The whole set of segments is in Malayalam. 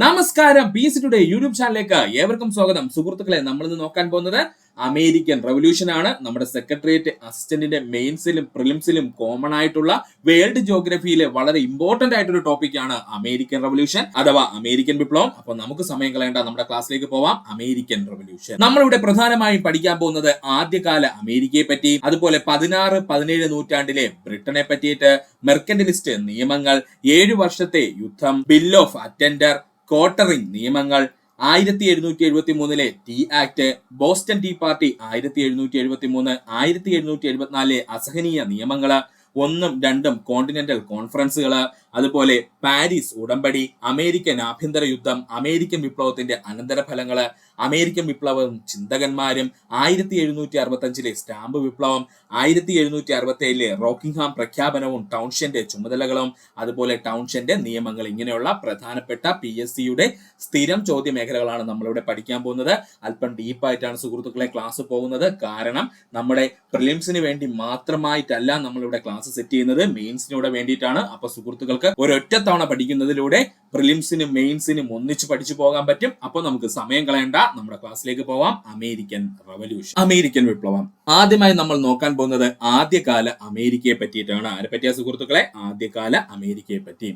നമസ്കാരം, പി എസ് ടുഡേ യൂട്യൂബ് ചാനലിലേക്ക് ഏവർക്കും സ്വാഗതം. സുഹൃത്തുക്കളെ, നമ്മൾ ഇന്ന് നോക്കാൻ പോകുന്നത് അമേരിക്കൻ റവല്യൂഷൻ ആണ്. നമ്മുടെ സെക്രട്ടേറിയറ്റ് അസിസ്റ്റന്റിന്റെ മെയിൻസിലും പ്രിലിംസിലും കോമൺ ആയിട്ടുള്ള വേൾഡ് ജോഗ്രഫിയിലെ വളരെ ഇമ്പോർട്ടന്റ് ആയിട്ടൊരു ടോപ്പിക് ആണ് അമേരിക്കൻ റവല്യൂഷൻ അഥവാ അമേരിക്കൻ വിപ്ലവം. അപ്പൊ നമുക്ക് സമയം കളയേണ്ട, നമ്മുടെ ക്ലാസ്സിലേക്ക് പോവാം. അമേരിക്കൻ റവല്യൂഷൻ നമ്മളിവിടെ പ്രധാനമായും പഠിക്കാൻ പോകുന്നത് ആദ്യകാല അമേരിക്കയെ പറ്റി, അതുപോലെ 16-17 നൂറ്റാണ്ടിലെ ബ്രിട്ടനെ പറ്റിയിട്ട്, മെർക്കന്റലിസ്റ്റ് നിയമങ്ങൾ, 7 വർഷത്തെ യുദ്ധം, ബിൽ ഓഫ് അറ്റൻഡർ, കോട്ടറിംഗ് നിയമങ്ങൾ, 1773 tea act, Boston tea party 1773, 1774 അസഹനീയ നിയമങ്ങള്, 1ഉം 2ഉം കോണ്ടിനെന്റൽ കോൺഫറൻസുകള്, അതുപോലെ പാരീസ് ഉടമ്പടി, അമേരിക്കൻ ആഭ്യന്തര യുദ്ധം, അമേരിക്കൻ വിപ്ലവത്തിന്റെ അനന്തരഫലങ്ങള്, അമേരിക്കൻ വിപ്ലവം ചിന്തകന്മാരും, 1765 സ്റ്റാമ്പ് വിപ്ലവം, 1767 റോക്കിംഗ്ഹാം പ്രഖ്യാപനവും ടൗൺഷന്റെ ചുമതലകളും, അതുപോലെ ടൗൺഷന്റെ നിയമങ്ങൾ. ഇങ്ങനെയുള്ള പ്രധാനപ്പെട്ട PSC യുടെ സ്ഥിരം ചോദ്യ മേഖലകളാണ് നമ്മളിവിടെ പഠിക്കാൻ പോകുന്നത്. അല്പം ഡീപ്പായിട്ടാണ് സുഹൃത്തുക്കളെ ക്ലാസ് പോകുന്നത്. കാരണം നമ്മുടെ പ്രിലിംസിന് വേണ്ടി മാത്രമായിട്ടല്ല നമ്മളിവിടെ ക്ലാസ് സെറ്റ് ചെയ്യുന്നത്, മെയിൻസിനൂടെ വേണ്ടിയിട്ടാണ്. അപ്പൊ സുഹൃത്തുക്കൾക്ക് ഒരൊറ്റ തവണ പഠിക്കുന്നതിലൂടെ പ്രിലിംസിനും മെയിൻസിനും ഒന്നിച്ച് പഠിച്ചു പോകാൻ പറ്റും. അപ്പൊ നമുക്ക് സമയം കളയണ്ട, നമ്മുടെ ക്ലാസ്സിലേക്ക് പോവാം. അമേരിക്കൻ റവല്യൂഷൻ, അമേരിക്കൻ വിപ്ലവം. ആദ്യമായി നമ്മൾ നോക്കാൻ പോകുന്നത് ആദ്യകാല അമേരിക്കയെ പറ്റിയിട്ടാണ്. ആരെ പറ്റിയ സുഹൃത്തുക്കളെ? ആദ്യകാല അമേരിക്കയെ പറ്റി.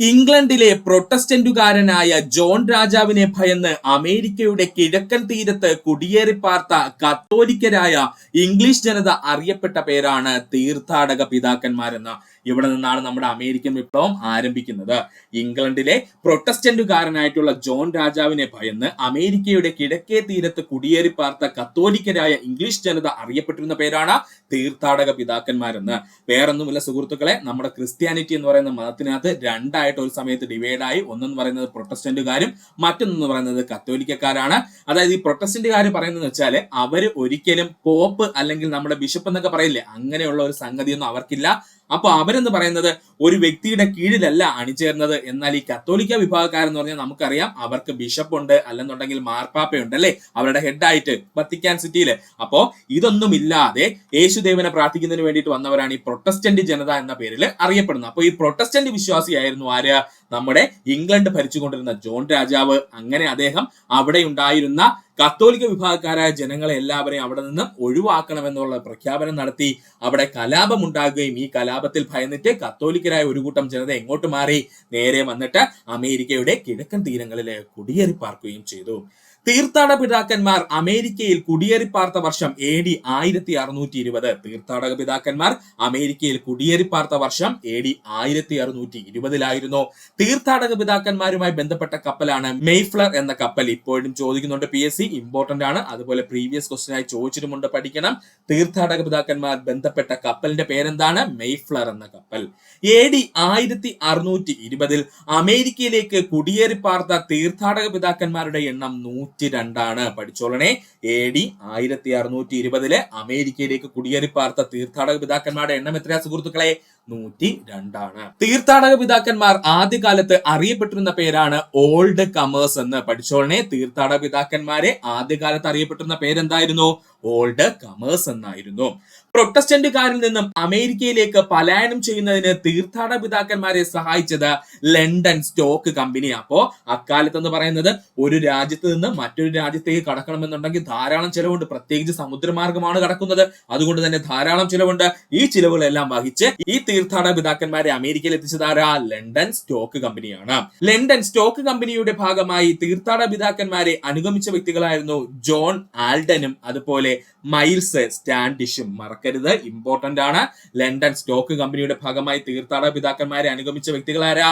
ഇംഗ്ലണ്ടിലെ പ്രൊട്ടസ്റ്റന്റുകാരനായ ജോൺ രാജാവിനെ ഭയന്ന് അമേരിക്കയുടെ കിഴക്കൻ തീരത്ത് കുടിയേറിപ്പാർത്ത കത്തോലിക്കരായ ഇംഗ്ലീഷ് ജനത അറിയപ്പെട്ട പേരാണ് തീർത്ഥാടക പിതാക്കന്മാരെന്ന്. ഇവിടെ നിന്നാണ് നമ്മുടെ അമേരിക്കൻ വിപ്ലവം ആരംഭിക്കുന്നത്. ഇംഗ്ലണ്ടിലെ പ്രൊട്ടസ്റ്റന്റുകാരനായിട്ടുള്ള ജോൺ രാജാവിനെ ഭയന്ന് അമേരിക്കയുടെ കിഴക്കേ തീരത്ത് കുടിയേറിപ്പാർത്ത കത്തോലിക്കരായ ഇംഗ്ലീഷ് ജനത അറിയപ്പെട്ടിരുന്ന പേരാണ് തീർത്ഥാടക പിതാക്കന്മാരെന്ന്. വേറൊന്നുമില്ല സുഹൃത്തുക്കളെ, നമ്മുടെ ക്രിസ്ത്യാനിറ്റി എന്ന് പറയുന്ന മതത്തിനകത്ത് രണ്ടായിട്ട് ഒരു സമയത്ത് ഡിവൈഡായി. ഒന്നെന്ന് പറയുന്നത് പ്രൊട്ടസ്റ്റന്റുകാരും മറ്റൊന്നെന്ന് പറയുന്നത് കത്തോലിക്കക്കാരാണ്. അതായത് ഈ പ്രൊട്ടസ്റ്റന്റുകാർ പറയുന്നത് വെച്ചാൽ അവര് ഒരിക്കലും പോപ്പ് അല്ലെങ്കിൽ നമ്മുടെ ബിഷപ്പ് എന്നൊക്കെ പറയില്ലേ, അങ്ങനെയുള്ള ഒരു സംഗതിയൊന്നും അവർക്കില്ല. അപ്പൊ അവരെന്ന് പറയുന്നത് ഒരു വ്യക്തിയുടെ കീഴിലല്ല അണിചേർന്നത്. എന്നാൽ ഈ കത്തോലിക്ക വിഭാഗക്കാരെന്ന് പറഞ്ഞാൽ നമുക്കറിയാം, അവർക്ക് ബിഷപ്പ് ഉണ്ട്, അല്ലെന്നുണ്ടെങ്കിൽ മാർപ്പാപ്പയുണ്ട് അല്ലെ, അവരുടെ ഹെഡായിട്ട് വത്തിക്കാൻ സിറ്റിയില്. അപ്പോ ഇതൊന്നും ഇല്ലാതെ യേശുദേവനെ പ്രാർത്ഥിക്കുന്നതിന് വേണ്ടിയിട്ട് വന്നവരാണ് ഈ പ്രൊട്ടസ്റ്റന്റ് ജനത എന്ന പേരിൽ അറിയപ്പെടുന്നത്. അപ്പൊ ഈ പ്രൊട്ടസ്റ്റന്റ് വിശ്വാസിയായിരുന്നു ആര്? നമ്മുടെ ഇംഗ്ലണ്ട് ഭരിച്ചുകൊണ്ടിരുന്ന ജോൺ രാജാവ്. അങ്ങനെ അദ്ദേഹം അവിടെ ഉണ്ടായിരുന്ന കത്തോലിക്ക വിഭാഗക്കാരായ ജനങ്ങളെ എല്ലാവരെയും അവിടെ നിന്ന് ഒഴിവാക്കണമെന്നുള്ള പ്രഖ്യാപനം നടത്തി. അവിടെ കലാപം ഉണ്ടാകുകയും ഈ കലാപത്തിൽ ഭയന്നിട്ട് കത്തോലിക്കരായ ഒരു കൂട്ടം ജനത എങ്ങോട്ട് മാറി? നേരെ വന്നിട്ട് അമേരിക്കയുടെ കിഴക്കൻ തീരങ്ങളിലെ കുടിയേറി പാർക്കുകയും ചെയ്തു. തീർത്ഥാടക പിതാക്കന്മാർ അമേരിക്കയിൽ കുടിയേറിപ്പാർത്ത വർഷം AD 1620. തീർത്ഥാടക പിതാക്കന്മാർ അമേരിക്കയിൽ കുടിയേറിപ്പാർത്ത വർഷം AD 1620 തീർത്ഥാടക പിതാക്കന്മാരുമായി ബന്ധപ്പെട്ട കപ്പലാണ് മെയ്ഫ്ലർ എന്ന കപ്പൽ. ഇപ്പോഴും ചോദിക്കുന്നുണ്ട്, PSC ഇമ്പോർട്ടന്റ് ആണ്. അതുപോലെ പ്രീവിയസ് ക്വസ്റ്റ്യൻ ആയി ചോദിച്ചിട്ടുമുണ്ട്, പഠിക്കണം. തീർത്ഥാടക പിതാക്കന്മാർ ബന്ധപ്പെട്ട കപ്പലിന്റെ പേരെന്താണ്? മെയ്ഫ്ലർ എന്ന കപ്പൽ. AD 1620 അമേരിക്കയിലേക്ക് കുടിയേറിപ്പാർത്ത തീർത്ഥാടക പിതാക്കന്മാരുടെ എണ്ണം 102. പഠിച്ചോളണേ. AD 1620 അമേരിക്കയിലേക്ക് കുടിയേറിപ്പാർത്ത തീർത്ഥാടക പിതാക്കന്മാരുടെ എണ്ണം എത്രയാ സുഹൃത്തുക്കളെ? 102. തീർത്ഥാടക പിതാക്കന്മാർ ആദ്യകാലത്ത് അറിയപ്പെട്ടിരുന്ന പേരാണ് ഓൾഡ് കമേഴ്സ് എന്ന്. പഠിച്ചോളണേ. തീർത്ഥാടക പിതാക്കന്മാരെ ആദ്യകാലത്ത് അറിയപ്പെട്ടിരുന്ന പേരെന്തായിരുന്നു? ഓൾഡ് കമേഴ്സ് എന്നായിരുന്നു. പ്രൊട്ടസ്റ്റന്റുകാരിൽ നിന്നും അമേരിക്കയിലേക്ക് പലായനം ചെയ്യുന്നതിന് തീർത്ഥാടക പിതാക്കന്മാരെ സഹായിച്ചത് ലണ്ടൻ സ്റ്റോക്ക് കമ്പനി. അപ്പോ അക്കാലത്ത് എന്ന് പറയുന്നത് ഒരു രാജ്യത്ത് നിന്ന് മറ്റൊരു രാജ്യത്തേക്ക് കടക്കണമെന്നുണ്ടെങ്കിൽ ധാരാളം ചിലവുണ്ട്. പ്രത്യേകിച്ച് സമുദ്രമാർഗമാണ് കടക്കുന്നത്, അതുകൊണ്ട് തന്നെ ധാരാളം ചിലവുണ്ട്. ഈ ചിലവുകളെല്ലാം വഹിച്ച് ഈ തീർത്ഥാടക പിതാക്കന്മാരെ അമേരിക്കയിൽ എത്തിച്ചതാരാ? ലണ്ടൻ സ്റ്റോക്ക് കമ്പനിയാണ്. ലണ്ടൻ സ്റ്റോക്ക് കമ്പനിയുടെ ഭാഗമായി തീർത്ഥാടക പിതാക്കന്മാരെ അനുഗമിച്ച വ്യക്തികളായിരുന്നു ജോൺ ആൽഡനും അതുപോലെ മൈൽസ് സ്റ്റാൻഡിഷും. മറക്കരുത്, ഇമ്പോർട്ടന്റ് ആണ്. ലണ്ടൻ സ്റ്റോക്ക് കമ്പനിയുടെ ഭാഗമായി തീർത്ഥാടക പിതാക്കന്മാരെ അനുഗമിച്ച വ്യക്തികളാരാ?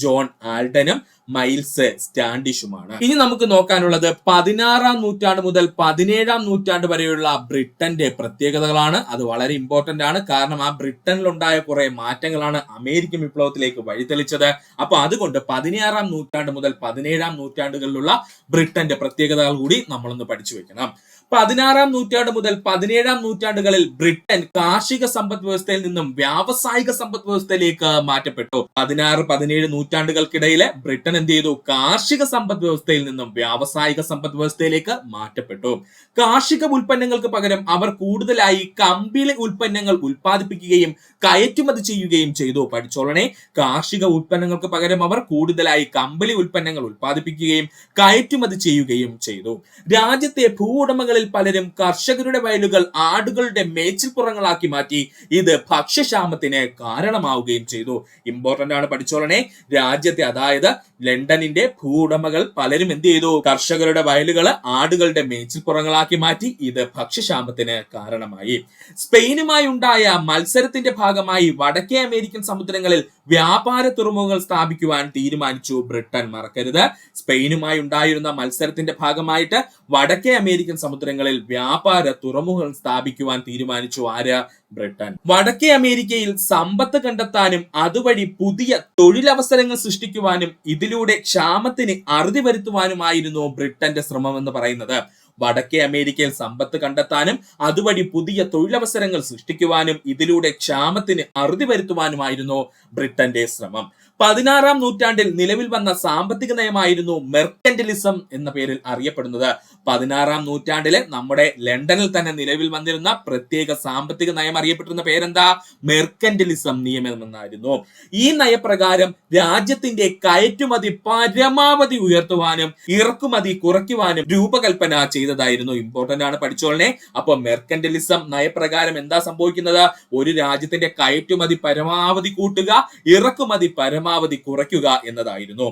John ആൽഡനും miles സ്റ്റാൻഡിഷുമാണ്. ഇനി നമുക്ക് നോക്കാനുള്ളത് 16-ാം നൂറ്റാണ്ട് മുതൽ 17-ാം നൂറ്റാണ്ട് വരെയുള്ള ബ്രിട്ടന്റെ പ്രത്യേകതകളാണ്. അത് വളരെ ഇമ്പോർട്ടന്റ് ആണ്. കാരണം ആ ബ്രിട്ടനിലുണ്ടായ കുറെ മാറ്റങ്ങളാണ് അമേരിക്കൻ വിപ്ലവത്തിലേക്ക് വഴിതെളിച്ചത്. അപ്പൊ അതുകൊണ്ട് 16-ാം നൂറ്റാണ്ട് മുതൽ 17-ാം നൂറ്റാണ്ടുകളിലുള്ള ബ്രിട്ടന്റെ പ്രത്യേകതകൾ കൂടി നമ്മളൊന്ന് പഠിച്ചു വെക്കണം. 16-ാം നൂറ്റാണ്ട് മുതൽ 17-ാം നൂറ്റാണ്ടുകളിൽ ബ്രിട്ടൻ കാർഷിക സമ്പദ് വ്യവസ്ഥയിൽ നിന്നും വ്യാവസായിക സമ്പദ് വ്യവസ്ഥയിലേക്ക് മാറ്റപ്പെട്ടു. 16-17 നൂറ്റാണ്ടുകൾക്കിടയിൽ ബ്രിട്ടൻ എന്ത് ചെയ്തു? കാർഷിക സമ്പദ് വ്യവസ്ഥയിൽ നിന്നും വ്യാവസായിക സമ്പദ് വ്യവസ്ഥയിലേക്ക് മാറ്റപ്പെട്ടു. കാർഷിക ഉൽപ്പന്നങ്ങൾക്ക് പകരം അവർ കൂടുതലായി കമ്പിളി ഉൽപ്പന്നങ്ങൾ ഉൽപ്പാദിപ്പിക്കുകയും കയറ്റുമതി ചെയ്യുകയും ചെയ്തു. പഠിച്ചോളണേ, കാർഷിക ഉൽപ്പന്നങ്ങൾക്ക് പകരം അവർ കൂടുതലായി കമ്പിളി ഉൽപ്പന്നങ്ങൾ ഉൽപ്പാദിപ്പിക്കുകയും കയറ്റുമതി ചെയ്യുകയും ചെയ്തു. രാജ്യത്തെ ഭൂവുടമകളിൽ പലരും കർഷകരുടെ വയലുകൾ ആടുകളുടെ മേച്ചിൽപ്പുറങ്ങളാക്കി മാറ്റി. ഇത് ഭക്ഷ്യക്ഷാമത്തിന് കാരണമാവുകയും ചെയ്തു. ഇമ്പോർട്ടന്റ് ആണ്, പഠിച്ചോളണേ. രാജ്യത്തെ, അതായത് ലണ്ടനിന്റെ ഭൂവുടമകൾ പലരും എന്ത് ചെയ്തു? കർഷകരുടെ വയലുകൾ ആടുകളുടെ മേച്ചിൽപ്പുറങ്ങളാക്കി മാറ്റി. ഇത് ഭക്ഷ്യക്ഷാമത്തിന് കാരണമായി. സ്പെയിനുമായി ഉണ്ടായ മത്സരത്തിന്റെ ഭാഗമായി വടക്കേ അമേരിക്കൻ സമുദ്രങ്ങളിൽ വ്യാപാര തുറമുഖങ്ങൾ സ്ഥാപിക്കുവാൻ തീരുമാനിച്ചു ബ്രിട്ടൻ. മറക്കരുത്, സ്പെയിനുമായി ഉണ്ടായിരുന്ന മത്സരത്തിന്റെ ഭാഗമായിട്ട് വടക്കേ അമേരിക്കൻ സമുദ്രങ്ങളിൽ വ്യാപാര തുറമുഖങ്ങൾ സ്ഥാപിക്കുവാൻ തീരുമാനിച്ചു ആര്? ബ്രിട്ടൻ. വടക്കേ അമേരിക്കയിൽ സമ്പത്ത് കണ്ടെത്താനും അതുവഴി പുതിയ തൊഴിലവസരങ്ങൾ സൃഷ്ടിക്കുവാനും ഇതിലൂടെ ക്ഷാമത്തിന് അറുതി വരുത്തുവാനുമായിരുന്നു ബ്രിട്ടന്റെ ശ്രമം എന്ന് പറയുന്നത്. വടക്കേ അമേരിക്കയിൽ സമ്പത്ത് കണ്ടെത്താനും അതുവഴി പുതിയ തൊഴിലവസരങ്ങൾ സൃഷ്ടിക്കുവാനും ഇതിലൂടെ ക്ഷാമത്തിന് അറുതി വരുത്തുവാനുമായിരുന്നു ബ്രിട്ടന്റെ ശ്രമം. 16-ാം നൂറ്റാണ്ടിൽ നിലവിൽ വന്ന സാമ്പത്തിക നയമായിരുന്നു മെർക്കന്റിലിസം എന്ന പേരിൽ അറിയപ്പെടുന്നത്. 16-ാം നൂറ്റാണ്ടില് നമ്മുടെ ലണ്ടനിൽ തന്നെ നിലവിൽ വന്നിരുന്ന പ്രത്യേക സാമ്പത്തിക നയം അറിയപ്പെട്ടിരുന്ന പേരെന്താ? മെർക്കന്റിലിസം നിയമം എന്നായിരുന്നു. ഈ നയപ്രകാരം രാജ്യത്തിന്റെ കയറ്റുമതി പരമാവധി ഉയർത്തുവാനും ഇറക്കുമതി കുറയ്ക്കുവാനും രൂപകൽപ്പന ചെയ്തതായിരുന്നു. ഇമ്പോർട്ടന്റ് ആണ്, പഠിച്ചോളനെ. അപ്പൊ മെർക്കന്റിലിസം നയപ്രകാരം എന്താ സംഭവിക്കുന്നത്? ഒരു രാജ്യത്തിന്റെ കയറ്റുമതി പരമാവധി കൂട്ടുക, ഇറക്കുമതി പരമാവധി കുറയ്ക്കുക എന്നതായിരുന്നു.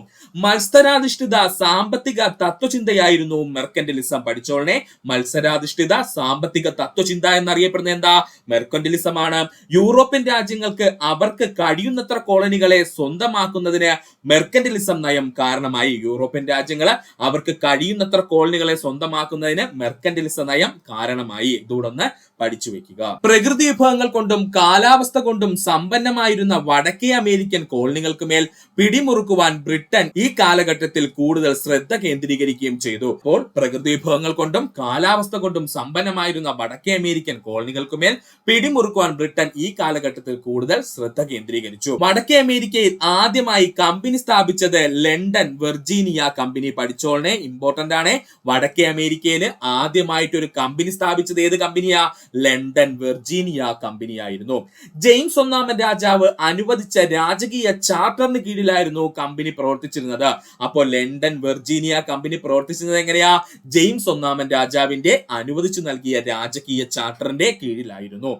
മത്സരാധിഷ്ഠിത സാമ്പത്തിക തത്വചിന്തയായിരുന്നു മെർക്കന്റിലിസം. പഠിച്ചോളനെ, മത്സരാധിഷ്ഠിത സാമ്പത്തിക തത്വചിന്ത എന്നറിയപ്പെടുന്ന എന്താ? മെർക്കന്റിലിസം ആണ്. യൂറോപ്യൻ രാജ്യങ്ങൾക്ക് അവർക്ക് കഴിയുന്നത്ര കോളനികളെ സ്വന്തമാക്കുന്നതിന് മെർക്കന്റിലിസം നയം കാരണമായി. യൂറോപ്യൻ രാജ്യങ്ങൾ അവർക്ക് കഴിയുന്നത്ര കോളനികളെ സ്വന്തമാക്കുന്നതിന് മെർക്കന്റിലിസം നയം കാരണമായി. ഇതോടൊന്ന് പഠിച്ചു വെക്കുക. പ്രകൃതി വിഭവങ്ങൾ കൊണ്ടും കാലാവസ്ഥ കൊണ്ടും സമ്പന്നമായിരുന്ന വടക്കേ അമേരിക്കൻ കോളനികൾക്ക് മേൽ പിടിമുറുക്കുവാൻ ബ്രിട്ടൻ ഈ കാലഘട്ടത്തിൽ കൂടുതൽ ശ്രദ്ധ കേന്ദ്രീകരിക്കുകയും ചെയ്തു. അപ്പോൾ പ്രകൃതി വിഭവങ്ങൾ കൊണ്ടും കാലാവസ്ഥ കൊണ്ടും സമ്പന്നമായിരുന്ന വടക്കേ അമേരിക്കൻ കോളനികൾക്ക് മേൽ പിടിമുറുക്കുവാൻ ബ്രിട്ടൻ ഈ കാലഘട്ടത്തിൽ കൂടുതൽ ശ്രദ്ധ കേന്ദ്രീകരിച്ചു. വടക്കേ അമേരിക്കയിൽ ആദ്യമായി കമ്പനി സ്ഥാപിച്ചത് ലണ്ടൻ വെർജീനിയ കമ്പനി. പഠിച്ചോളനെ, ഇമ്പോർട്ടന്റ് ആണ്. വടക്കേ അമേരിക്കയിൽ ആദ്യമായിട്ട് ഒരു കമ്പനി സ്ഥാപിച്ചത് ഏത് കമ്പനിയാ? ലണ്ടൻ വെർജീനിയ കമ്പനിയായിരുന്നു. ജെയിംസ് ഒന്നാമൻ രാജാവ് അനുവദിച്ച രാജകീയ ചാർട്ടറിന് കീഴിലായിരുന്നു കമ്പനി പ്രവർത്തിച്ചിരുന്നത്. അപ്പോൾ ലണ്ടൻ വെർജീനിയ കമ്പനി പ്രവർത്തിച്ചിരുന്നത് എങ്ങനെയാ? ജെയിംസ് ഒന്നാമൻ രാജാവിന്റെ അനുവദിച്ചു നൽകിയ രാജകീയ ചാർട്ടറിന്റെ കീഴിലായിരുന്നു.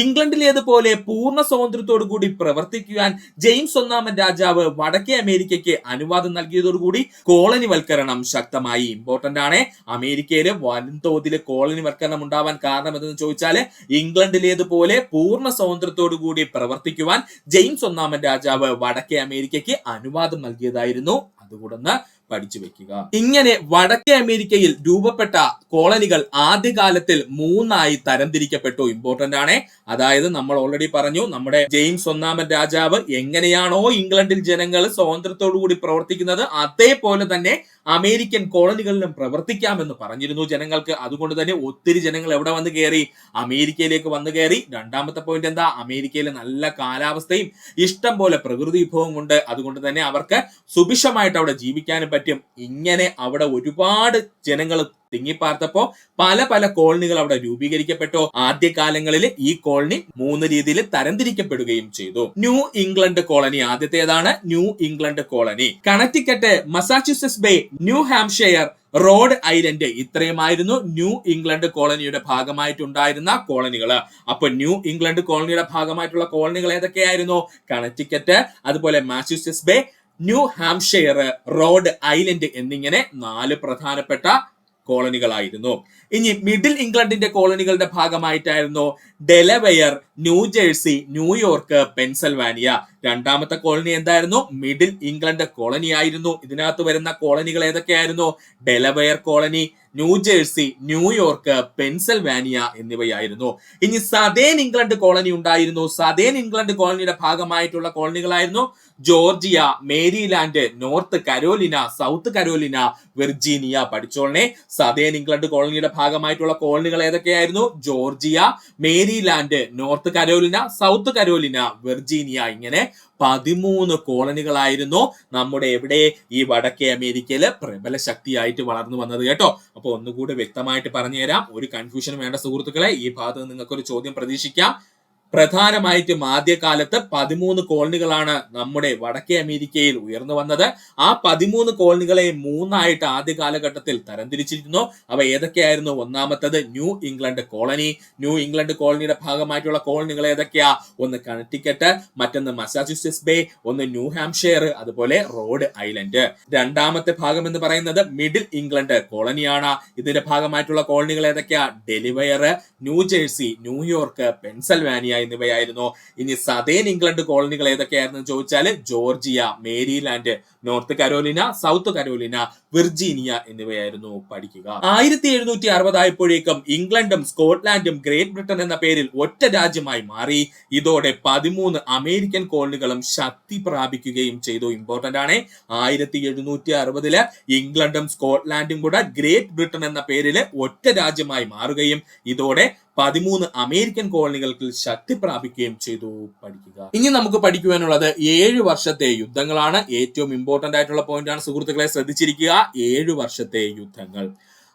ഇംഗ്ലണ്ടിലേതുപോലെ പൂർണ്ണ സ്വാതന്ത്ര്യത്തോടു കൂടി പ്രവർത്തിക്കുവാൻ ജെയിംസ് ഒന്നാമൻ രാജാവ് വടക്കേ അമേരിക്കയ്ക്ക് അനുവാദം നൽകിയതോടുകൂടി കോളനിവൽക്കരണം ശക്തമായി. ഇമ്പോർട്ടന്റ് ആണ്. അമേരിക്കയിൽ വൻതോതിൽ കോളനിവൽക്കരണം ഉണ്ടാവാൻ കാരണം എന്തെന്ന് ചോദിച്ചാല് ഇംഗ്ലണ്ടിലേതുപോലെ പൂർണ്ണ സ്വാതന്ത്ര്യത്തോടു കൂടി പ്രവർത്തിക്കുവാൻ ജെയിംസ് ഒന്നാമൻ രാജാവ് വടക്കേ അമേരിക്കയ്ക്ക് അനുവാദം നൽകിയതായിരുന്നു. അതുകൂടൊന്ന് പഠിച്ചു വെക്കുക. ഇങ്ങനെ വടക്കേ അമേരിക്കയിൽ രൂപപ്പെട്ട കോളനികൾ ആദ്യകാലത്തിൽ 3ആയി തരംതിരിക്കപ്പെട്ടു. ഇമ്പോർട്ടന്റ് ആണ്. അതായത് നമ്മൾ ഓൾറെഡി പറഞ്ഞു, നമ്മുടെ ജെയിംസ് ഒന്നാമൻ രാജാവ് എങ്ങനെയാണോ ഇംഗ്ലണ്ടിൽ ജനങ്ങൾ സ്വാതന്ത്ര്യത്തോടു കൂടി പ്രവർത്തിക്കുന്നത് അതേപോലെ തന്നെ അമേരിക്കൻ കോളനികളിലും പ്രവർത്തിക്കാമെന്ന് പറഞ്ഞിരുന്നു ജനങ്ങൾക്ക്. അതുകൊണ്ട് തന്നെ ഒത്തിരി ജനങ്ങൾ എവിടെ വന്ന് കയറി? അമേരിക്കയിലേക്ക് വന്നു കയറി. രണ്ടാമത്തെ പോയിന്റ് എന്താ? അമേരിക്കയിലെ നല്ല കാലാവസ്ഥയും ഇഷ്ടം പോലെ പ്രകൃതി വിഭവം കൊണ്ട് അതുകൊണ്ട് തന്നെ അവർക്ക് സുഭിക്ഷമായിട്ട് അവിടെ ജീവിക്കാനും പറ്റും. ഇങ്ങനെ അവിടെ ഒരുപാട് ജനങ്ങൾ തിങ്ങിപ്പാർത്തപ്പോ പല പല കോളനികൾ അവിടെ രൂപീകരിക്കപ്പെട്ടു. ആദ്യകാലങ്ങളിൽ ഈ കോളനി 3 രീതിയിൽ തരംതിരിക്കപ്പെടുകയും ചെയ്തു. ന്യൂ ഇംഗ്ലണ്ട് കോളനി ആദ്യത്തേതാണ്. New England colony. Connecticut, Massachusetts Bay, New Hampshire, Rhode Island ഇത്രയുമായിരുന്നു ന്യൂ ഇംഗ്ലണ്ട് കോളനിയുടെ ഭാഗമായിട്ടുണ്ടായിരുന്ന കോളനികൾ. അപ്പൊ ന്യൂ ഇംഗ്ലണ്ട് കോളനിയുടെ ഭാഗമായിട്ടുള്ള കോളനികൾ ഏതൊക്കെയായിരുന്നു? കണക്റ്റിക്കറ്റ്, അതുപോലെ Massachusetts Bay, New Hampshire, Rhode Island എന്നിങ്ങനെ 4 പ്രധാനപ്പെട്ട കോളനികളായിരുന്നു. ഇനി മിഡിൽ ഇംഗ്ലണ്ടിന്റെ കോളനികളുടെ ഭാഗമായിട്ടായിരുന്നു ഡെലവെയർ, ന്യൂജേഴ്സി, ന്യൂയോർക്ക്, പെൻസിൽവാനിയ. രണ്ടാമത്തെ കോളനി എന്തായിരുന്നു? മിഡിൽ ഇംഗ്ലണ്ട് കോളനി ആയിരുന്നു. ഇതിനകത്ത് വരുന്ന കോളനികൾ ഏതൊക്കെയായിരുന്നു? Delaware colony, New Jersey, New York, Pennsylvania എന്നിവയായിരുന്നു. ഇനി സദേൺ ഇംഗ്ലണ്ട് കോളനി ഉണ്ടായിരുന്നു. സദേൺ ഇംഗ്ലണ്ട് കോളനിയുടെ ഭാഗമായിട്ടുള്ള കോളനികളായിരുന്നു Georgia, Maryland, North Carolina, South Carolina, Virginia. പഠിച്ചോളനെ. സദേൺ ഇംഗ്ലണ്ട് കോളനിയുടെ ഭാഗമായിട്ടുള്ള കോളനികൾ ഏതൊക്കെയായിരുന്നു? Georgia, Maryland, North Carolina, South Carolina, Virginia. ഇങ്ങനെ 13 കോളനികളായിരുന്നു നമ്മുടെ എവിടെ? ഈ വടക്കേ അമേരിക്കയില് പ്രബല ശക്തിയായിട്ട് വളർന്നു വന്നത് കേട്ടോ. അപ്പൊ ഒന്നുകൂടി വ്യക്തമായിട്ട് പറഞ്ഞുതരാം, ഒരു കൺഫ്യൂഷൻ വേണ്ട സുഹൃത്തുക്കളെ. ഈ ഭാഗത്ത് നിങ്ങൾക്ക് ഒരു ചോദ്യം പ്രതീക്ഷിക്കാം. പ്രധാനമായിട്ടും ആദ്യകാലത്ത് 13 കോളനികളാണ് നമ്മുടെ വടക്കേ അമേരിക്കയിൽ ഉയർന്നു വന്നത്. ആ 13 കോളനികളെ 3ആയിട്ട് ആദ്യ കാലഘട്ടത്തിൽ തരംതിരിച്ചിരുന്നു. അവ ഏതൊക്കെയായിരുന്നു? ഒന്നാമത്തത് New England colony. New England കോളനിയുടെ ഭാഗമായിട്ടുള്ള കോളനികൾ ഏതൊക്കെയാ? ഒന്ന് കണക്ടിക്കറ്റ്, മറ്റൊന്ന് മസാച്യുസെറ്റ്സ് ബേ, ഒന്ന് ന്യൂ ഹാംഷെയർ, അതുപോലെ റോഡ് ഐലൻഡ്. രണ്ടാമത്തെ ഭാഗം എന്ന് പറയുന്നത് മിഡിൽ ഇംഗ്ലണ്ട് കോളനിയാണ്. ഇതിന്റെ ഭാഗമായിട്ടുള്ള കോളനികൾ ഏതൊക്കെയാ? ഡെലിവെയർ, ന്യൂജേഴ്സി, ന്യൂയോർക്ക്, പെൻസിൽവാനിയ എന്നിവയായിരുന്നു. ഇനി സദേൺ ഇംഗ്ലണ്ട് കോളനികൾ ഏതൊക്കെയായിരുന്നു ചോദിച്ചാൽ Georgia, Maryland, North Carolina, South Carolina, Virginia എന്നിവയായിരുന്നു പഠിക്കുക. 1760 ആയപ്പോഴേക്കും ഇംഗ്ലണ്ടും സ്കോട്ട്ലാൻഡും ഗ്രേറ്റ് ബ്രിട്ടൻ എന്ന പേരിൽ ഒറ്റ രാജ്യമായി മാറി. ഇതോടെ 13 അമേരിക്കൻ കോളനികളും ശക്തി പ്രാപിക്കുകയും ചെയ്തു. ഇമ്പോർട്ടന്റ് ആണ്. 1760 ഇംഗ്ലണ്ടും സ്കോട്ട്ലാൻഡും കൂടെ ഗ്രേറ്റ് ബ്രിട്ടൻ എന്ന പേരിൽ ഒറ്റ രാജ്യമായി മാറുകയും ഇതോടെ 13 അമേരിക്കൻ കോളനികൾക്ക് ശക്തി പ്രാപിക്കുകയും ചെയ്തു. പഠിക്കുക. ഇനി നമുക്ക് പഠിക്കുവാനുള്ളത് 7 വർഷത്തെ യുദ്ധങ്ങളാണ്. ഏറ്റവും ഇമ്പോർട്ടന്റ് ആയിട്ടുള്ള പോയിന്റ് ആണ് സുഹൃത്തുക്കളെ, ശ്രദ്ധിച്ചിരിക്കുക. 7 വർഷത്തെ യുദ്ധങ്ങൾ.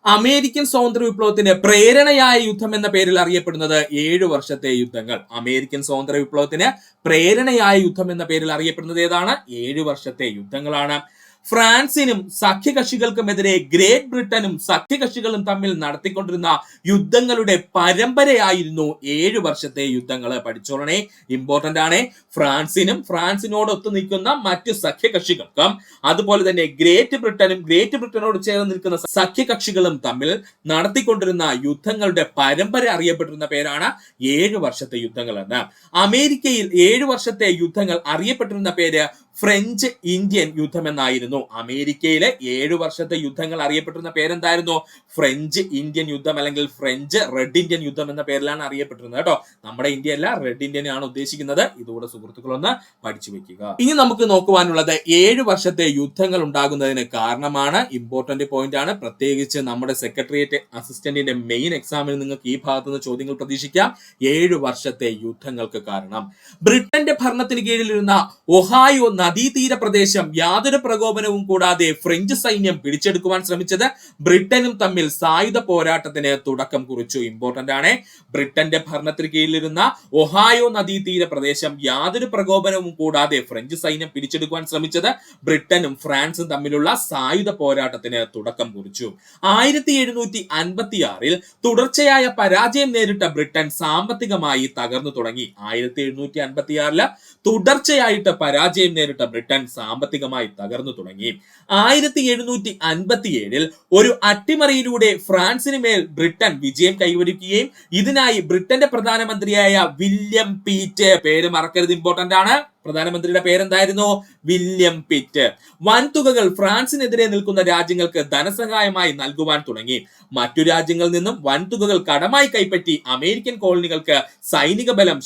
അമേരിക്കൻ സ്വാതന്ത്ര്യ വിപ്ലവത്തിന് പ്രേരണയായ യുദ്ധം എന്ന പേരിൽ അറിയപ്പെടുന്നത് 7 വർഷത്തെ യുദ്ധങ്ങൾ. അമേരിക്കൻ സ്വാതന്ത്ര്യ വിപ്ലവത്തിന് പ്രേരണയായ യുദ്ധം എന്ന പേരിൽ അറിയപ്പെടുന്നത് ഏതാണ്? 7 വർഷത്തെ യുദ്ധങ്ങളാണ്. ഫ്രാൻസിനും സഖ്യകക്ഷികൾക്കുമെതിരെ ഗ്രേറ്റ് ബ്രിട്ടനും സഖ്യകക്ഷികളും തമ്മിൽ നടത്തിക്കൊണ്ടിരുന്ന യുദ്ധങ്ങളുടെ പരമ്പരയായിരുന്നു 7 വർഷത്തെ യുദ്ധങ്ങൾ. പഠിച്ചോളണേ, ഇമ്പോർട്ടന്റ് ആണ്. ഫ്രാൻസിനോട് ഒത്തു നിൽക്കുന്ന മറ്റു സഖ്യകക്ഷികൾക്കും അതുപോലെ തന്നെ ഗ്രേറ്റ് ബ്രിട്ടനോട് ചേർന്ന് നിൽക്കുന്ന സഖ്യകക്ഷികളും തമ്മിൽ നടത്തിക്കൊണ്ടിരുന്ന യുദ്ധങ്ങളുടെ പരമ്പര അറിയപ്പെട്ടിരുന്ന പേരാണ് 7 വർഷത്തെ യുദ്ധങ്ങൾ എന്ന്. അമേരിക്കയിൽ 7 വർഷത്തെ യുദ്ധങ്ങൾ അറിയപ്പെട്ടിരുന്ന പേര് ഫ്രഞ്ച് ഇന്ത്യൻ യുദ്ധം എന്നായിരുന്നു. അമേരിക്കയിലെ 7 വർഷത്തെ യുദ്ധങ്ങൾ അറിയപ്പെട്ടിരുന്ന പേരെന്തായിരുന്നു? ഫ്രഞ്ച് ഇന്ത്യൻ യുദ്ധം അല്ലെങ്കിൽ ഫ്രഞ്ച് റെഡ് ഇന്ത്യൻ യുദ്ധം എന്ന പേരിലാണ് അറിയപ്പെട്ടിരുന്നത് കേട്ടോ. നമ്മുടെ ഇന്ത്യ അല്ല, റെഡ് ഇന്ത്യൻ ആണ് ഉദ്ദേശിക്കുന്നത്. ഇതുകൂടെ സുഹൃത്തുക്കളൊന്ന് പഠിച്ചു വെക്കുക. ഇനി നമുക്ക് നോക്കുവാനുള്ളത് 7 വർഷത്തെ യുദ്ധങ്ങൾ ഉണ്ടാകുന്നതിന് കാരണമാണ്. ഇമ്പോർട്ടന്റ് പോയിന്റ് ആണ്. പ്രത്യേകിച്ച് നമ്മുടെ സെക്രട്ടേറിയറ്റ് അസിസ്റ്റന്റിന്റെ മെയിൻ എക്സാമിന് നിങ്ങൾക്ക് ഈ ഭാഗത്ത് നിന്ന് ചോദ്യങ്ങൾ പ്രതീക്ഷിക്കാം. 7 വർഷത്തെ യുദ്ധങ്ങൾക്ക് കാരണം ബ്രിട്ടന്റെ ഭരണത്തിന് കീഴിലിരുന്ന ഒഹായോ നദീതീര പ്രദേശം യാതൊരു പ്രകോപനവും കൂടാതെ ഫ്രഞ്ച് സൈന്യം പിടിച്ചെടുക്കുവാൻ ശ്രമിച്ചത് ബ്രിട്ടനും തമ്മിൽ സായുധ പോരാട്ടത്തിന് തുടക്കം കുറിച്ചു. ഇമ്പോർട്ടന്റ് ആണ്. ബ്രിട്ടന്റെ ഭരണത്തിന് കീഴിലിരുന്ന ഒഹായോ നദീതീര പ്രദേശം യാതൊരു പ്രകോപനവും കൂടാതെ ഫ്രഞ്ച് സൈന്യം പിടിച്ചെടുക്കുവാൻ ശ്രമിച്ചത് ബ്രിട്ടനും ഫ്രാൻസും തമ്മിലുള്ള സായുധ പോരാട്ടത്തിന് തുടക്കം കുറിച്ചു. 1756 തുടർച്ചയായ പരാജയം നേരിട്ട ബ്രിട്ടൻ സാമ്പത്തികമായി തകർന്നു തുടങ്ങി. 1756 തുടർച്ചയായിട്ട് പരാജയം നേരിട്ട ബ്രിട്ടൻ സാമ്പത്തികമായി തകർന്നു തുടങ്ങി. 1757 ഒരു അട്ടിമറിയിലൂടെ ഫ്രാൻസിന് മേൽ ബ്രിട്ടൻ വിജയം കൈവരിക്കുകയും ഇതിനായി ബ്രിട്ടന്റെ പ്രധാനമന്ത്രിയായ വില്യം പിറ്റ്, പേര് മറക്കരുത്, ഇമ്പോർട്ടന്റ് ആണ്. പ്രധാനമന്ത്രിയുടെ പേരെന്തായിരുന്നു? William pit. വൻതുകകൾ ഫ്രാൻസിനെതിരെ നിൽക്കുന്ന രാജ്യങ്ങൾക്ക് ധനസഹായമായി നൽകുവാൻ തുടങ്ങി. മറ്റു രാജ്യങ്ങളിൽ നിന്നും വൻതുകകൾ കടമായി കൈപ്പറ്റി അമേരിക്കൻ കോളനികൾക്ക് സൈനിക ബലം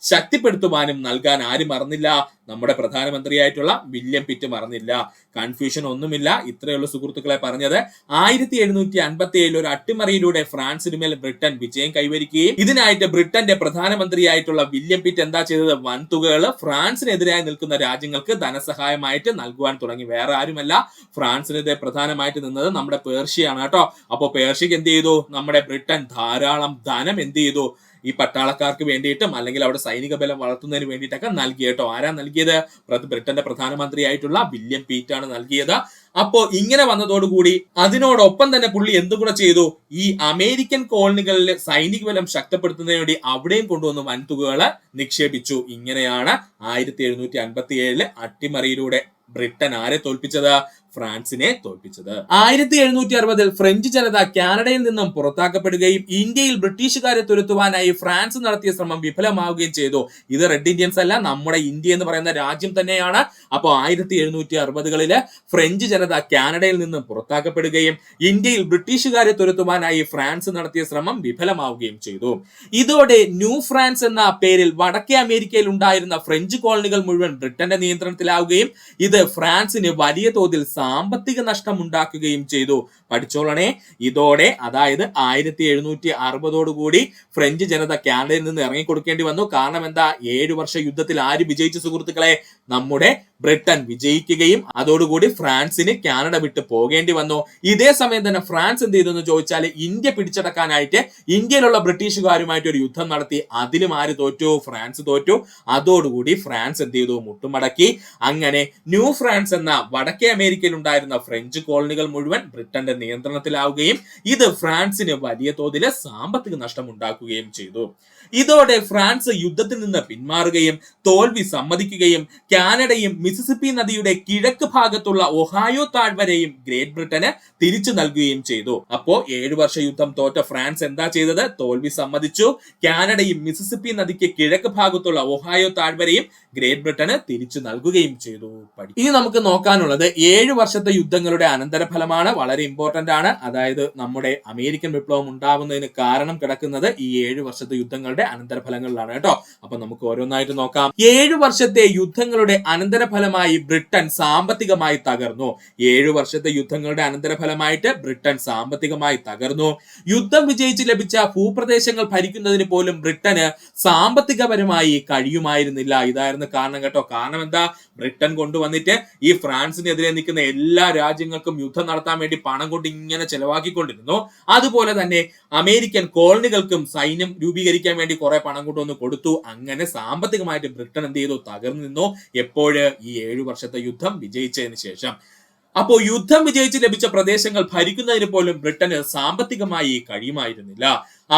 ശക്തിപ്പെടുത്തുവാനും നൽകാൻ ആരും മറന്നില്ല. നമ്മുടെ പ്രധാനമന്ത്രിയായിട്ടുള്ള വില്യം പിറ്റ് മറന്നില്ല. കൺഫ്യൂഷൻ ഒന്നുമില്ല. ഇത്രയുള്ള സുഹൃത്തുക്കളെ പറഞ്ഞത്. 1757 ഒരു അട്ടിമറിയിലൂടെ ഫ്രാൻസിന് മേൽ ബ്രിട്ടൻ വിജയം കൈവരിക്കുകയും ഇതിനായിട്ട് ബ്രിട്ടന്റെ പ്രധാനമന്ത്രിയായിട്ടുള്ള വില്യം പിറ്റ് എന്താ ചെയ്തത്? വൻതുകകൾ ഫ്രാൻസിനെതിരായി നിൽക്കുന്ന രാജ്യങ്ങൾക്ക് ധനസഹായമായിട്ട് നൽകുവാൻ തുടങ്ങി. വേറെ ആരുമല്ല, ഫ്രാൻസിനെതിരെ പ്രധാനമായിട്ട് നിന്നത് നമ്മുടെ പേർഷ്യയാണ് കേട്ടോ. അപ്പൊ പേർഷ്യക്ക് എന്ത് ചെയ്തു? നമ്മുടെ ബ്രിട്ടൻ ധാരാളം ധനം എന്ത് ചെയ്തു? ഈ പട്ടാളക്കാർക്ക് വേണ്ടിയിട്ടും അല്ലെങ്കിൽ അവിടെ സൈനിക ബലം വളർത്തുന്നതിന് വേണ്ടിയിട്ടൊക്കെ നൽകി കേട്ടോ. ആരാ നൽകിയത്? ബ്രിട്ടന്റെ പ്രധാനമന്ത്രിയായിട്ടുള്ള വില്യം പീറ്റ് ആണ് നൽകിയത്. അപ്പോ ഇങ്ങനെ വന്നതോടുകൂടി അതിനോടൊപ്പം തന്നെ പുള്ളി എന്തും കൂടെ ചെയ്തു? ഈ അമേരിക്കൻ കോളനികളിൽ സൈനിക ബലം ശക്തിപ്പെടുത്തുന്നതിന് വേണ്ടി അവിടെയും കൊണ്ടുവന്ന് വൻതുകകള് നിക്ഷേപിച്ചു. ഇങ്ങനെയാണ് 1757 അട്ടിമറിയിലൂടെ ബ്രിട്ടൻ ആരെ തോൽപ്പിച്ചത്? ഫ്രാൻസിനെ തോൽപ്പിച്ചത്. 1760 ഫ്രഞ്ച് ജനത കാനഡയിൽ നിന്നും പുറത്താക്കപ്പെടുകയും ഇന്ത്യയിൽ ബ്രിട്ടീഷുകാരെ തുരത്തുവാനായി ഫ്രാൻസ് നടത്തിയ ശ്രമം വിഫലമാവുകയും ചെയ്തു. ഇത് റെഡ് ഇന്ത്യൻസ് അല്ല, നമ്മുടെ ഇന്ത്യ എന്ന് പറയുന്ന രാജ്യം തന്നെയാണ്. അപ്പോൾ 1760കളില് ഫ്രഞ്ച് ജനത കാനഡയിൽ നിന്നും പുറത്താക്കപ്പെടുകയും ഇന്ത്യയിൽ ബ്രിട്ടീഷുകാരെ തുരത്തുവാനായി ഫ്രാൻസ് നടത്തിയ ശ്രമം വിഫലമാവുകയും ചെയ്തു. ഇതോടെ ന്യൂ ഫ്രാൻസ് എന്ന പേരിൽ വടക്കേ അമേരിക്കയിൽ ഉണ്ടായിരുന്ന ഫ്രഞ്ച് കോളനികൾ മുഴുവൻ ബ്രിട്ടന്റെ നിയന്ത്രണത്തിലാവുകയും ഇത് ഫ്രാൻസിന് വലിയ തോതിൽ സാമ്പത്തിക നഷ്ടം ഉണ്ടാക്കുകയും ചെയ്തു. പഠിച്ചോളണേ, ഇതോടെ അതായത് 1760 ഫ്രഞ്ച് ജനത കാനഡയിൽ നിന്ന് ഇറങ്ങിക്കൊടുക്കേണ്ടി വന്നു. കാരണം എന്താ? 7 വർഷ യുദ്ധത്തിൽ ആര് വിജയിച്ചു സുഹൃത്തുക്കളെ? നമ്മുടെ ബ്രിട്ടൻ വിജയിക്കുകയും അതോടുകൂടി ഫ്രാൻസിന് കാനഡ വിട്ട് പോകേണ്ടി വന്നു. ഇതേ സമയം തന്നെ ഫ്രാൻസ് എന്ത് ചെയ്തു എന്ന് ചോദിച്ചാൽ ഇന്ത്യ പിടിച്ചടക്കാനായിട്ട് ഇന്ത്യയിലുള്ള ബ്രിട്ടീഷുകാരുമായിട്ട് ഒരു യുദ്ധം നടത്തി. അതിലും ആര് തോറ്റു? ഫ്രാൻസ് തോറ്റു. അതോടുകൂടി ഫ്രാൻസ് എന്ത് ചെയ്തു? മുട്ടുമടക്കി. അങ്ങനെ ന്യൂ ഫ്രാൻസ് എന്ന വടക്കേ അമേരിക്കയിൽ ഉണ്ടായിരുന്ന ഫ്രഞ്ച് കോളനികൾ മുഴുവൻ ബ്രിട്ടന്റെ നിയന്ത്രണത്തിലാവുകയും ഇത് ഫ്രാൻസിന് വലിയ തോതിൽ സാമ്പത്തിക നഷ്ടം ഉണ്ടാക്കുകയും ചെയ്തു. ഇതോടെ ഫ്രാൻസ് യുദ്ധത്തിൽ നിന്ന് പിന്മാറുകയും തോൽവി സമ്മതിക്കുകയും കാനഡയും മിസിസിപ്പി നദിയുടെ കിഴക്ക് ഭാഗത്തുള്ള ഒഹായോ താഴ്വരയും ഗ്രേറ്റ് ബ്രിട്ടന് തിരിച്ചു നൽകുകയും ചെയ്തു. അപ്പോ 7 വർഷ യുദ്ധം തോറ്റ ഫ്രാൻസ് എന്താ ചെയ്തത്? തോൽവി സമ്മതിച്ചു. കാനഡയും മിസിസിപ്പി നദിക്ക് കിഴക്ക് ഭാഗത്തുള്ള ഒഹായോ താഴ്വരയും ഗ്രേറ്റ് ബ്രിട്ടന് തിരിച്ചു നൽകുകയും ചെയ്തു. ഇനി നമുക്ക് നോക്കാനുള്ളത് 7 വർഷത്തെ യുദ്ധങ്ങളുടെ അനന്തരഫലമാണ്. വളരെ ഇമ്പോർട്ടന്റ് ആണ്. അതായത് നമ്മുടെ അമേരിക്കൻ വിപ്ലവം ഉണ്ടാവുന്നതിന് കാരണം കിടക്കുന്നത് ഈ 7 വർഷത്തെ യുദ്ധങ്ങളുടെ അനന്തരഫലങ്ങളിലാണ് കേട്ടോ. അപ്പൊ നമുക്ക് ഓരോന്നായിട്ട് നോക്കാം. 7 വർഷത്തെ യുദ്ധങ്ങളുടെ അനന്തരഫലമായി ബ്രിട്ടൻ സാമ്പത്തികമായി തകർന്നു. 7 വർഷത്തെ യുദ്ധങ്ങളുടെ അനന്തരഫലമായിട്ട് ബ്രിട്ടൻ സാമ്പത്തികമായി തകർന്നു. യുദ്ധം വിജയിച്ച് ലഭിച്ച ഭൂപ്രദേശങ്ങൾ ഭരിക്കുന്നതിന് പോലും ബ്രിട്ടന് സാമ്പത്തികപരമായി കഴിയുമായിരുന്നില്ല. ഇതായിരുന്നു കാരണം കേട്ടോ. കാരണം എന്താ? ബ്രിട്ടൻ കൊണ്ടുവന്നിട്ട് ഈ ഫ്രാൻസിനെതിരെ നിൽക്കുന്ന എല്ലാ രാജ്യങ്ങൾക്കും യുദ്ധം നടത്താൻ വേണ്ടി പണം കൊണ്ട് ഇങ്ങനെ ചെലവാക്കിക്കൊണ്ടിരുന്നു. അതുപോലെ തന്നെ അമേരിക്കൻ കോളനികൾക്കും സൈന്യം രൂപീകരിക്കാൻ വേണ്ടി കുറെ പണം കൊണ്ടൊന്ന് കൊടുത്തു. അങ്ങനെ സാമ്പത്തികമായിട്ട് ബ്രിട്ടൻ എന്ത് ചെയ്തു? തകർന്നു നിന്നു. എപ്പോഴ്? ഈ 7 വർഷത്തെ യുദ്ധം വിജയിച്ചതിന് ശേഷം. അപ്പോൾ യുദ്ധം വിജയിച്ച് ലഭിച്ച പ്രദേശങ്ങൾ ഭരിക്കുന്നതിന് പോലും ബ്രിട്ടന് സാമ്പത്തികമായി കഴിയുമായിരുന്നില്ല.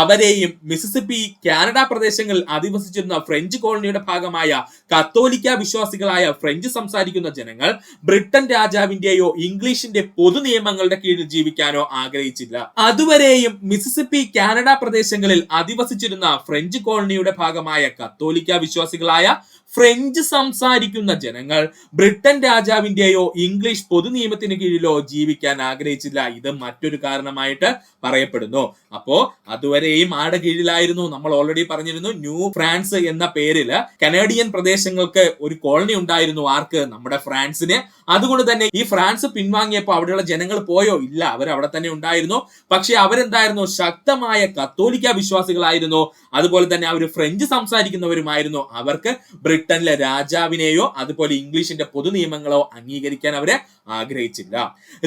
അവരെയും മിസിസിപ്പി കാനഡ പ്രദേശങ്ങളിൽ അധിവസിച്ചിരുന്ന ഫ്രഞ്ച് കോളനിയുടെ ഭാഗമായ കത്തോലിക്ക വിശ്വാസികളായ ഫ്രഞ്ച് സംസാരിക്കുന്ന ജനങ്ങൾ ബ്രിട്ടൻ രാജാവിന്റെയോ ഇംഗ്ലീഷിന്റെ പൊതു നിയമങ്ങളുടെ കീഴിൽ ജീവിക്കാനോ ആഗ്രഹിച്ചില്ല. അതുവരെയും മിസിസിപ്പി കാനഡ പ്രദേശങ്ങളിൽ അധിവസിച്ചിരുന്ന ഫ്രഞ്ച് കോളനിയുടെ ഭാഗമായ കത്തോലിക്ക വിശ്വാസികളായ ഫ്രഞ്ച് സംസാരിക്കുന്ന ജനങ്ങൾ ബ്രിട്ടൻ രാജാവിന്റെയോ ഇംഗ്ലീഷ് പൊതു നിയമത്തിന് കീഴിലോ ജീവിക്കാൻ ആഗ്രഹിച്ചില്ല. ഇത് മറ്റൊരു കാരണമായിട്ട് പറയപ്പെടുന്നു. അപ്പോ അതുവരെയും ആരുടെ കീഴിലായിരുന്നു? നമ്മൾ ഓൾറെഡി പറഞ്ഞിരുന്നു, ന്യൂ ഫ്രാൻസ് എന്ന പേരില് കനേഡിയൻ പ്രദേശങ്ങൾക്ക് ഒരു കോളനി ഉണ്ടായിരുന്നു. ആർക്ക്? നമ്മുടെ ഫ്രാൻസിന്. അതുകൊണ്ട് തന്നെ ഈ ഫ്രാൻസ് പിൻവാങ്ങിയപ്പോൾ അവിടെയുള്ള ജനങ്ങൾ പോയോ? ഇല്ല, അവർ അവിടെ തന്നെ ഉണ്ടായിരുന്നു. പക്ഷെ അവരെന്തായിരുന്നു? ശക്തമായ കത്തോലിക്ക വിശ്വാസികളായിരുന്നു. അതുപോലെ തന്നെ അവർ ഫ്രഞ്ച് സംസാരിക്കുന്നവരുമായിരുന്നു. അവർക്ക് ബ്രിട്ടനിലെ രാജാവിനെയോ അതുപോലെ ഇംഗ്ലീഷിന്റെ പൊതു നിയമങ്ങളോ അംഗീകരിക്കാൻ അവര് ആഗ്രഹിച്ചില്ല.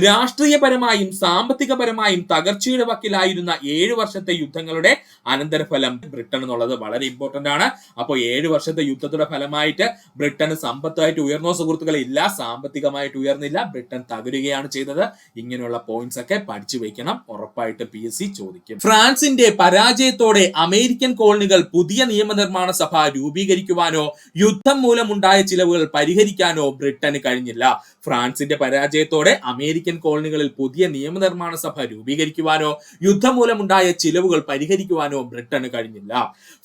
രാഷ്ട്രീയപരമായും സാമ്പത്തികപരമായും തകർച്ചയുടെ വക്കിലായിരുന്ന 7 വർഷത്തെ യുദ്ധങ്ങളുടെ അനന്തരഫലം ബ്രിട്ടൻ എന്നുള്ളത് വളരെ ഇമ്പോർട്ടന്റ് ആണ്. അപ്പോൾ 7 വർഷത്തെ യുദ്ധത്തിന്റെ ഫലമായിട്ട് ബ്രിട്ടന് സമ്പത്തായിട്ട് ഉയർന്നോ സുഹൃത്തുക്കളെ? ഇല്ല, സാമ്പത്തികമായിട്ട് ഉയർന്നില്ല. ബ്രിട്ടൻ തകരുകയാണ് ചെയ്തത്. ഇങ്ങനെയുള്ള പോയിന്റ്സ് ഒക്കെ പഠിച്ചു വെക്കണം. ഉറപ്പായിട്ട് PSC ചോദിക്കും. ഫ്രാൻസിന്റെ പരാജയത്തോടെ അമേരിക്കൻ കോളനികൾ പുതിയ നിയമനിർമ്മാണ സഭ രൂപീകരിക്കുവാനോ യുദ്ധം മൂലമുണ്ടായ ചിലവുകൾ പരിഹരിക്കാനോ ബ്രിട്ടന് കഴിഞ്ഞില്ല. ഫ്രാൻസിന്റെ പരാജയത്തോടെ അമേരിക്കൻ കോളനികളിൽ പുതിയ നിയമനിർമ്മാണ സഭ രൂപീകരിക്കുവാനോ യുദ്ധം മൂലമുണ്ടായ ചിലവുകൾ പരിഹരിക്കുവാനോ ബ്രിട്ടന് കഴിഞ്ഞില്ല.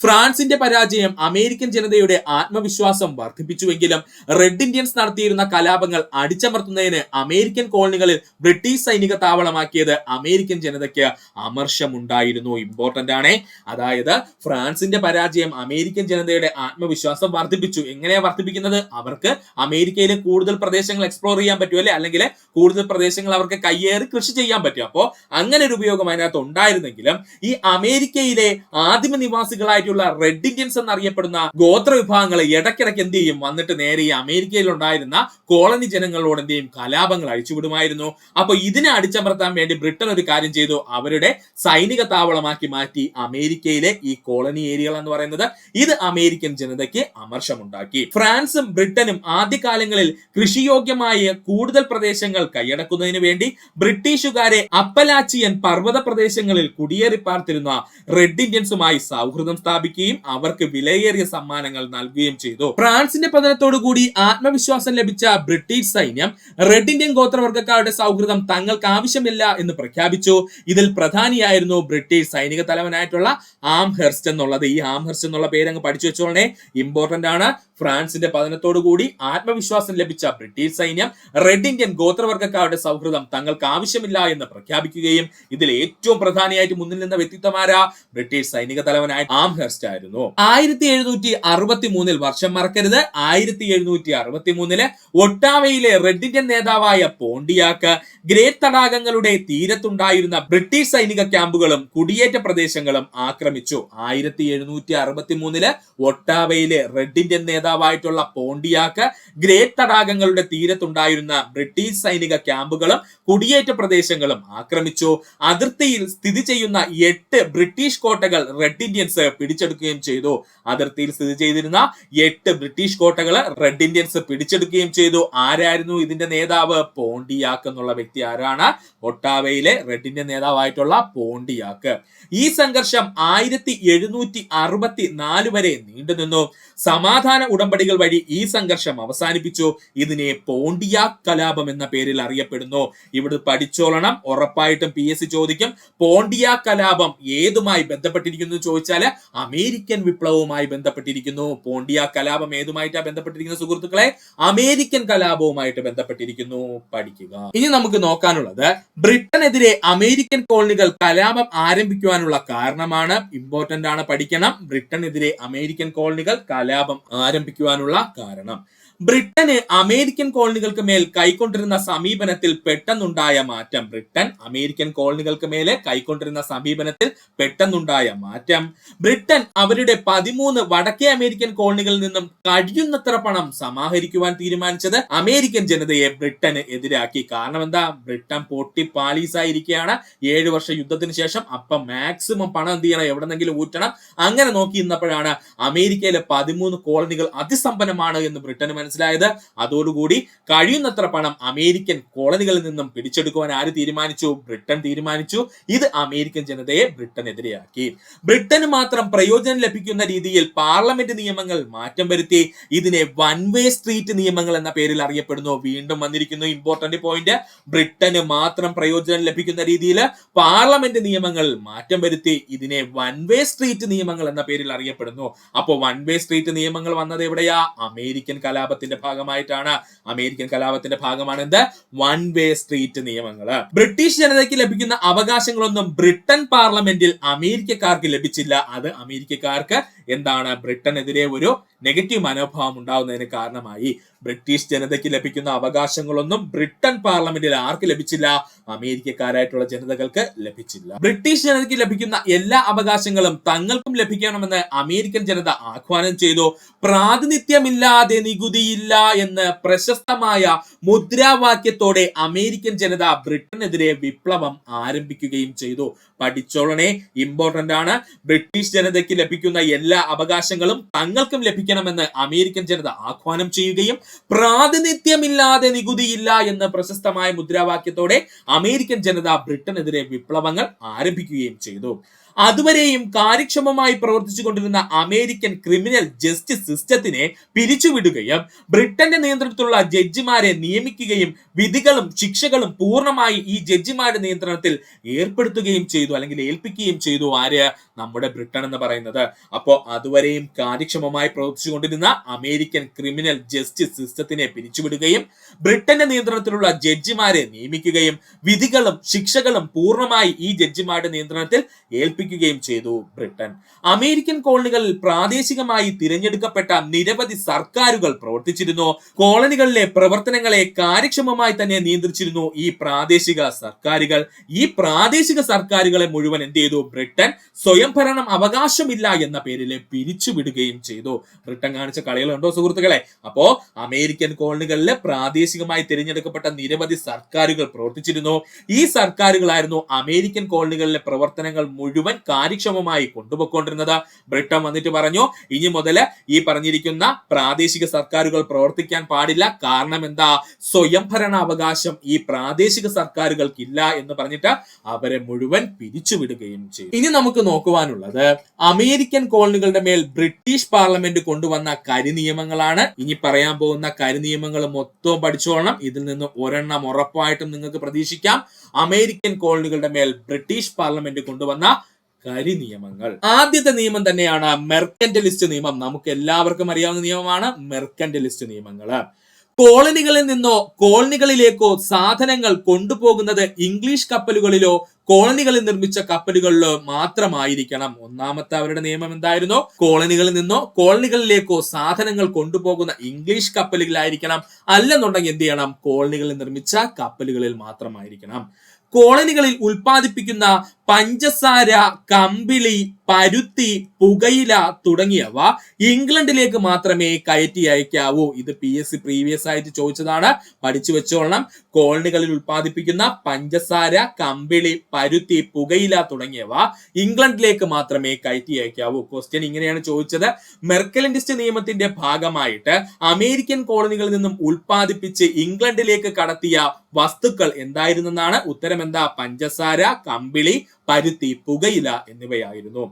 ഫ്രാൻസിന്റെ പരാജയം അമേരിക്കൻ ജനതയുടെ ആത്മവിശ്വാസം വർദ്ധിപ്പിച്ചുവെങ്കിലും റെഡ് ഇന്ത്യൻസ് നടത്തിയിരുന്ന കലാപങ്ങൾ അടിച്ചമർത്തുന്നതിന് അമേരിക്കൻ കോളനികളിൽ ബ്രിട്ടീഷ് സൈനിക താവളമാക്കിയത് അമേരിക്കൻ ജനതയ്ക്ക് അമർഷമുണ്ടായിരുന്നു. ഇമ്പോർട്ടന്റ് ആണ്. അതായത് ഫ്രാൻസിന്റെ പരാജയം അമേരിക്കൻ ജനതയുടെ ആത്മവിശ്വാസം വർദ്ധിപ്പിച്ചു. എങ്ങനെയാ വർദ്ധിപ്പിക്കുന്നത്? അവർക്ക് അമേരിക്കയിലെ കൂടുതൽ പ്രദേശങ്ങൾ എക്സ്പ്ലോർ ചെയ്യാൻ പറ്റും അല്ലെ, അല്ലെങ്കിൽ കൂടുതൽ പ്രദേശങ്ങൾ അവർക്ക് കയ്യേറി കൃഷി ചെയ്യാൻ പറ്റും. അപ്പോൾ അങ്ങനെ ഒരു ഉപയോഗം അതിനകത്ത് ഉണ്ടായിരുന്നെങ്കിലും ഈ അമേരിക്കയിലെ ആദിമ നിവാസികളായിട്ടുള്ള റെഡ് ഇന്ത്യൻസ് എന്നറിയപ്പെടുന്ന ഗോത്ര വിഭാഗങ്ങൾ ഇടയ്ക്കിടയ്ക്ക് എന്ത് ചെയ്യും? വന്നിട്ട് നേരെ ഈ അമേരിക്കയിൽ ഉണ്ടായിരുന്ന കോളനി ജനങ്ങളോട് എന്ത് ചെയ്യും? കലാപങ്ങൾ അഴിച്ചുവിടുമായിരുന്നു. അപ്പൊ ഇതിനെ അടിച്ചമർത്താൻ വേണ്ടി ബ്രിട്ടൻ ഒരു കാര്യം ചെയ്തു. അവരുടെ സൈനിക താവളമാക്കി മാറ്റി അമേരിക്കയിലെ ഈ കോളനി ഏരിയകൾ എന്ന് പറയുന്നത്. ഇത് അമേരിക്കൻ ജനതയ്ക്ക് അമർഷമുണ്ടാക്കി. ഫ്രാൻസും ബ്രിട്ടനും ആദ്യകാലങ്ങളിൽ കൃഷിയോഗ്യമായ കൂടുതൽ പ്രദേശങ്ങൾ കൈയടക്കുന്നതിന് വേണ്ടി ബ്രിട്ടീഷുകാരെ അപ്പലാച്ചിയൻ പർവ്വത പ്രദേശങ്ങളിൽ കുടിയേറി പാർത്തിരുന്ന ഉണ്ടായിരുന്ന റെഡ് ഇന്ത്യൻസുമായി സൗഹൃദം സ്ഥാപിക്കുകയും അവർക്ക് വിലയേറിയ സമ്മാനങ്ങൾ നൽകുകയും ചെയ്തു. ഫ്രാൻസിന്റെ പതനത്തോടുകൂടി ആത്മവിശ്വാസം ലഭിച്ച ബ്രിട്ടീഷ് സൈന്യം റെഡ് ഇന്ത്യൻ ഗോത്രവർഗക്കാരുടെ സൗഹൃദം തങ്ങൾക്ക് ആവശ്യമില്ല എന്ന് പ്രഖ്യാപിച്ചു. ഇതിൽ പ്രധാനിയായിരുന്നു ബ്രിട്ടീഷ് സൈനിക തലവനായിട്ടുള്ള ആംഹെർസ്റ്റ് എന്നുള്ളത്. ഈ ആംഹെർസ്റ്റ് എന്നുള്ള പേര് അങ്ങ് പഠിച്ചു വെച്ചോളണേ, ഇമ്പോർട്ടന്റ് ആണ്. ഫ്രാൻസിന്റെ പതനത്തോടുകൂടി ആത്മവിശ്വാസം ലഭിച്ച ബ്രിട്ടീഷ് സൈന്യം റെഡ് ഇന്ത്യൻ ഗോത്രവർഗക്കാരുടെ സൗഹൃദം തങ്ങൾക്ക് ആവശ്യമില്ല എന്ന് പ്രഖ്യാപിക്കുകയും ഇതിൽ ഏറ്റവും പ്രധാനിയായിട്ട് മുന്നിൽ നിന്ന വ്യക്തിത്വമാരാ? ബ്രിട്ടീഷ് സൈനിക തലവനായ ആംഹെർസ്റ്റ് ആയിരുന്നു. 1763 വർഷം മറക്കരുത്, 1763 ഒട്ടാവയിലെ റെഡ് ഇന്ത്യൻ നേതാവായ പോണ്ടിയാക്ക് ഗ്രേറ്റ് തടാകങ്ങളുടെ തീരത്തുണ്ടായിരുന്ന ബ്രിട്ടീഷ് സൈനിക ക്യാമ്പുകളും കുടിയേറ്റ പ്രദേശങ്ങളും ആക്രമിച്ചു. 1763 ഒട്ടാവയിലെ റെഡ് ഇന്ത്യൻ നേതാവായിട്ടുള്ള പോണ്ടിയാക്ക് ഗ്രേറ്റ് തടാകങ്ങളുടെ തീരത്തുണ്ടായിരുന്ന ബ്രിട്ടീഷ് സൈനിക ക്യാമ്പുകളും കുടിയേറ്റ പ്രദേശങ്ങളും ആക്രമിച്ചു. അതിർത്തിയിൽ സ്ഥിതി ചെയ്യുന്ന 8 ബ്രിട്ടീഷ് കോട്ടകൾ റെഡ് ഇന്ത്യൻസ് പിടിച്ചെടുക്കുകയും ചെയ്തു. അതിർത്തിയിൽ സ്ഥിതി ചെയ്തിരുന്ന 8 ബ്രിട്ടീഷ് കോട്ടകൾ റെഡ് ഇന്ത്യൻസ് പിടിച്ചെടുക്കുകയും ചെയ്തു. ആരായിരുന്നു ഇതിന്റെ നേതാവ്? പോണ്ടിയാക്ക് എന്നുള്ള വ്യക്തി ആരാണ്? ഒട്ടാവയിലെ റെഡ് ഇന്ത്യൻ നേതാവായിട്ടുള്ള പോണ്ടിയാക്ക്. ഈ സംഘർഷം 1764 വരെ നീണ്ടുനിന്നു. സമാധാന ഉടമ്പടികൾ വഴി ഈ സംഘർഷം അവസാനിപ്പിച്ചു. ഇതിനെ പോണ്ടിയാക്ക് കലാപം എന്ന പേരിൽ അറിയപ്പെടുന്നു. ഇവിടെ പഠിച്ചോളണം, ഉറപ്പായിട്ടും PSC ചോദിക്കും. പോണ്ടിയാക്ക് കലാപം ഏതുമായി ബന്ധപ്പെട്ടിരിക്കുന്നു ചോദിച്ചാൽ അമേരിക്കൻ വിപ്ലവവുമായി ബന്ധപ്പെട്ടിരിക്കുന്നു. പോണ്ടിയാക്ക് കലാപം ഏതുമായിട്ടാണ് ബന്ധപ്പെട്ടിരിക്കുന്ന സുഹൃത്തുക്കളെ? അമേരിക്കൻ കലാപവുമായിട്ട് ബന്ധപ്പെട്ടിരിക്കുന്നു. പഠിക്കുക. ഇനി നമുക്ക് നോക്കാനുള്ളത് ബ്രിട്ടനെതിരെ അമേരിക്കൻ കോളനികൾ കലാപം ആരംഭിക്കുവാനുള്ള കാരണമാണ്. ഇമ്പോർട്ടന്റ് ആണ്, പഠിക്കണം. ബ്രിട്ടനെതിരെ അമേരിക്കൻ കോളനികൾ കലാപം ആരംഭിക്കുവാനുള്ള കാരണം. ബ്രിട്ടന് അമേരിക്കൻ കോളനികൾക്ക് മേൽ കൈക്കൊണ്ടിരുന്ന സമീപനത്തിൽ പെട്ടെന്നുണ്ടായ മാറ്റം. ബ്രിട്ടൻ അമേരിക്കൻ കോളനികൾക്ക് മേലെ കൈക്കൊണ്ടിരുന്ന സമീപനത്തിൽ പെട്ടെന്നുണ്ടായ മാറ്റം. ബ്രിട്ടൻ അവരുടെ 13 വടക്കേ അമേരിക്കൻ കോളനികളിൽ നിന്നും കഴിയുന്നത്ര പണം സമാഹരിക്കുവാൻ തീരുമാനിച്ചത് അമേരിക്കൻ ജനതയെ ബ്രിട്ടന് എതിരാക്കി. കാരണം എന്താ? ബ്രിട്ടൻ പൊട്ടി പാളീസായിരിക്കുകയാണ് 7 വർഷ യുദ്ധത്തിന് ശേഷം. അപ്പം മാക്സിമം പണം എന്ത് ചെയ്യണം? എവിടെന്നെങ്കിലും ഊറ്റണം. അങ്ങനെ നോക്കി ഇന്നപ്പോഴാണ് അമേരിക്കയിലെ 13 കോളനികൾ അതിസമ്പന്നമാണ് എന്ന് ബ്രിട്ടന് മനസ്സിലായത്. അതോടുകൂടി കഴിയുന്നത്ര പണം അമേരിക്കൻ കോളനികളിൽ നിന്നും പിടിച്ചെടുക്കുവാൻ ആര് തീരുമാനിച്ചു? ബ്രിട്ടൻ തീരുമാനിച്ചു. ഇത് അമേരിക്കൻ ജനതയെ ബ്രിട്ടനെതിരെയാക്കി. ബ്രിട്ടന് മാത്രം പ്രയോജനം ലഭിക്കുന്ന രീതിയിൽ പാർലമെന്റ് നിയമങ്ങൾ മാറ്റം വരുത്തി. ഇതിനെ വൺ വേ സ്ട്രീറ്റ് നിയമങ്ങൾ എന്ന പേരിൽ അറിയപ്പെടുന്നു. വീണ്ടും വന്നിരിക്കുന്നു ഇമ്പോർട്ടന്റ് പോയിന്റ്. ബ്രിട്ടന് മാത്രം പ്രയോജനം ലഭിക്കുന്ന രീതിയിൽ പാർലമെന്റ് നിയമങ്ങൾ മാറ്റം വരുത്തി. ഇതിനെ വൺ വേ സ്ട്രീറ്റ് നിയമങ്ങൾ എന്ന പേരിൽ അറിയപ്പെടുന്നു. അപ്പോൾ വൺ വേ സ്ട്രീറ്റ് നിയമങ്ങൾ വന്നത് എവിടെയാ? അമേരിക്കൻ കലാപത്തിന്റെ ഭാഗമായിട്ടാണ്. അമേരിക്കൻ കലാപത്തിന്റെ ഭാഗമാണ് എന്ത്? വൺ വേ സ്ട്രീറ്റ് നിയമങ്ങൾ. ബ്രിട്ടീഷ് ജനതയ്ക്ക് ലഭിക്കുന്ന അവകാശങ്ങളൊന്നും ബ്രിട്ടൻ പാർലമെന്റിൽ അമേരിക്കക്കാർക്ക് ലഭിച്ചില്ല. അത് അമേരിക്കക്കാർക്ക് എന്താണ്? ബ്രിട്ടനെതിരെ ഒരു നെഗറ്റീവ് മനോഭാവം ഉണ്ടാവുന്നതിന് കാരണമായി. ബ്രിട്ടീഷ് ജനതയ്ക്ക് ലഭിക്കുന്ന അവകാശങ്ങളൊന്നും ബ്രിട്ടൻ പാർലമെന്റിൽ ആർക്ക് ലഭിച്ചില്ല? അമേരിക്കക്കാരായിട്ടുള്ള ജനതകൾക്ക് ലഭിച്ചില്ല. ബ്രിട്ടീഷ് ജനതയ്ക്ക് ലഭിക്കുന്ന എല്ലാ അവകാശങ്ങളും തങ്ങൾക്കും ലഭിക്കണമെന്ന് അമേരിക്കൻ ജനത ആഹ്വാനം ചെയ്തു. പ്രാതിനിധ്യമില്ലാതെ നികുതിയില്ല എന്ന് പ്രശസ്തമായ മുദ്രാവാക്യത്തോടെ അമേരിക്കൻ ജനത ബ്രിട്ടനെതിരെ വിപ്ലവം ആരംഭിക്കുകയും ചെയ്തു. പഠിച്ചോളണേ, ഇമ്പോർട്ടന്റ് ആണ്. ബ്രിട്ടീഷ് ജനതയ്ക്ക് ലഭിക്കുന്ന എല്ലാ അവകാശങ്ങളും തങ്ങൾക്കും ലഭിക്കണമെന്ന് അമേരിക്കൻ ജനത ആഹ്വാനം ചെയ്യുകയും പ്രാതിനിധ്യമില്ലാതെ നികുതിയില്ല എന്ന പ്രശസ്തമായ മുദ്രാവാക്യത്തോടെ അമേരിക്കൻ ജനത ബ്രിട്ടനെതിരെ വിപ്ലവങ്ങൾ ആരംഭിക്കുകയും ചെയ്തു. അതുവരെയും കാര്യക്ഷമമായി പ്രവർത്തിച്ചുകൊണ്ടിരുന്ന അമേരിക്കൻ ക്രിമിനൽ ജസ്റ്റിസ് സിസ്റ്റത്തിനെ പിരിച്ചുവിടുകയും ബ്രിട്ടന്റെ നേതൃത്വത്തിലുള്ള ജഡ്ജിമാരെ നിയമിക്കുകയും വിധികളും ശിക്ഷകളും പൂർണ്ണമായി ഈ ജഡ്ജിമാരുടെ നിയന്ത്രണത്തിൽ ഏർപ്പെടുത്തുകയും ചെയ്തു, അല്ലെങ്കിൽ ഏൽപ്പിക്കുകയും ചെയ്തു. ആര്? നമ്മുടെ ബ്രിട്ടൻ എന്ന് പറയുന്നത്. അപ്പോൾ അതുവരെയും കാര്യക്ഷമമായി പ്രവർത്തിച്ചുകൊണ്ടിരുന്ന അമേരിക്കൻ ക്രിമിനൽ ജസ്റ്റിസ് സിസ്റ്റത്തിനെ പിരിച്ചുവിടുകയും ബ്രിട്ടന്റെ നിയന്ത്രണത്തിലുള്ള ജഡ്ജിമാരെ നിയമിക്കുകയും വിധികളും ശിക്ഷകളും പൂർണ്ണമായി ഈ ജഡ്ജിമാരുടെ നിയന്ത്രണത്തിൽ ഏൽപ്പിക്കുകയും ചെയ്തു ബ്രിട്ടൻ. അമേരിക്കൻ കോളനികളിൽ പ്രാദേശികമായി തിരഞ്ഞെടുക്കപ്പെട്ട നിരവധി സർക്കാരുകൾ പ്രവർത്തിച്ചിരുന്നു. കോളനികളിലെ പ്രവർത്തനങ്ങളെ കാര്യക്ഷമമായി തന്നെ നിയന്ത്രിച്ചിരുന്നു ഈ പ്രാദേശിക സർക്കാരുകൾ. ഈ പ്രാദേശിക സർക്കാരുകളെ മുഴുവൻ എന്ത് ചെയ്തു? ബ്രിട്ടൻ സ്വയംഭരണം അവകാശമില്ല എന്ന പേരിൽ പിരിച്ചുവിടുകയും ചെയ്തു. ബ്രിട്ടൻ കാണിച്ച കളികളുണ്ടോ സുഹൃത്തുക്കളെ? അപ്പോ അമേരിക്കൻ കോളനികളിലെ പ്രാദേശികമായി തിരഞ്ഞെടുക്കപ്പെട്ട നിരവധി സർക്കാരുകൾ പ്രവർത്തിച്ചിരുന്നു. ഈ സർക്കാരുകളായിരുന്നു അമേരിക്കൻ കോളനികളിലെ പ്രവർത്തനങ്ങൾ മുഴുവൻ മുഴുവൻ കാര്യക്ഷമമായി കൊണ്ടുപോയിക്കൊണ്ടിരുന്നത്. ബ്രിട്ടൻ വന്നിട്ട് പറഞ്ഞു, ഇനി മുതൽ ഈ പറഞ്ഞിരിക്കുന്ന പ്രാദേശിക സർക്കാരുകൾ പ്രവർത്തിക്കാൻ പാടില്ല. കാരണം എന്താ? സ്വയംഭരണാവകാശം ഈ പ്രാദേശിക സർക്കാരുകൾക്കില്ല എന്ന് പറഞ്ഞിട്ട് അവരെ മുഴുവൻ പിരിച്ചുവിടുകയും ചെയ്തു. ഇനി നമുക്ക് നോക്കുവാനുള്ളത് അമേരിക്കൻ കോളനികളുടെ മേൽ ബ്രിട്ടീഷ് പാർലമെന്റ് കൊണ്ടുവന്ന കരിനിയമങ്ങളാണ്. ഇനി പറയാൻ പോകുന്ന കരിനിയമങ്ങൾ മൊത്തവും പഠിച്ചോളണം. ഇതിൽ നിന്ന് ഒരെണ്ണം ഉറപ്പായിട്ടും നിങ്ങൾക്ക് പ്രതീക്ഷിക്കാം. അമേരിക്കൻ കോളനികളുടെ മേൽ ബ്രിട്ടീഷ് പാർലമെന്റ് കൊണ്ടുവന്ന കരിനിയമങ്ങൾ. ആദ്യത്തെ നിയമം തന്നെയാണ് മെർക്കന്റലിസ്റ്റ് നിയമം. നമുക്ക് എല്ലാവർക്കും അറിയാവുന്ന നിയമമാണ് മെർക്കന്റലിസ്റ്റ് നിയമങ്ങൾ. കോളനികളിൽ നിന്നോ കോളനികളിലേക്കോ സാധനങ്ങൾ കൊണ്ടുപോകുന്നത് ഇംഗ്ലീഷ് കപ്പലുകളിലോ കോളനികളിൽ നിർമ്മിച്ച കപ്പലുകളിലോ മാത്രമായിരിക്കണം. ഒന്നാമത്തെ അവരുടെ നിയമം എന്തായിരുന്നു? കോളനികളിൽ നിന്നോ കോളനികളിലേക്കോ സാധനങ്ങൾ കൊണ്ടുപോകുന്ന ഇംഗ്ലീഷ് കപ്പലുകളായിരിക്കണം. അല്ലെന്നുണ്ടെങ്കിൽ എന്ത് ചെയ്യണം? കോളനികളിൽ നിർമ്മിച്ച കപ്പലുകളിൽ മാത്രമായിരിക്കണം. കോളനികളിൽ ഉൽപ്പാദിപ്പിക്കുന്ന പഞ്ചസാര, കമ്പിളി, പരുത്തി, പുകയില തുടങ്ങിയവ ഇംഗ്ലണ്ടിലേക്ക് മാത്രമേ കയറ്റി അയക്കാവൂ. ഇത് PSC പ്രീവിയസ് ആയിട്ട് ചോദിച്ചതാണ്, പഠിച്ചു വെച്ചോളണം. കോളനികളിൽ ഉൽപ്പാദിപ്പിക്കുന്ന പഞ്ചസാര, കമ്പിളി, പരുത്തി, പുകയില തുടങ്ങിയവ ഇംഗ്ലണ്ടിലേക്ക് മാത്രമേ കയറ്റി അയക്കാവൂ. ക്വസ്റ്റ്യൻ ഇങ്ങനെയാണ് ചോദിച്ചത്. മെർക്കന്റലിസ്റ്റ് നിയമത്തിന്റെ ഭാഗമായിട്ട് അമേരിക്കൻ കോളനികളിൽ നിന്നും ഉൽപ്പാദിപ്പിച്ച് ഇംഗ്ലണ്ടിലേക്ക് കടത്തിയ വസ്തുക്കൾ എന്തായിരുന്നെന്നാണ് ഉത്തരം. എന്താ? പഞ്ചസാര, കമ്പിളി, പരുത്തി, പുകയില എന്നിവയായിരുന്നു.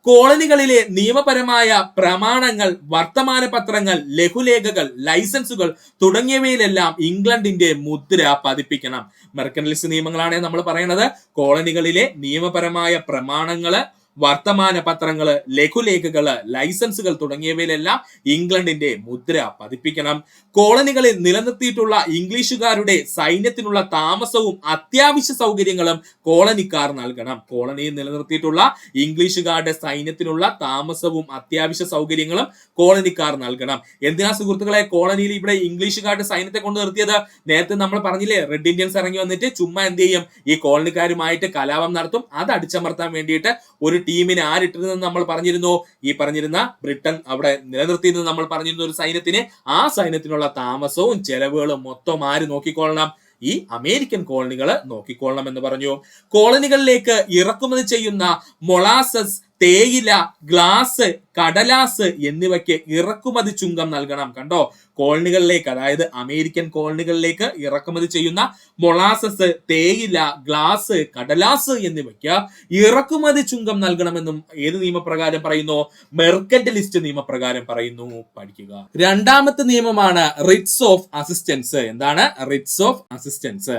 കോളനികളിലെ നിയമപരമായ പ്രമാണങ്ങൾ, വർത്തമാന പത്രങ്ങൾ, ലഘുലേഖകൾ, ലൈസൻസുകൾ തുടങ്ങിയവയിലെല്ലാം ഇംഗ്ലണ്ടിന്റെ മുദ്ര പതിപ്പിക്കണം. മെർക്കന്റലിസ്റ്റ് നിയമങ്ങളാണ് നമ്മൾ പറയുന്നത്. കോളനികളിലെ നിയമപരമായ പ്രമാണങ്ങള്, വർത്തമാന പത്രങ്ങള്, ലഘുലേഖകള്, ലൈസൻസുകൾ തുടങ്ങിയവയിലെല്ലാം ഇംഗ്ലണ്ടിന്റെ മുദ്ര പതിപ്പിക്കണം. കോളനികളിൽ നിലനിർത്തിയിട്ടുള്ള ഇംഗ്ലീഷുകാരുടെ സൈന്യത്തിനുള്ള താമസവും അത്യാവശ്യ സൗകര്യങ്ങളും കോളനിക്കാർ നൽകണം. കോളനിയിൽ നിലനിർത്തിയിട്ടുള്ള ഇംഗ്ലീഷുകാരുടെ സൈന്യത്തിനുള്ള താമസവും അത്യാവശ്യ സൗകര്യങ്ങളും കോളനിക്കാർ നൽകണം. എന്തിനാ സുഹൃത്തുക്കളെ കോളനിയിൽ ഇവിടെ ഇംഗ്ലീഷുകാരുടെ സൈന്യത്തെ കൊണ്ട് നിർത്തിയത്? നേരത്തെ നമ്മൾ പറഞ്ഞില്ലേ, റെഡ് ഇന്ത്യൻസ് ഇറങ്ങി വന്നിട്ട് ചുമ്മാ എന്ത് ചെയ്യും? ഈ കോളനിക്കാരുമായിട്ട് കലാപം നടത്തും. അത് അടിച്ചമർത്താൻ വേണ്ടിയിട്ട് ഒരു ടീമിനെ ആരിട്ടിരുന്നെന്ന് നമ്മൾ പറഞ്ഞിരുന്നു. ഈ പറഞ്ഞിരുന്ന ബ്രിട്ടൻ അവിടെ നിലനിർത്തിയെന്ന് നമ്മൾ പറഞ്ഞിരുന്ന ഒരു സൈന്യത്തിന്. ആ സൈന്യത്തിനുള്ള താമസവും ചെലവുകളും മൊത്തം ആര് നോക്കിക്കൊള്ളണം? ഈ അമേരിക്കൻ കോളനികൾ നോക്കിക്കൊള്ളണം എന്ന് പറഞ്ഞു. കോളനികളിലേക്ക് ഇറക്കുമതി ചെയ്യുന്ന മൊളാസസ്, തേയില, ഗ്ലാസ്, കടലാസ് എന്നിവയ്ക്ക് ഇറക്കുമതി ചുങ്കം നൽകണം. കണ്ടോ? കോളനികളിലേക്ക്, അതായത് അമേരിക്കൻ കോളനികളിലേക്ക് ഇറക്കുമതി ചെയ്യുന്ന മൊളാസസ്, തേയില, ഗ്ലാസ്, കടലാസ് എന്നിവയ്ക്ക് ഇറക്കുമതി ചുങ്കം നൽകണമെന്നും ഏത് നിയമപ്രകാരം പറയുന്നു? മെർക്കന്റലിസ്റ്റ് നിയമപ്രകാരം പറയുന്നു. പഠിക്കുക. രണ്ടാമത്തെ നിയമമാണ് റിറ്റ്സ് ഓഫ് അസിസ്റ്റൻസ്. എന്താണ് റിറ്റ്സ് ഓഫ് അസിസ്റ്റൻസ്?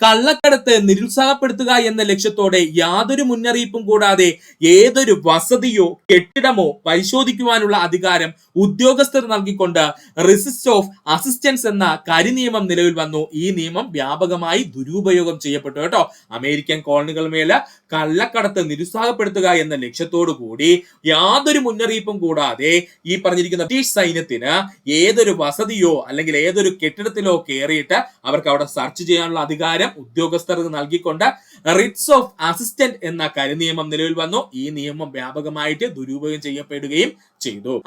കള്ളക്കടത്ത് നിരുത്സാഹപ്പെടുത്തുക എന്ന ലക്ഷ്യത്തോടെ യാതൊരു മുന്നറിയിപ്പും കൂടാതെ ഏതൊരു വസതിയോ കെട്ടിടമോ പരിശോധിക്കുവാനുള്ള അധികാരം ഉദ്യോഗസ്ഥർ നൽകിക്കൊണ്ട് റിറ്റ്സ് ഓഫ് അസിസ്റ്റൻസ് എന്ന കരിനിയമം നിലവിൽ വന്നു. ഈ നിയമം വ്യാപകമായി ദുരുപയോഗം ചെയ്യപ്പെട്ടു കേട്ടോ. അമേരിക്കൻ കോളനികൾ മേല് കള്ളക്കടത്ത് നിരുത്സാഹപ്പെടുത്തുക എന്ന ലക്ഷ്യത്തോടു കൂടി യാതൊരു മുന്നറിയിപ്പും കൂടാതെ ഈ പറഞ്ഞിരിക്കുന്ന ബ്രിട്ടീഷ് സൈന്യത്തിന് ഏതൊരു വസതിയോ അല്ലെങ്കിൽ ഏതൊരു കെട്ടിടത്തിലോ കയറിയിട്ട് അവർക്ക് അവിടെ സെർച്ച് ചെയ്യാനുള്ള അധികാരം ഉദ്യോഗസ്ഥർക്ക് നൽകിക്കൊണ്ട് റിറ്റ്സ് ഓഫ് അസിസ്റ്റന്റ് എന്ന കരിനിയമം നിലവിൽ വന്നു. ഈ നിയമം വ്യാപകമായിട്ട് ദുരുപയോഗം ചെയ്യപ്പെടുകയും ചെയ്തു.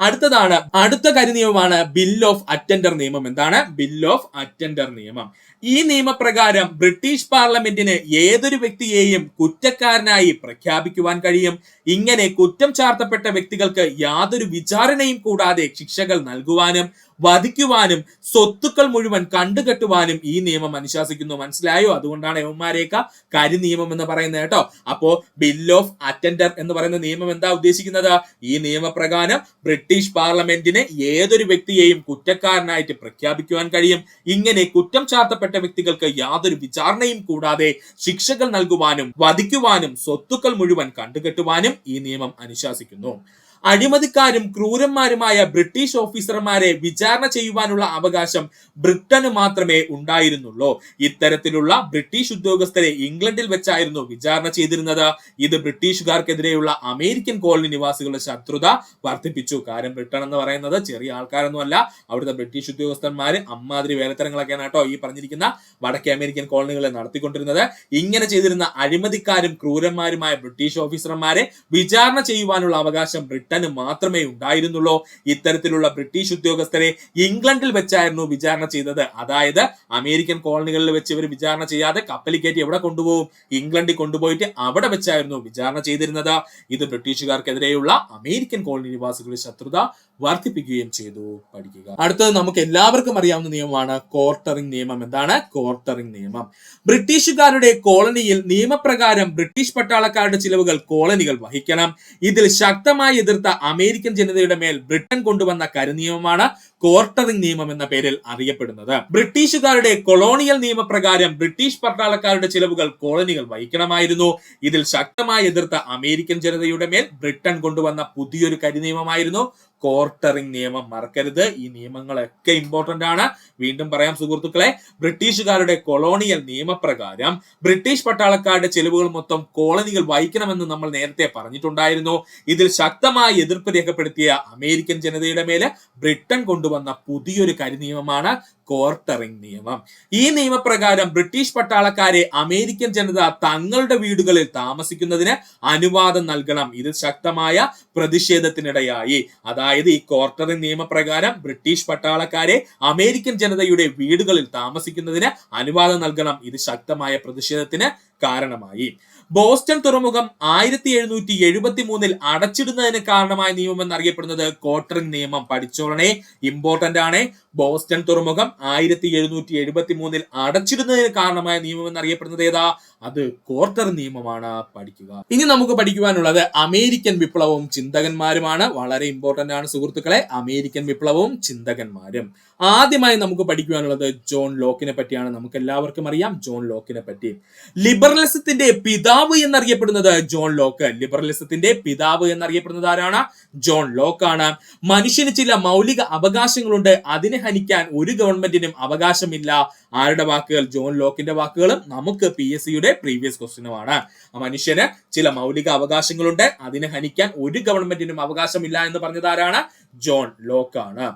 അടുത്ത കരിനിയമമാണ് ബിൽ ഓഫ് അറ്റൻഡർ നിയമം. എന്താണ് ബിൽ ഓഫ് അറ്റൻഡർ നിയമം? ഈ നിയമപ്രകാരം ബ്രിട്ടീഷ് പാർലമെന്റിന് ഏതൊരു വ്യക്തിയെയും കുറ്റക്കാരനായി പ്രഖ്യാപിക്കുവാൻ കഴിയും. ഇങ്ങനെ കുറ്റം ചാർത്തപ്പെട്ട വ്യക്തികൾക്ക് യാതൊരു വിചാരണയും കൂടാതെ ശിക്ഷകൾ നൽകുവാനും വധിക്കുവാനും സ്വത്തുക്കൾ മുഴുവൻ കണ്ടുകെട്ടുവാനും ഈ നിയമം അനുശാസിക്കുന്നു. മനസ്സിലായോ? അതുകൊണ്ടാണ് യവന്മാരെയൊക്കെ കരിനിയമം എന്ന് പറയുന്നത് കേട്ടോ. അപ്പോ ബിൽ ഓഫ് അറ്റൻഡർ എന്ന് പറയുന്ന നിയമം എന്താ ഉദ്ദേശിക്കുന്നത്? ഈ നിയമപ്രകാരം ബ്രിട്ടീഷ് പാർലമെന്റിന് ഏതൊരു വ്യക്തിയെയും കുറ്റക്കാരനായിട്ട് പ്രഖ്യാപിക്കുവാൻ കഴിയും. ഇങ്ങനെ കുറ്റം ചാർത്തപ്പെട്ട വ്യക്തികൾക്ക് യാതൊരു വിചാരണയും കൂടാതെ ശിക്ഷകൾ നൽകുവാനും വധിക്കുവാനും സ്വത്തുക്കൾ മുഴുവൻ കണ്ടുകെട്ടുവാനും ഈ നിയമം അനുശാസിക്കുന്നു. അഴിമതിക്കാരും ക്രൂരന്മാരുമായ ബ്രിട്ടീഷ് ഓഫീസർമാരെ വിചാരണ ചെയ്യുവാനുള്ള അവകാശം ബ്രിട്ടന് മാത്രമേ ഉണ്ടായിരുന്നുള്ളൂ. ഇത്തരത്തിലുള്ള ബ്രിട്ടീഷ് ഉദ്യോഗസ്ഥരെ ഇംഗ്ലണ്ടിൽ വെച്ചായിരുന്നു വിചാരണ ചെയ്തിരുന്നത്. ഇത് ബ്രിട്ടീഷുകാർക്കെതിരെയുള്ള അമേരിക്കൻ കോളനി നിവാസികളുടെ ശത്രുത വർദ്ധിപ്പിച്ചു. കാരണം ബ്രിട്ടൻ എന്ന് പറയുന്നത് ചെറിയ ആൾക്കാരൊന്നുമല്ല. അവിടുത്തെ ബ്രിട്ടീഷ് ഉദ്യോഗസ്ഥന്മാര് അമ്മാതിരി വേലത്തരങ്ങളൊക്കെയാണ് കേട്ടോ ഈ പറഞ്ഞിരിക്കുന്ന വടക്കേ അമേരിക്കൻ കോളനികളെ നടത്തിക്കൊണ്ടിരുന്നത്. ഇങ്ങനെ ചെയ്തിരുന്ന അഴിമതിക്കാരും ക്രൂരന്മാരുമായ ബ്രിട്ടീഷ് ഓഫീസർമാരെ വിചാരണ ചെയ്യുവാനുള്ള അവകാശം ബ്രിട്ടന് മാത്രമേ ഉണ്ടായിരുന്നുള്ളൂ. ഇത്തരത്തിലുള്ള ബ്രിട്ടീഷ് ഉദ്യോഗസ്ഥരെ ഇംഗ്ലണ്ടിൽ വെച്ചായിരുന്നു വിചാരണ ചെയ്തത്. അതായത് അമേരിക്കൻ കോളനികളിൽ വെച്ച് ഇവർ വിചാരണ ചെയ്യാതെ കപ്പലിൽ കയറ്റി എവിടെ കൊണ്ടുപോകും? ഇംഗ്ലണ്ടിൽ കൊണ്ടുപോയിട്ട് അവിടെ വെച്ചായിരുന്നു വിചാരണ ചെയ്തിരുന്നത്. ഇത് ബ്രിട്ടീഷുകാർക്കെതിരെയുള്ള അമേരിക്കൻ കോളനി നിവാസികളുടെ ശത്രുത വർദ്ധിപ്പിക്കുകയും ചെയ്തു. പഠിക്കുക. അടുത്തത് നമുക്ക് എല്ലാവർക്കും അറിയാവുന്ന നിയമമാണ് ക്വാർട്ടറിംഗ് നിയമം. എന്താണ് ക്വാർട്ടറിംഗ് നിയമം? ബ്രിട്ടീഷുകാരുടെ കോളനിയിൽ നിയമപ്രകാരം ബ്രിട്ടീഷ് പട്ടാളക്കാരുടെ ചിലവുകൾ കോളനികൾ വഹിക്കണം. ഇതിൽ ശക്തമായി എതിർത്ത അമേരിക്കൻ ജനതയുടെ മേൽ ബ്രിട്ടൻ കൊണ്ടുവന്ന കരിനിയമമാണ് ക്വാർട്ടറിംഗ് നിയമം എന്ന പേരിൽ അറിയപ്പെടുന്നത്. ബ്രിട്ടീഷുകാരുടെ കൊളോണിയൽ നിയമപ്രകാരം ബ്രിട്ടീഷ് പട്ടാളക്കാരുടെ ചിലവുകൾ കോളനികൾ വഹിക്കണമായിരുന്നു. ഇതിൽ ശക്തമായി എതിർത്ത അമേരിക്കൻ ജനതയുടെ മേൽ ബ്രിട്ടൻ കൊണ്ടുവന്ന പുതിയൊരു കരിനിയമമായിരുന്നു ക്വാർട്ടറിംഗ് നിയമം. മറക്കരുത്, ഈ നിയമങ്ങളൊക്കെ ഇമ്പോർട്ടന്റ് ആണ്. വീണ്ടും പറയാം സുഹൃത്തുക്കളെ, ബ്രിട്ടീഷുകാരുടെ കൊളോണിയൽ നിയമപ്രകാരം ബ്രിട്ടീഷ് പട്ടാളക്കാരുടെ ചെലവുകൾ മൊത്തം കോളനികൾ വഹിക്കണമെന്ന് നമ്മൾ നേരത്തെ പറഞ്ഞിട്ടുണ്ടായിരുന്നു. ഇതിൽ ശക്തമായി എതിർപ്പ് രേഖപ്പെടുത്തിയ അമേരിക്കൻ ജനതയുടെ മേലെ ബ്രിട്ടൻ കൊണ്ടുവന്ന പുതിയൊരു കരിനിയമമാണ് ക്വാർട്ടറിംഗ് നിയമം. ഈ നിയമപ്രകാരം ബ്രിട്ടീഷ് പട്ടാളക്കാരെ അമേരിക്കൻ ജനത തങ്ങളുടെ വീടുകളിൽ താമസിക്കുന്നതിന് അനുവാദം നൽകണം. ഇത് ശക്തമായ പ്രതിഷേധത്തിനിടയായി. അതായത് ഈ ക്വാർട്ടറിംഗ് നിയമപ്രകാരം ബ്രിട്ടീഷ് പട്ടാളക്കാരെ അമേരിക്കൻ ജനതയുടെ വീടുകളിൽ താമസിക്കുന്നതിന് അനുവാദം നൽകണം. ഇത് ശക്തമായ പ്രതിഷേധത്തിന് കാരണമായി. ബോസ്റ്റൺ തുറമുഖം 1773 അടച്ചിടുന്നതിന് കാരണമായ നിയമം എന്നറിയപ്പെടുന്നത് ക്വാർട്ടറിംഗ് നിയമം. പഠിച്ചോളണേ, ഇമ്പോർട്ടന്റ് ആണ്. ബോസ്റ്റൺ തുറമുഖം 1773 അടച്ചിടുന്നതിന് കാരണമായ നിയമം എന്നറിയപ്പെടുന്നത് ഏതാ? അത് ക്വാർട്ടറിംഗ് നിയമമാണ്. പഠിക്കുക. ഇനി നമുക്ക് പഠിക്കുവാനുള്ളത് അമേരിക്കൻ വിപ്ലവവും ചിന്തകന്മാരുമാണ്. വളരെ ഇമ്പോർട്ടന്റ് ആണ് സുഹൃത്തുക്കളെ, അമേരിക്കൻ വിപ്ലവവും ചിന്തകന്മാരും. ആദ്യമായി നമുക്ക് പഠിക്കുവാനുള്ളത് ജോൺ ലോക്കിനെ പറ്റിയാണ്. നമുക്ക് എല്ലാവർക്കും അറിയാം ജോൺ ലോക്കിനെ പറ്റി. ലിബറലിസത്തിന്റെ പിതാവ് എന്നറിയപ്പെടുന്നത് ജോൺ ലോക്ക്. ലിബറലിസത്തിന്റെ പിതാവ് എന്നറിയപ്പെടുന്നത് ആരാണ്? ജോൺ ലോക്ക് ആണ്. മനുഷ്യന് ചില മൗലിക അവകാശങ്ങളുണ്ട്, അതിനെ ഹനിക്കാൻ ഒരു ഗവൺമെന്റിനും അവകാശമില്ല. ആരുടെ വാക്കുകൾ? ജോൺ ലോക്കിന്റെ വാക്കുകളും നമുക്ക് PSCയുടെ പ്രീവിയസ് ക്വസ്റ്റ്യനുമാണ്. മനുഷ്യന് ചില മൗലിക അവകാശങ്ങളുണ്ട്, അതിനെ ഹനിക്കാൻ ഒരു ഗവൺമെന്റിനും അവകാശമില്ല എന്ന് പറഞ്ഞത് ആരാണ്? ജോൺ ലോക്ക് ആണ്.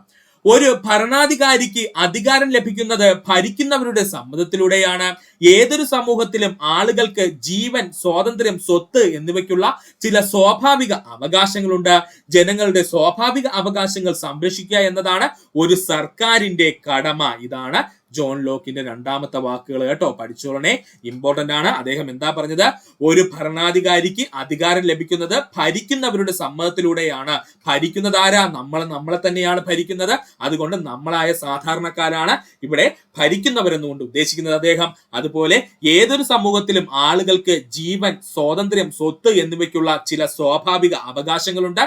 ഒരു ഭരണാധികാരിക്ക് അധികാരം ലഭിക്കുന്നത് ഭരിക്കുന്നവരുടെ സമ്മതത്തിലൂടെയാണ്. ഏതൊരു സമൂഹത്തിലും ആളുകൾക്ക് ജീവൻ, സ്വാതന്ത്ര്യം, സ്വത്ത് എന്നിവയ്ക്കുള്ള ചില സ്വാഭാവിക അവകാശങ്ങളുണ്ട്. ജനങ്ങളുടെ സ്വാഭാവിക അവകാശങ്ങൾ സംരക്ഷിക്കുക എന്നതാണ് ഒരു സർക്കാരിന്റെ കടമ. ഇതാണ് ജോൺ ലോക്കിന്റെ രണ്ടാമത്തെ വാക്കുകൾ കേട്ടോ. പഠിച്ചോളണേ, ഇമ്പോർട്ടന്റ് ആണ്. അദ്ദേഹം എന്താ പറഞ്ഞത്? ഒരു ഭരണാധികാരിക്ക് അധികാരം ലഭിക്കുന്നത് ഭരിക്കുന്നവരുടെ സമ്മതത്തിലൂടെയാണ്. ഭരിക്കുന്നത് ആരാ? നമ്മളെ തന്നെയാണ് ഭരിക്കുന്നത്. അതുകൊണ്ട് നമ്മളായ സാധാരണക്കാരാണ് ഇവിടെ ഭരിക്കുന്നവരെന്നുകൊണ്ട് ഉദ്ദേശിക്കുന്നത് അദ്ദേഹം. അതുപോലെ ഏതൊരു സമൂഹത്തിലും ആളുകൾക്ക് ജീവൻ, സ്വാതന്ത്ര്യം, സ്വത്ത് എന്നിവയ്ക്കുള്ള ചില സ്വാഭാവിക അവകാശങ്ങളുണ്ട്.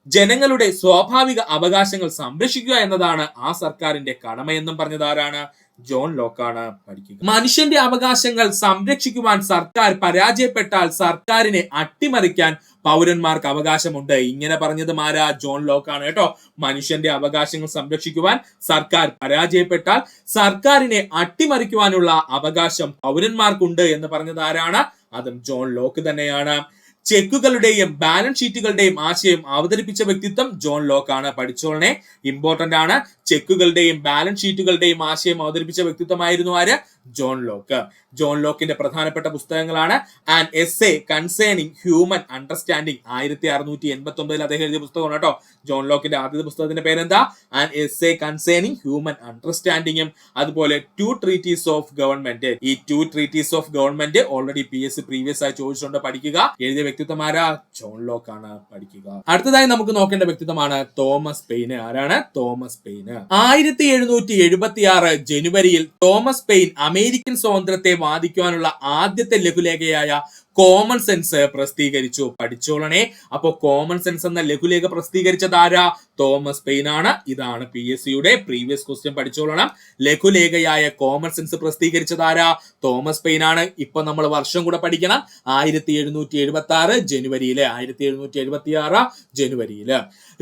ജനങ്ങളുടെ സ്വാഭാവിക അവകാശങ്ങൾ സംരക്ഷിക്കുക എന്നതാണ് ആ സർക്കാരിന്റെ കടമയെന്നും പറഞ്ഞത് ആരാണ്? ജോൺ ലോക്കാണ്. പഠിക്കുക. മനുഷ്യന്റെ അവകാശങ്ങൾ സംരക്ഷിക്കുവാൻ സർക്കാർ പരാജയപ്പെട്ടാൽ സർക്കാരിനെ അട്ടിമറിക്കാൻ പൗരന്മാർക്ക് അവകാശമുണ്ട്. ഇങ്ങനെ പറഞ്ഞത് ആരാ? ജോൺ ലോക്കാണ് കേട്ടോ. മനുഷ്യന്റെ അവകാശങ്ങൾ സംരക്ഷിക്കുവാൻ സർക്കാർ പരാജയപ്പെട്ടാൽ സർക്കാരിനെ അട്ടിമറിക്കുവാനുള്ള അവകാശം പൗരന്മാർക്കുണ്ട് എന്ന് പറഞ്ഞത് ആരാണ്? അതും ജോൺ ലോക്ക് തന്നെയാണ്. ചെക്കുകളുടെയും ബാലൻസ് ഷീറ്റുകളുടെയും ആശയം അവതരിപ്പിച്ച വ്യക്തിത്വം ജോൺ ലോക്കാണ്. പഠിച്ചോളനെ, ഇമ്പോർട്ടന്റ് ആണ്. ചെക്കുകളുടെയും ബാലൻസ് ഷീറ്റുകളുടെയും ആശയം അവതരിപ്പിച്ച വ്യക്തിത്വമായിരുന്നു ആര്? John Locke. ജോൺ ലോക്കിന്റെ പ്രധാനപ്പെട്ട പുസ്തകങ്ങളാണ് an essay concerning human understanding. 1689 അദ്ദേഹം എഴുതിയ പുസ്തകമാണ് കേട്ടോ. ജോൺ ലോക്കിന്റെ ആദ്യത്തെ പുസ്തകത്തിന്റെ പേരെന്താ? ആൻ എസ്സേ കൺസേണിംഗ് ഹ്യൂമൻ അണ്ടർസ്റ്റാൻഡിംഗും അതുപോലെ ടു ട്രീറ്റീസ് ഓഫ് ഗവൺമെന്റ്. ഈ two treatise of government already PSC previous ആയി ചോദിച്ചിട്ടുണ്ട്. പഠിക്കുക. എഴുതിയ വ്യക്തിത്വം ആരാ? ജോൺ ലോക്ക് ആണ്. പഠിക്കുക. അടുത്തതായി നമുക്ക് നോക്കേണ്ട വ്യക്തിത്വമാണ് തോമസ് പെയിന്. ആരാണ്? Thomas pain. 1776 ജനുവരിയിൽ തോമസ് പെയിൻ അമേരിക്കൻ സ്വാതന്ത്ര്യത്തെ വാദിക്കുവാനുള്ള ആദ്യത്തെ ലഘുലേഖയായ കോമൺ സെൻസ് പ്രസിദ്ധീകരിച്ചു. പഠിച്ചോളണേ. അപ്പോ കോമൺ സെൻസ് എന്ന ലഘുലേഖ പ്രസിദ്ധീകരിച്ചത് ആരാ? തോമസ് പെയിൻ ആണ്. ഇതാണ് PSCയുടെ പ്രീവിയസ് ക്വസ്റ്റ്യൻ. പഠിച്ചോളണം. ലഘുലേഖയായ കോമൺ സെൻസ് പ്രസിദ്ധീകരിച്ചത് ആരാ? തോമസ് പെയിൻ ആണ്. ഇപ്പൊ നമ്മൾ വർഷം കൂടെ പഠിക്കണം. 1776 ജനുവരിയില്. 1776 ജനുവരിയില്.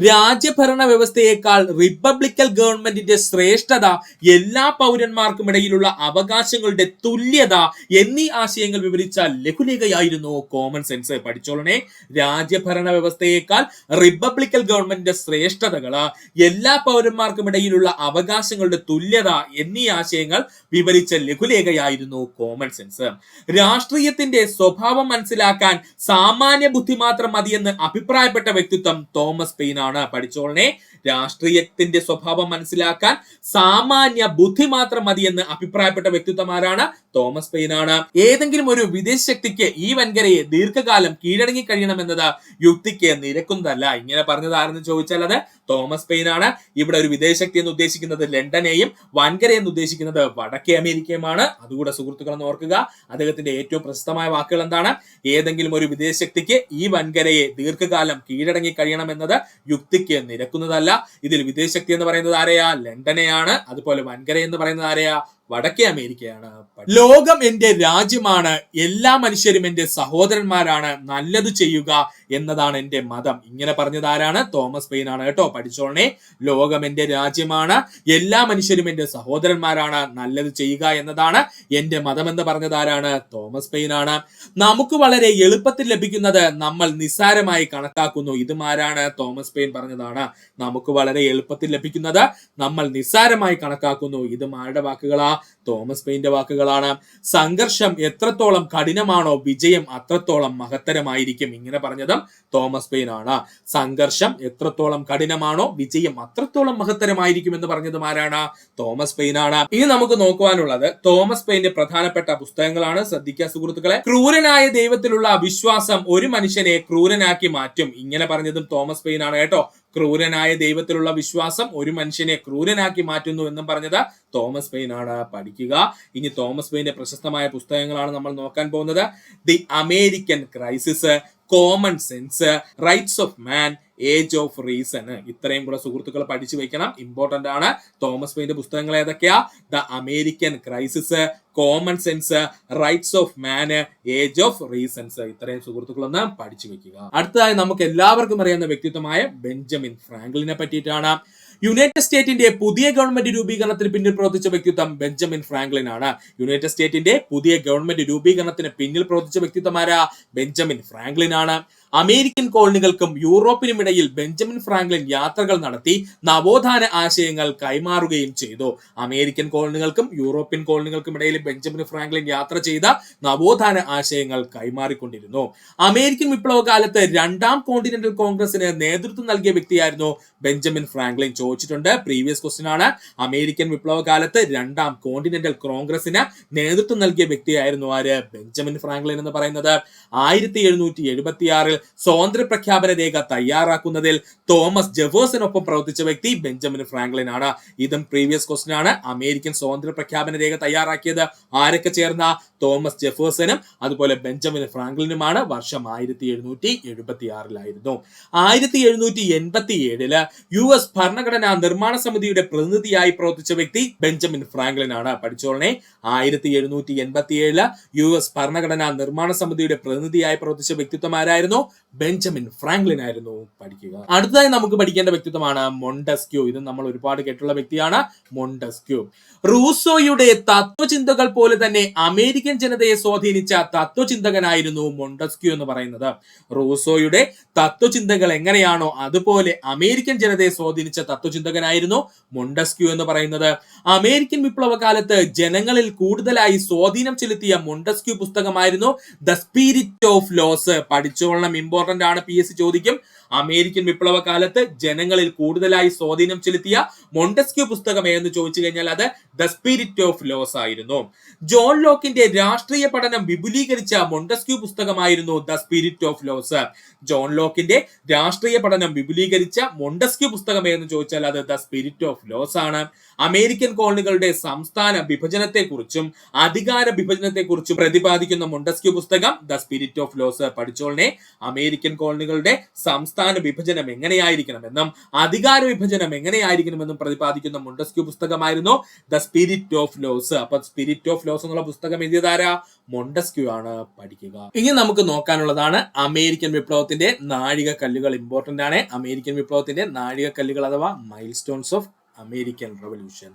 രാജ്യഭരണ വ്യവസ്ഥയേക്കാൾ റിപ്പബ്ലിക്കൻ ഗവൺമെന്റിന്റെ ശ്രേഷ്ഠത, എല്ലാ പൗരന്മാർക്കും ഇടയിലുള്ള അവകാശങ്ങളുടെ തുല്യത എന്നീ ആശയങ്ങൾ വിവരിച്ച ലഘുലേഖയായിരുന്നു എന്തായിരുന്നു കോമൺ സെൻസ്? പഠിച്ചോളണേ. രാജ്യഭരണ വ്യവസ്ഥയേക്കാൾ റിപ്പബ്ലിക്കൽ ഗവൺമെന്റിന്റെ ശ്രേഷ്ഠതകള്, എല്ലാ പൗരന്മാർക്കും ഇടയിലുള്ള അവകാശങ്ങളുടെ തുല്യത എന്നീ ആശയങ്ങൾ വിവരിച്ച ലഘുലേഖയായിരുന്നു കോമൺ സെൻസ്. രാഷ്ട്രീയത്തിന്റെ സ്വഭാവം മനസ്സിലാക്കാൻ സാമാന്യ ബുദ്ധി മാത്രം മതിയെന്ന് അഭിപ്രായപ്പെട്ട വ്യക്തിത്വം തോമസ് പെയിൻ ആണ്. പഠിച്ചോളനെ. രാഷ്ട്രീയത്തിന്റെ സ്വഭാവം മനസ്സിലാക്കാൻ സാമാന്യ ബുദ്ധി മാത്രം മതിയെന്ന് അഭിപ്രായപ്പെട്ട വ്യക്തിത്വം ആരാണ്? തോമസ് പെയിൻ ആണ്. ഏതെങ്കിലും ഒരു വിദേശ ശക്തിക്ക് ഈ വൻകരയെ ദീർഘകാലം കീഴടങ്ങി കഴിയണമെന്നത് യുക്തിക്ക് നിരക്കുന്നതല്ല. ഇങ്ങനെ പറഞ്ഞത് ആരെന്ന് ചോദിച്ചാൽ അത് തോമസ് പെയിൻ ആണ്. ഇവിടെ ഒരു വിദേശ ശക്തി എന്ന് ഉദ്ദേശിക്കുന്നത് ലണ്ടനെയും വൻകര എന്ന് ഉദ്ദേശിക്കുന്നത് വടക്കേ അമേരിക്കയുമാണ്. അതുകൂടെ സുഹൃത്തുക്കൾ എന്ന് ഓർക്കുക. അദ്ദേഹത്തിന്റെ ഏറ്റവും പ്രശസ്തമായ വാക്കുകൾ എന്താണ്? ഏതെങ്കിലും ഒരു വിദേശ ശക്തിക്ക് ഈ വൻകരയെ ദീർഘകാലം കീഴടങ്ങി കഴിയണമെന്നത് യുക്തിക്ക് നിരക്കുന്നതല്ല. ഇതിൽ വിദേശ ശക്തി എന്ന് പറയുന്നത് ആരെയാ? ലണ്ടനെയാണ്. അതുപോലെ വൻകര എന്ന് പറയുന്നത് ആരെയാ? വടക്കേ അമേരിക്കയാണ്. ലോകം എന്റെ രാജ്യമാണ്, എല്ലാ മനുഷ്യരും എന്റെ സഹോദരന്മാരാണ്, നല്ലത് ചെയ്യുക എന്നതാണ് എന്റെ മതം. ഇങ്ങനെ പറഞ്ഞത് ആരാണ്? തോമസ് പെയിൻ ആണ് കേട്ടോ. പഠിച്ചോണേ. ലോകം എന്റെ രാജ്യമാണ്, എല്ലാ മനുഷ്യരും എന്റെ സഹോദരന്മാരാണ്, നല്ലത് ചെയ്യുക എന്നതാണ് എന്റെ മതം എന്ന് പറഞ്ഞത് ആരാണ്? തോമസ് പെയിൻ ആണ്. നമുക്ക് വളരെ എളുപ്പത്തിൽ ലഭിക്കുന്നത് നമ്മൾ നിസ്സാരമായി കണക്കാക്കുന്നു. ഇതും ആരാണ്? തോമസ് പെയിൻ പറഞ്ഞതാണ്. നമുക്ക് വളരെ എളുപ്പത്തിൽ ലഭിക്കുന്നത് നമ്മൾ നിസ്സാരമായി കണക്കാക്കുന്നു. ഇതും ആരുടെ വാക്കുകളാ? തോമസ് പെയിന്റെ വാക്കുകളാണ്. സംഘർഷം എത്രത്തോളം കഠിനമാണോ വിജയം അത്രത്തോളം മഹത്തരമായിരിക്കും. ഇങ്ങനെ പറഞ്ഞതും തോമസ് പെയിൻ ആണ്. സംഘർഷം എത്രത്തോളം കഠിനമാണോ വിജയം അത്രത്തോളം മഹത്തരമായിരിക്കും എന്ന് പറഞ്ഞതും ആരാണ്? തോമസ് പെയിൻ ആണ്. ഇനി നമുക്ക് നോക്കുവാനുള്ളത് തോമസ് പെയിന്റെ പ്രധാനപ്പെട്ട പുസ്തകങ്ങളാണ്. ശ്രദ്ധിക്കുക സുഹൃത്തുക്കളെ. ക്രൂരനായ ദൈവത്തിലുള്ള വിശ്വാസം ഒരു മനുഷ്യനെ ക്രൂരനാക്കി മാറ്റും. ഇങ്ങനെ പറഞ്ഞതും തോമസ് പെയിൻ ആണ് കേട്ടോ. ക്രൂരനായ ദൈവത്തിലുള്ള വിശ്വാസം ഒരു മനുഷ്യനെ ക്രൂരനാക്കി മാറ്റുന്നു എന്നും പറഞ്ഞത് തോമസ് പെയിൻ ആണ്. പഠിക്കുക. ഇനി തോമസ് പെയിന്റെ പ്രശസ്തമായ പുസ്തകങ്ങളാണ് നമ്മൾ നോക്കാൻ പോകുന്നത്. The American crisis, common sense, rights of man, age of reason. ഇത്രയും കൂടെ സുഹൃത്തുക്കൾ പഠിച്ചു വെക്കണം. ഇമ്പോർട്ടന്റ് ആണ്. തോമസ് പെയിന്റെ പുസ്തകങ്ങൾ ഏതൊക്കെയാ? The American crisis, common sense, rights of man, age of reasons. ഇത്രയും സുഹൃത്തുക്കളൊന്ന് പഠിച്ചു വെക്കുക. അടുത്തതായി നമുക്ക് എല്ലാവർക്കും അറിയാവുന്ന വ്യക്തിത്വമായ ബെഞ്ചമിൻ ഫ്രാങ്ക്ലിനെ പറ്റിയിട്ടാണ്. യുണൈറ്റഡ് സ്റ്റേറ്റിന്റെ പുതിയ ഗവൺമെന്റ് രൂപീകരണത്തിന് പിന്നിൽ പ്രവർത്തിച്ച വ്യക്തിത്വം ബെഞ്ചമിൻ ഫ്രാങ്ക്ലിൻ ആണ്. യുണൈറ്റഡ് സ്റ്റേറ്റിന്റെ പുതിയ ഗവൺമെന്റ് രൂപീകരണത്തിന് പിന്നിൽ പ്രവർത്തിച്ച വ്യക്തിത്വം ആരാ? ബെഞ്ചമിൻ ഫ്രാങ്ക്ലിൻ ആണ്. അമേരിക്കൻ കോളനികൾക്കും യൂറോപ്പിനും ഇടയിൽ ബെഞ്ചമിൻ ഫ്രാങ്ക്ലിൻ യാത്രകൾ നടത്തി നവോത്ഥാന ആശയങ്ങൾ കൈമാറുകയും ചെയ്തു. അമേരിക്കൻ കോളനികൾക്കും യൂറോപ്യൻ കോളനികൾക്കും ഇടയിൽ ബെഞ്ചമിൻ ഫ്രാങ്ക്ലിൻ യാത്ര ചെയ്ത നവോത്ഥാന ആശയങ്ങൾ കൈമാറിക്കൊണ്ടിരുന്നു. അമേരിക്കൻ വിപ്ലവകാലത്ത് രണ്ടാം കോണ്ടിനെന്റൽ കോൺഗ്രസിന് നേതൃത്വം നൽകിയ വ്യക്തിയായിരുന്നു ബെഞ്ചമിൻ ഫ്രാങ്ക്ലിൻ. ചോദിച്ചിട്ടുണ്ട്. പ്രീവിയസ് ക്വസ്റ്റ്യൻ ആണ്. അമേരിക്കൻ വിപ്ലവകാലത്ത് രണ്ടാം കോണ്ടിനെന്റൽ കോൺഗ്രസിന് നേതൃത്വം നൽകിയ വ്യക്തിയായിരുന്നു ആര്? ബെഞ്ചമിൻ ഫ്രാങ്ക്ലിൻ എന്ന് പറയുന്നത്. 1776 സ്വാതന്ത്ര്യ പ്രഖ്യാപന രേഖ തയ്യാറാക്കുന്നതിൽ തോമസ് ജെഫേഴ്സനൊപ്പം പ്രവർത്തിച്ച വ്യക്തി ബെഞ്ചമിൻ ഫ്രാങ്ക്ലിൻ ആണ്. ഇതും പ്രീവിയസ് ക്വസ്റ്റ്യൻ ആണ്. അമേരിക്കൻ സ്വാതന്ത്ര്യ പ്രഖ്യാപന രേഖ തയ്യാറാക്കിയത് ആരൊക്കെ ചേർന്ന? തോമസ് ജെഫേഴ്സനും അതുപോലെ ബെഞ്ചമിൻ ഫ്രാങ്ക്ലിനുമാണ്. വർഷം 1776 1787 US ഭരണഘടനാ നിർമ്മാണ സമിതിയുടെ പ്രതിനിധിയായി പ്രവർത്തിച്ച വ്യക്തി ബെഞ്ചമിൻ ഫ്രാങ്ക്ലിൻ ആണ്. പഠിച്ചോളനെ. 1787 US ഭരണഘടനാ നിർമ്മാണ സമിതിയുടെ പ്രതിനിധിയായി പ്രവർത്തിച്ച വ്യക്തിത്വം ആരായിരുന്നു? ബെഞ്ചമിൻ ഫ്രാങ്ക്ലിൻ ആയിരുന്നു. പഠിക്കുക. അടുത്തതായി നമുക്ക് പഠിക്കേണ്ട വ്യക്തിത്വമാണ് മൊണ്ടസ്ക്യൂ. ഇത് നമ്മൾ ഒരുപാട് കേട്ടുള്ള വ്യക്തിയാണ് മൊണ്ടസ്ക്യൂ. റൂസോയുടെ തത്വചിന്തകൾ പോലെ തന്നെ അമേരിക്കൻ ജനതയെ സ്വാധീനിച്ച തത്വചിന്തകനായിരുന്നു മൊണ്ടസ്ക്യൂ എന്ന് പറയുന്നത്. റൂസോയുടെ തത്വചിന്തകൾ എങ്ങനെയാണോ അതുപോലെ അമേരിക്കൻ ജനതയെ സ്വാധീനിച്ച തത്വചിന്തകനായിരുന്നു മൊണ്ടസ്ക്യൂ എന്ന് പറയുന്നത്. അമേരിക്കൻ വിപ്ലവകാലത്ത് ജനങ്ങളിൽ കൂടുതലായി സ്വാധീനം ചെലുത്തിയ മൊണ്ടസ്ക്യൂ പുസ്തകമായിരുന്നു ദ സ്പിരിറ്റ് ഓഫ് ലോസ്. പഠിച്ചോളണം. ഇമ്പോർട്ടന്റ് ആണ്. PSC ചോദിക്കും. അമേരിക്കൻ വിപ്ലവകാലത്ത് ജനങ്ങളിൽ കൂടുതലായി സ്വാധീനം ചെലുത്തിയ മൊണ്ടസ്ക്യൂ പുസ്തകം ഏതെന്ന് ചോദിച്ചു കഴിഞ്ഞാൽ അത് ദ സ്പിരിറ്റ് ഓഫ് ലോസ് ആയിരുന്നു. ജോൺ ലോക്കിന്റെ രാഷ്ട്രീയ പഠനം വിപുലീകരിച്ച മൊണ്ടസ്ക്യൂ പുസ്തകമായിരുന്നു the spirit of laws. John ലോക്കിന്റെ രാഷ്ട്രീയ പഠനം വിപുലീകരിച്ച മൊണ്ടസ്ക്യൂ പുസ്തകം ഏതെന്ന് ചോദിച്ചാൽ അത് ദ സ്പിരിറ്റ് ഓഫ് ലോസ് ആണ്. അമേരിക്കൻ കോളനികളുടെ സംസ്ഥാന വിഭജനത്തെക്കുറിച്ചും അധികാര വിഭജനത്തെക്കുറിച്ചും പ്രതിപാദിക്കുന്ന മൊണ്ടസ്ക്യൂ പുസ്തകം ദ സ്പിരിറ്റ് ഓഫ് ലോസ്. പഠിച്ചോളനെ. അമേരിക്കൻ കോളനികളുടെ സംസ്ഥാന വിഭജനം എങ്ങനെയായിരിക്കണമെന്നും അധികാര വിഭജനം എങ്ങനെയായിരിക്കണമെന്നും പ്രതിപാദിക്കുന്ന മൊണ്ടസ്ക്യൂ പുസ്തകമായിരുന്നു ദ സ്പിരിറ്റ് ഓഫ് ലോസ്. അപ്പൊ സ്പിരിറ്റ് ഓഫ് ലോസ് എന്നുള്ള പുസ്തകം എഴുതിയതാരാ? മൊണ്ടസ്ക്യൂ ആണ്. പഠിക്കുക. ഇനി നമുക്ക് നോക്കാനുള്ളതാണ് അമേരിക്കൻ വിപ്ലവത്തിന്റെ നാഴികക്കല്ലുകൾ. ഇമ്പോർട്ടന്റ് ആണ്. അമേരിക്കൻ വിപ്ലവത്തിന്റെ നാഴികക്കല്ലുകൾ അഥവാ mile stones of American revolution.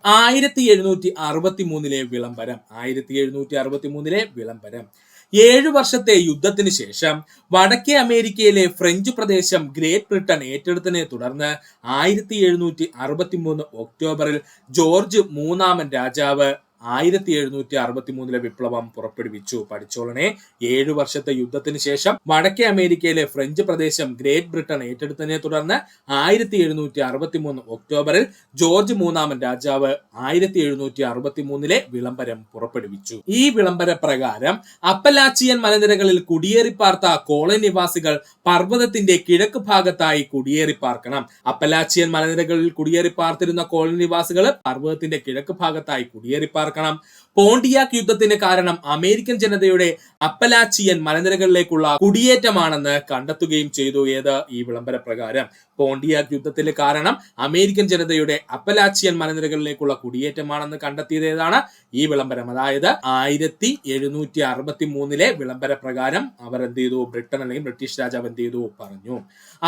1763 വിളംബരം. 1763 വിളംബരം. 7 വർഷത്തെ യുദ്ധത്തിന് ശേഷം വടക്കേ അമേരിക്കയിലെ ഫ്രഞ്ച് പ്രദേശം ഗ്രേറ്റ് ബ്രിട്ടൻ ഏറ്റെടുത്തതിനെ തുടർന്ന് 1763 ഒക്ടോബറിൽ ജോർജ് മൂന്നാമൻ രാജാവ് 1763 വിപ്ലവം പുറപ്പെടുവിച്ചു. പഠിച്ചോളനെ. 7 വർഷത്തെ യുദ്ധത്തിന് ശേഷം വടക്കേ അമേരിക്കയിലെ ഫ്രഞ്ച് പ്രദേശം ഗ്രേറ്റ് ബ്രിട്ടൻ ഏറ്റെടുത്തതിനെ തുടർന്ന് 1763 ഒക്ടോബറിൽ ജോർജ് മൂന്നാമൻ രാജാവ് 1763 വിളംബരം പുറപ്പെടുവിച്ചു. ഈ വിളംബര പ്രകാരം അപ്പലാച്ചിയൻ മലനിരകളിൽ കുടിയേറിപ്പാർത്ത കോളനി നിവാസികൾ പർവ്വതത്തിന്റെ കിഴക്ക് ഭാഗത്തായി കുടിയേറിപ്പാർക്കണം. അപ്പലാച്ചിയൻ മലനിരകളിൽ കുടിയേറിപ്പാർത്തിരുന്ന കോളനി നിവാസികൾ പർവ്വതത്തിന്റെ കിഴക്ക് ഭാഗത്തായി കുടിയേറിപ്പാർക്കണം. പോണ്ടിയാക് യുദ്ധത്തിന് കാരണം അമേരിക്കൻ ജനതയുടെ അപ്പലാച്ചിയൻ മലനിരകളിലേക്കുള്ള കുടിയേറ്റമാണെന്ന് കണ്ടെത്തുകയും ചെയ്തു. ഈ വിളംബര പ്രകാരം പോണ്ടിയാക് യുദ്ധത്തിന് കാരണം അമേരിക്കൻ ജനതയുടെ അപ്പലാച്ചിയൻ മലനിരകളിലേക്കുള്ള കുടിയേറ്റമാണെന്ന് കണ്ടെത്തിയത് ഏതാണ്? ഈ വിളംബരം. അതായത് 1763 വിളംബര പ്രകാരം അവർ എന്ത് ചെയ്തു? ബ്രിട്ടൻ അല്ലെങ്കിൽ ബ്രിട്ടീഷ് രാജാവ് എന്ത് ചെയ്തു? പറഞ്ഞു.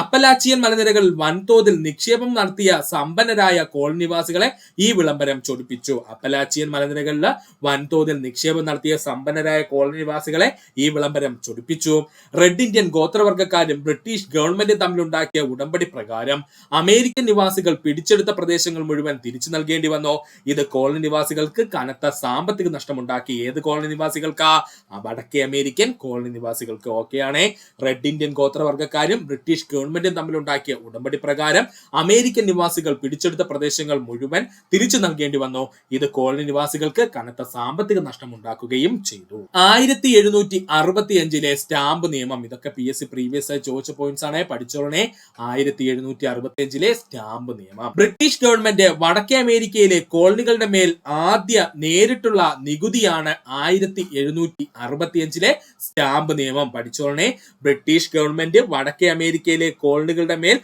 അപ്പലാച്ചിയൻ മലനിരകളിൽ വൻതോതിൽ നിക്ഷേപം നടത്തിയ സമ്പന്നരായ കോളനി നിവാസികളെ ഈ വിളംബരം ചൊടിപ്പിച്ചു. അപ്പലാച്ചിയൻ മലനിരകളിൽ വൻതോതിൽ നിക്ഷേപം നടത്തിയ സമ്പന്നരായ കോളനി നിവാസികളെ ഈ വിളംബരം ചൊടിപ്പിച്ചു. റെഡ് ഇന്ത്യൻ ഗോത്രവർഗക്കാരും ബ്രിട്ടീഷ് ഗവൺമെന്റും തമ്മിലുണ്ടാക്കിയ ഉടമ്പടി പ്രകാരം അമേരിക്കൻ നിവാസികൾ പിടിച്ചെടുത്ത പ്രദേശങ്ങൾ മുഴുവൻ തിരിച്ചു നൽകേണ്ടി വന്നു. ഇത് കോളനി നിവാസികൾക്ക് കനത്ത സാമ്പത്തിക നഷ്ടമുണ്ടാക്കി. ഏത് കോളനി നിവാസികൾക്കാ? വടക്കേ അമേരിക്കൻ കോളനി നിവാസികൾക്ക്. ഓക്കെയാണ്. റെഡ് ഇന്ത്യൻ ഗോത്രവർഗക്കാരും ബ്രിട്ടീഷ് ഗവൺമെന്റും തമ്മിലുണ്ടാക്കിയ ഉടമ്പടി പ്രകാരം അമേരിക്കൻ നിവാസികൾ പിടിച്ചെടുത്ത പ്രദേശങ്ങൾ മുഴുവൻ തിരിച്ചു നൽകേണ്ടി വന്നു. ഇത് കോളനി നിവാസികൾക്ക് കനത്ത സാമ്പത്തിക നഷ്ടമുണ്ടാക്കുകയും ചെയ്തു. 1765 സ്റ്റാമ്പ് നിയമം. ഇതൊക്കെ PSC പ്രീവിയസ് ആയി ചോദിച്ച പോയിന്റ്സ് ആണ്. പഠിച്ചോളനെ. 1765 സ്റ്റാമ്പ് നിയമം. ബ്രിട്ടീഷ് ഗവൺമെന്റ് വടക്കേ അമേരിക്കയിലെ കോളനികളുടെ മേൽ ആദ്യ നേരിട്ടുള്ള നികുതിയാണ് 1765 സ്റ്റാമ്പ് നിയമം. പഠിച്ചോളനെ. ബ്രിട്ടീഷ് ഗവൺമെന്റ് വടക്കേ അമേരിക്കയിലെ കോളനികളുടെ മേൽ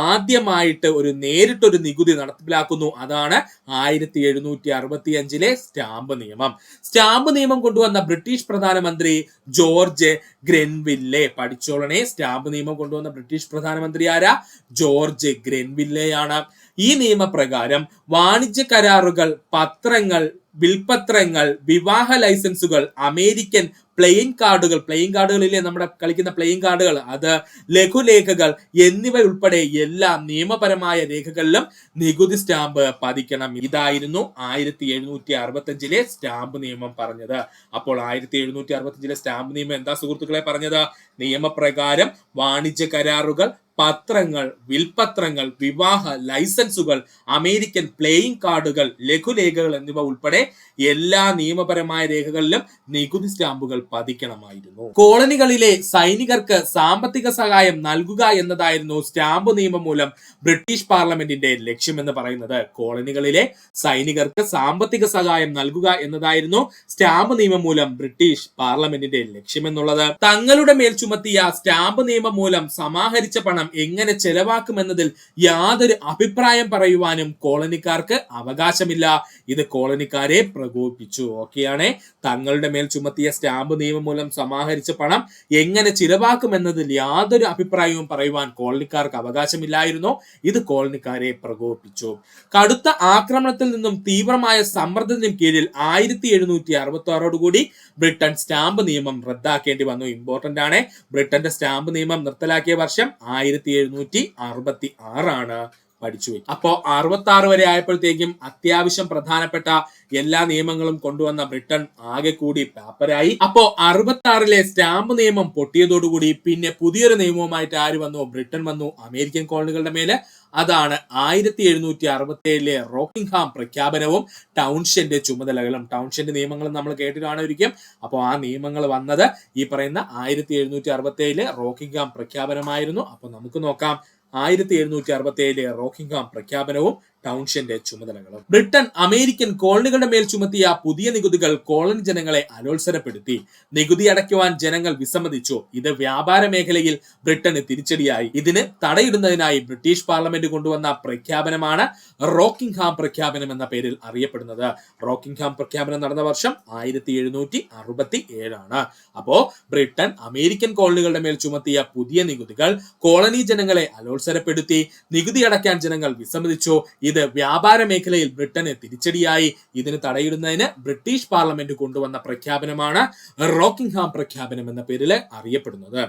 ആദ്യമായിട്ട് നേരിട്ടൊരു നികുതി നടപ്പിലാക്കുന്നു. അതാണ് 1765 സ്റ്റാമ്പ് നിയമം. സ്റ്റാമ്പ് നിയമം കൊണ്ടുവന്ന ബ്രിട്ടീഷ് പ്രധാനമന്ത്രി ജോർജ് ഗ്രെൻവില്ലെ. പഠിച്ചോളനെ. സ്റ്റാമ്പ് നിയമം കൊണ്ടുവന്ന ബ്രിട്ടീഷ് പ്രധാനമന്ത്രി ആരാ? ജോർജ് ഗ്രെൻവില്ലെയാണ്. ഈ നിയമപ്രകാരം വാണിജ്യ കരാറുകൾ, പത്രങ്ങൾ, വിൽപത്രങ്ങൾ, വിവാഹ ലൈസൻസുകൾ, അമേരിക്കൻ പ്ലേയിങ് കാർഡുകളിലെ നമ്മുടെ കളിക്കുന്ന പ്ലേയിങ് കാർഡുകൾ, അത് ലഘുലേഖകൾ എന്നിവ ഉൾപ്പെടെ എല്ലാ നിയമപരമായ രേഖകളിലും നികുതി സ്റ്റാമ്പ് പതിക്കണം. ഇതായിരുന്നു 1765 സ്റ്റാമ്പ് നിയമം പറഞ്ഞത്. അപ്പോൾ 1765 സ്റ്റാമ്പ് നിയമം എന്താ സുഹൃത്തുക്കളെ പറഞ്ഞത്? നിയമപ്രകാരം വാണിജ്യ കരാറുകൾ, പത്രങ്ങൾ, വിൽപത്രങ്ങൾ, വിവാഹ ലൈസൻസുകൾ, അമേരിക്കൻ പ്ലേയിങ് കാർഡുകൾ, ലഘുലേഖകൾ എന്നിവ ഉൾപ്പെടെ എല്ലാ നിയമപരമായ രേഖകളിലും നികുതി സ്റ്റാമ്പുകൾ പതിക്കണമായിരുന്നു. കോളനികളിലെ സൈനികർക്ക് സാമ്പത്തിക സഹായം നൽകുക എന്നതായിരുന്നു സ്റ്റാമ്പ് നിയമം മൂലം ബ്രിട്ടീഷ് പാർലമെന്റിന്റെ ലക്ഷ്യമെന്ന് പറയുന്നത്. കോളനികളിലെ സൈനികർക്ക് സാമ്പത്തിക സഹായം നൽകുക എന്നതായിരുന്നു സ്റ്റാമ്പ് നിയമം മൂലം ബ്രിട്ടീഷ് പാർലമെന്റിന്റെ ലക്ഷ്യമെന്നുള്ളത്. തങ്ങളുടെ മേൽ ചുമത്തിയ സ്റ്റാമ്പ് നിയമം മൂലം സമാഹരിച്ച പണം എങ്ങനെ ചെലവാക്കുമെന്നതിൽ യാതൊരു അഭിപ്രായം പറയുവാനും കോളനിക്കാർക്ക് അവകാശമില്ല. ഇത് കോളനിക്കാരെ പ്രകോപിപ്പിച്ചു. ഓക്കെയാണ്. തങ്ങളുടെ മേൽ ചുമത്തിയ സ്റ്റാമ്പ് നിയമം മൂലം സമാഹരിച്ച പണം എങ്ങനെ ചിലവാക്കുമെന്നതിൽ യാതൊരു അഭിപ്രായവും പറയുവാൻ കോളനിക്കാർക്ക് അവകാശമില്ലായിരുന്നു. ഇത് കോളനിക്കാരെ പ്രകോപിപ്പിച്ചു. കടുത്ത ആക്രമണത്തിൽ നിന്നും തീവ്രമായ സമ്മർദ്ദത്തിനും കീഴിൽ 1766 ബ്രിട്ടൻ സ്റ്റാമ്പ് നിയമം റദ്ദാക്കേണ്ടി വന്നു. ഇമ്പോർട്ടന്റ് ആണ്. ബ്രിട്ടന്റെ സ്റ്റാമ്പ് നിയമം നിർത്തലാക്കിയ വർഷം 1766 ആണ്. പഠിച്ചു വയ്ക്കും. അപ്പോ 66 വരെ ആയപ്പോഴത്തേക്കും അത്യാവശ്യം പ്രധാനപ്പെട്ട എല്ലാ നിയമങ്ങളും കൊണ്ടുവന്ന ബ്രിട്ടൻ ആകെ കൂടി പേപ്പറായി. അപ്പോ 66 സ്റ്റാമ്പ് നിയമം പൊട്ടിയതോടുകൂടി പിന്നെ പുതിയൊരു നിയമവുമായിട്ട് ആര് വന്നു? ബ്രിട്ടൻ വന്നു അമേരിക്കൻ കോളനികളുടെ മേല്. അതാണ് 1767 റോക്കിംഗ്ഹാം പ്രഖ്യാപനവും ടൗൺഷെന്റ് ചുമതലകളും. ടൗൺഷെന്റ് നിയമങ്ങളും നമ്മൾ കേട്ടിട്ടാണിരിക്കും. അപ്പോൾ ആ നിയമങ്ങൾ വന്നത് ഈ പറയുന്ന 1767 റോക്കിംഗ്ഹാം പ്രഖ്യാപനമായിരുന്നു. അപ്പൊ നമുക്ക് നോക്കാം. 1767 റോക്കിംഗ്ഹാം പ്രഖ്യാപനവും ടൗൺഷെന്റ് ചുമതലകളും. ബ്രിട്ടൻ അമേരിക്കൻ കോളനികളുടെ മേൽ ചുമത്തിയ പുതിയ നികുതികൾ കോളനി ജനങ്ങളെ അലോത്സരപ്പെടുത്തി. നികുതി അടയ്ക്കുവാൻ ജനങ്ങൾ വിസമ്മതിച്ചു. ഇത് വ്യാപാര മേഖലയിൽ ബ്രിട്ടന് തിരിച്ചടിയായി. ഇതിന് തടയിടുന്നതിനായി ബ്രിട്ടീഷ് പാർലമെന്റ് കൊണ്ടുവന്ന പ്രഖ്യാപനമാണ് റോക്കിംഗ്ഹാം പ്രഖ്യാപനം എന്ന പേരിൽ അറിയപ്പെടുന്നത്. റോക്കിംഗ്ഹാം പ്രഖ്യാപനം നടന്ന വർഷം 1767 ആണ്. അപ്പോ ബ്രിട്ടൻ അമേരിക്കൻ കോളനികളുടെ മേൽ ചുമത്തിയ പുതിയ നികുതികൾ കോളനി ജനങ്ങളെ അലോത്സരപ്പെടുത്തി. നികുതി അടയ്ക്കാൻ ജനങ്ങൾ വിസമ്മതിച്ചു. ഇത് വ്യാപാര മേഖലയിൽ ബ്രിട്ടന് തിരിച്ചടിയായി. ഇതിന് തടയിടുന്നതിന് ബ്രിട്ടീഷ് പാർലമെന്റ് കൊണ്ടുവന്ന പ്രഖ്യാപനമാണ് റോക്കിംഗ്ഹാം പ്രഖ്യാപനം എന്ന പേരിൽ അറിയപ്പെടുന്നത്.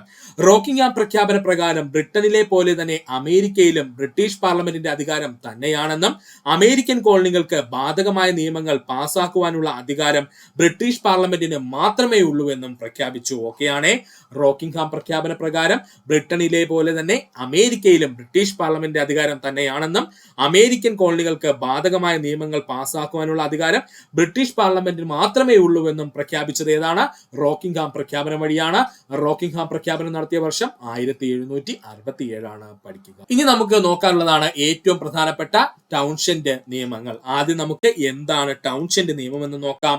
റോക്കിംഗ്ഹാം പ്രഖ്യാപന പ്രകാരം ബ്രിട്ടനിലെ പോലെ തന്നെ അമേരിക്കയിലും ബ്രിട്ടീഷ് പാർലമെന്റിന്റെ അധികാരം തന്നെയാണെന്നും അമേരിക്കൻ കോളനികൾക്ക് ബാധകമായ നിയമങ്ങൾ പാസാക്കുവാനുള്ള അധികാരം ബ്രിട്ടീഷ് പാർലമെന്റിന് മാത്രമേ ഉള്ളൂ എന്നും പ്രഖ്യാപിച്ചു. ഓക്കെയാണേ, റോക്കിംഗ്ഹാം പ്രഖ്യാപന പ്രകാരം ബ്രിട്ടനിലെ പോലെ തന്നെ അമേരിക്കയിലും ബ്രിട്ടീഷ് പാർലമെന്റിന്റെ അധികാരം തന്നെയാണെന്നും അമേരിക്കൻ കോളനികൾക്ക് ബാധകമായ നിയമങ്ങൾ പാസാക്കുവാനുള്ള അധികാരം ബ്രിട്ടീഷ് പാർലമെന്റിന് മാത്രമേ ഉള്ളൂ എന്നും പ്രഖ്യാപിച്ചത് ഏതാണ്? റോക്കിംഗ്ഹാം പ്രഖ്യാപനം വഴിയാണ്. റോക്കിംഗ്ഹാം പ്രഖ്യാപനം നടത്തിയ വർഷം 1767 പഠിക്കുക. ഇനി നമുക്ക് നോക്കാനുള്ളതാണ് ഏറ്റവും പ്രധാനപ്പെട്ട ടൗൺഷെന്റ് നിയമങ്ങൾ. ആദ്യം നമുക്ക് എന്താണ് ടൗൺഷെന്റ് നിയമം എന്ന് നോക്കാം.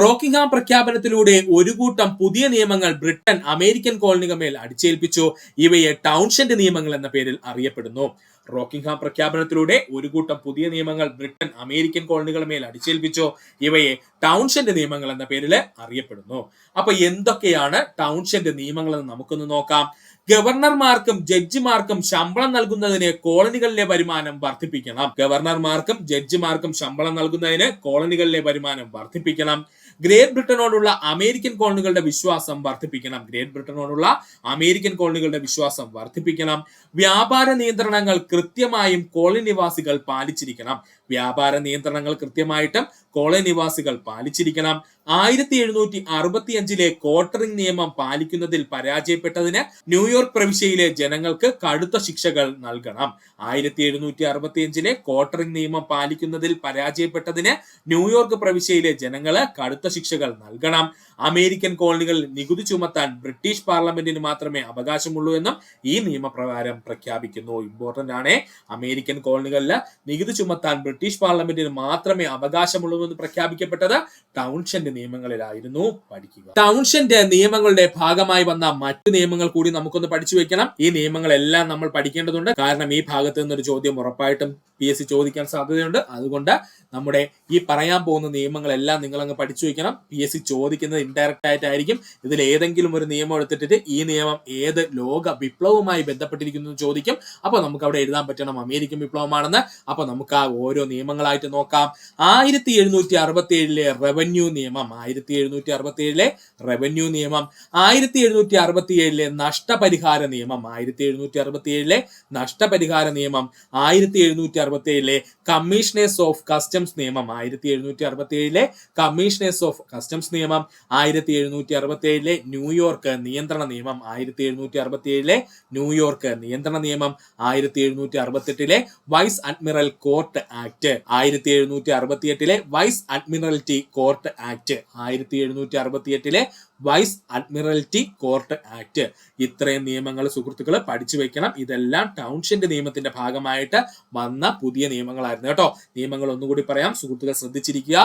റോക്കിംഗ്ഹാം പ്രഖ്യാപനത്തിലൂടെ ഒരു കൂട്ടം പുതിയ നിയമങ്ങൾ ബ്രിട്ടൻ അമേരിക്കൻ കോളനികൾ മേൽ അടിച്ചേൽപ്പിച്ചു. ഇവയെ ടൗൺഷെന്റ് നിയമങ്ങൾ എന്ന പേരിൽ അറിയപ്പെടുന്നു. റോക്കിംഗ്ഹാം പ്രഖ്യാപനത്തിലൂടെ ഒരു കൂട്ടം പുതിയ നിയമങ്ങൾ ബ്രിട്ടൻ അമേരിക്കൻ കോളനികളുടെ മേൽ അടിച്ചേൽപ്പിച്ചു. ഇവയെ ടൗൺഷെന്റ് നിയമങ്ങൾ എന്ന പേരിൽ അറിയപ്പെടുന്നു. അപ്പൊ എന്തൊക്കെയാണ് ടൗൺഷെന്റ് നിയമങ്ങൾ എന്ന് നമുക്കൊന്ന് നോക്കാം. ഗവർണർമാർക്കും ജഡ്ജിമാർക്കും ശമ്പളം നൽകുന്നതിന് കോളനികളിലെ വരുമാനം വർദ്ധിപ്പിക്കണം. ഗവർണർമാർക്കും ജഡ്ജിമാർക്കും ശമ്പളം നൽകുന്നതിന് കോളനികളിലെ വരുമാനം വർദ്ധിപ്പിക്കണം. ഗ്രേറ്റ് ബ്രിട്ടനോടുള്ള അമേരിക്കൻ കോളനികളുടെ വിശ്വാസം വർദ്ധിപ്പിക്കണം. ഗ്രേറ്റ് ബ്രിട്ടനോടുള്ള അമേരിക്കൻ കോളനികളുടെ വിശ്വാസം വർദ്ധിപ്പിക്കണം. വ്യാപാര നിയന്ത്രണങ്ങൾ കൃത്യമായും കോളനി നിവാസികൾ പാലിച്ചിരിക്കണം. വ്യാപാര നിയന്ത്രണങ്ങൾ കൃത്യമായിട്ടും കോളനി നിവാസികൾ പാലിച്ചിരിക്കണം. 1765 ക്വാർട്ടറിംഗ് നിയമം പാലിക്കുന്നതിൽ പരാജയപ്പെട്ടതിന് ന്യൂയോർക്ക് പ്രവിശ്യയിലെ ജനങ്ങൾക്ക് കടുത്ത ശിക്ഷകൾ നൽകണം. 1765 ക്വാർട്ടറിംഗ് നിയമം പാലിക്കുന്നതിൽ പരാജയപ്പെട്ടതിന് ന്യൂയോർക്ക് പ്രവിശ്യയിലെ ജനങ്ങള് കടുത്ത ശിക്ഷകൾ നൽകണം. അമേരിക്കൻ കോളനികളിൽ നികുതി ചുമത്താൻ ബ്രിട്ടീഷ് പാർലമെന്റിന് മാത്രമേ അവകാശമുള്ളൂ എന്നും ഈ നിയമപ്രകാരം പ്രഖ്യാപിക്കുന്നു. ഇമ്പോർട്ടന്റ് ആണ്. അമേരിക്കൻ കോളനികളിൽ നികുതി ചുമത്താൻ ബ്രിട്ടീഷ് പാർലമെന്റിന് മാത്രമേ അവകാശമുള്ളൂ എന്ന് പ്രഖ്യാപിക്കപ്പെട്ടത് ടൗൺഷെന്റ് നിയമങ്ങളിലായിരുന്നു. പഠിക്കുക. ടൗൺഷെന്റ് നിയമങ്ങളുടെ ഭാഗമായി വന്ന മറ്റു നിയമങ്ങൾ കൂടി നമുക്കൊന്ന് പഠിച്ചു വെക്കണം. ഈ നിയമങ്ങളെല്ലാം നമ്മൾ പഠിക്കേണ്ടതുണ്ട്. കാരണം ഈ ഭാഗത്ത് നിന്നൊരു ചോദ്യം ഉറപ്പായിട്ടും PSC ചോദിക്കാൻ സാധ്യതയുണ്ട്. അതുകൊണ്ട് നമ്മുടെ ഈ പറയാൻ പോകുന്ന നിയമങ്ങളെല്ലാം നിങ്ങൾ അങ്ങ് പഠിച്ചു വെക്കണം. PSC ചോദിക്കുന്നത് ഇൻഡയറക്റ്റ് ആയിട്ടായിരിക്കും. ഇതിൽ ഏതെങ്കിലും ഒരു നിയമം എടുത്തിട്ട് ഈ നിയമം ഏത് ലോക വിപ്ലവവുമായി ബന്ധപ്പെട്ടിരിക്കുന്നു എന്ന് ചോദിക്കും. അപ്പൊ നമുക്ക് അവിടെ എഴുതാൻ പറ്റണം അമേരിക്കൻ വിപ്ലവമാണെന്ന്. അപ്പൊ നമുക്ക് ആ ഓരോ നിയമങ്ങളായിട്ട് നോക്കാം. 1767 റവന്യൂ നിയമം. 1767 റവന്യൂ നിയമം. 1767 നഷ്ടപരിഹാര നിയമം. 1767 നഷ്ടപരിഹാര നിയമം. 1767 കമ്മീഷണേഴ്സ് ഓഫ് കസ്റ്റംസ് നിയമം. 1767 കമ്മീഷണേഴ്സ് ഓഫ് കസ്റ്റംസ് നിയമം. 1767 ന്യൂയോർക്ക് നിയന്ത്രണ നിയമം. 1767 ന്യൂയോർക്ക് നിയന്ത്രണ നിയമം. 1768 vice admiral court act. 1768 vice admiralty court act. 1768 vice admiralty court act. ഇത്രയും നിയമങ്ങൾ സുഹൃത്തുക്കൾ പഠിച്ചു വെക്കണം. ഇതെല്ലാം ടൗൺഷെന്റ് നിയമത്തിന്റെ ഭാഗമായിട്ട് വന്ന പുതിയ നിയമങ്ങളായിരുന്നു കേട്ടോ. നിയമങ്ങൾ ഒന്നുകൂടി പറയാം, സുഹൃത്തുക്കൾ ശ്രദ്ധിച്ചിരിക്കുക.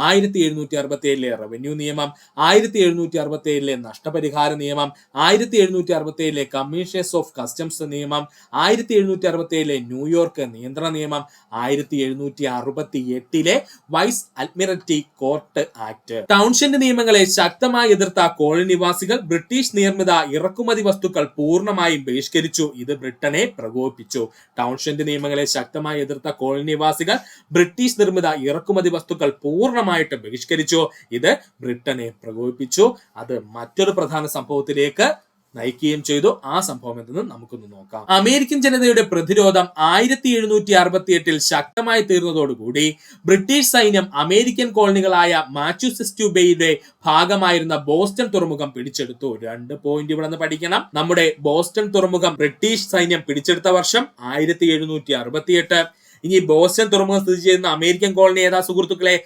1767 റവന്യൂ നിയമം. 1767 നഷ്ടപരിഹാര നിയമം. 1767 കമ്മീഷണേഴ്സ് ഓഫ് കസ്റ്റംസ് നിയമം. 1767 ന്യൂയോർക്ക് നിയന്ത്രണ നിയമം. 1768 വൈസ് അഡ്മിറൽറ്റി കോർട്ട് ആക്ട്. ടൗൺഷെന്റ് നിയമങ്ങളെ ശക്തമായി എതിർത്ത കോളനി നിവാസികൾ ബ്രിട്ടീഷ് നിർമ്മിത ഇറക്കുമതി വസ്തുക്കൾ പൂർണ്ണമായും ബഹിഷ്കരിച്ചു. ഇത് ബ്രിട്ടനെ പ്രകോപിപ്പിച്ചു. ടൗൺഷെന്റ് നിയമങ്ങളെ ശക്തമായി എതിർത്ത കോളനി നിവാസികൾ ബ്രിട്ടീഷ് നിർമ്മിത ഇറക്കുമതി വസ്തുക്കൾ പൂർണ്ണമായിട്ട് ബഹിഷ്കരിച്ചു. ഇത് ബ്രിട്ടനെ പ്രകോപിപ്പിച്ചു. അത് മറ്റൊരു പ്രധാന സംഭവത്തിലേക്ക് നയിക്കുകയും ചെയ്തു. ആ സംഭവം എന്തെന്ന് നമുക്കൊന്ന് നോക്കാം. അമേരിക്കൻ ജനതയുടെ പ്രതിരോധം 1768 ശക്തമായി തീർന്നതോടുകൂടി ബ്രിട്ടീഷ് സൈന്യം അമേരിക്കൻ കോളനികളായ മാസച്യൂസെറ്റ്സ് ബേയുടെ ഭാഗമായിരുന്ന ബോസ്റ്റൺ തുറമുഖം പിടിച്ചെടുത്തു. 2 പോയിന്റ് ഇവിടെ നിന്ന് പഠിക്കണം. നമ്മുടെ ബോസ്റ്റൺ തുറമുഖം ബ്രിട്ടീഷ് സൈന്യം പിടിച്ചെടുത്ത വർഷം 1768. ഇനി ബോസ്റ്റൺ തുറമുഖം സ്ഥിതി ചെയ്യുന്ന അമേരിക്കൻ കോളനി ഏതാ സുഹൃത്തുക്കളെ?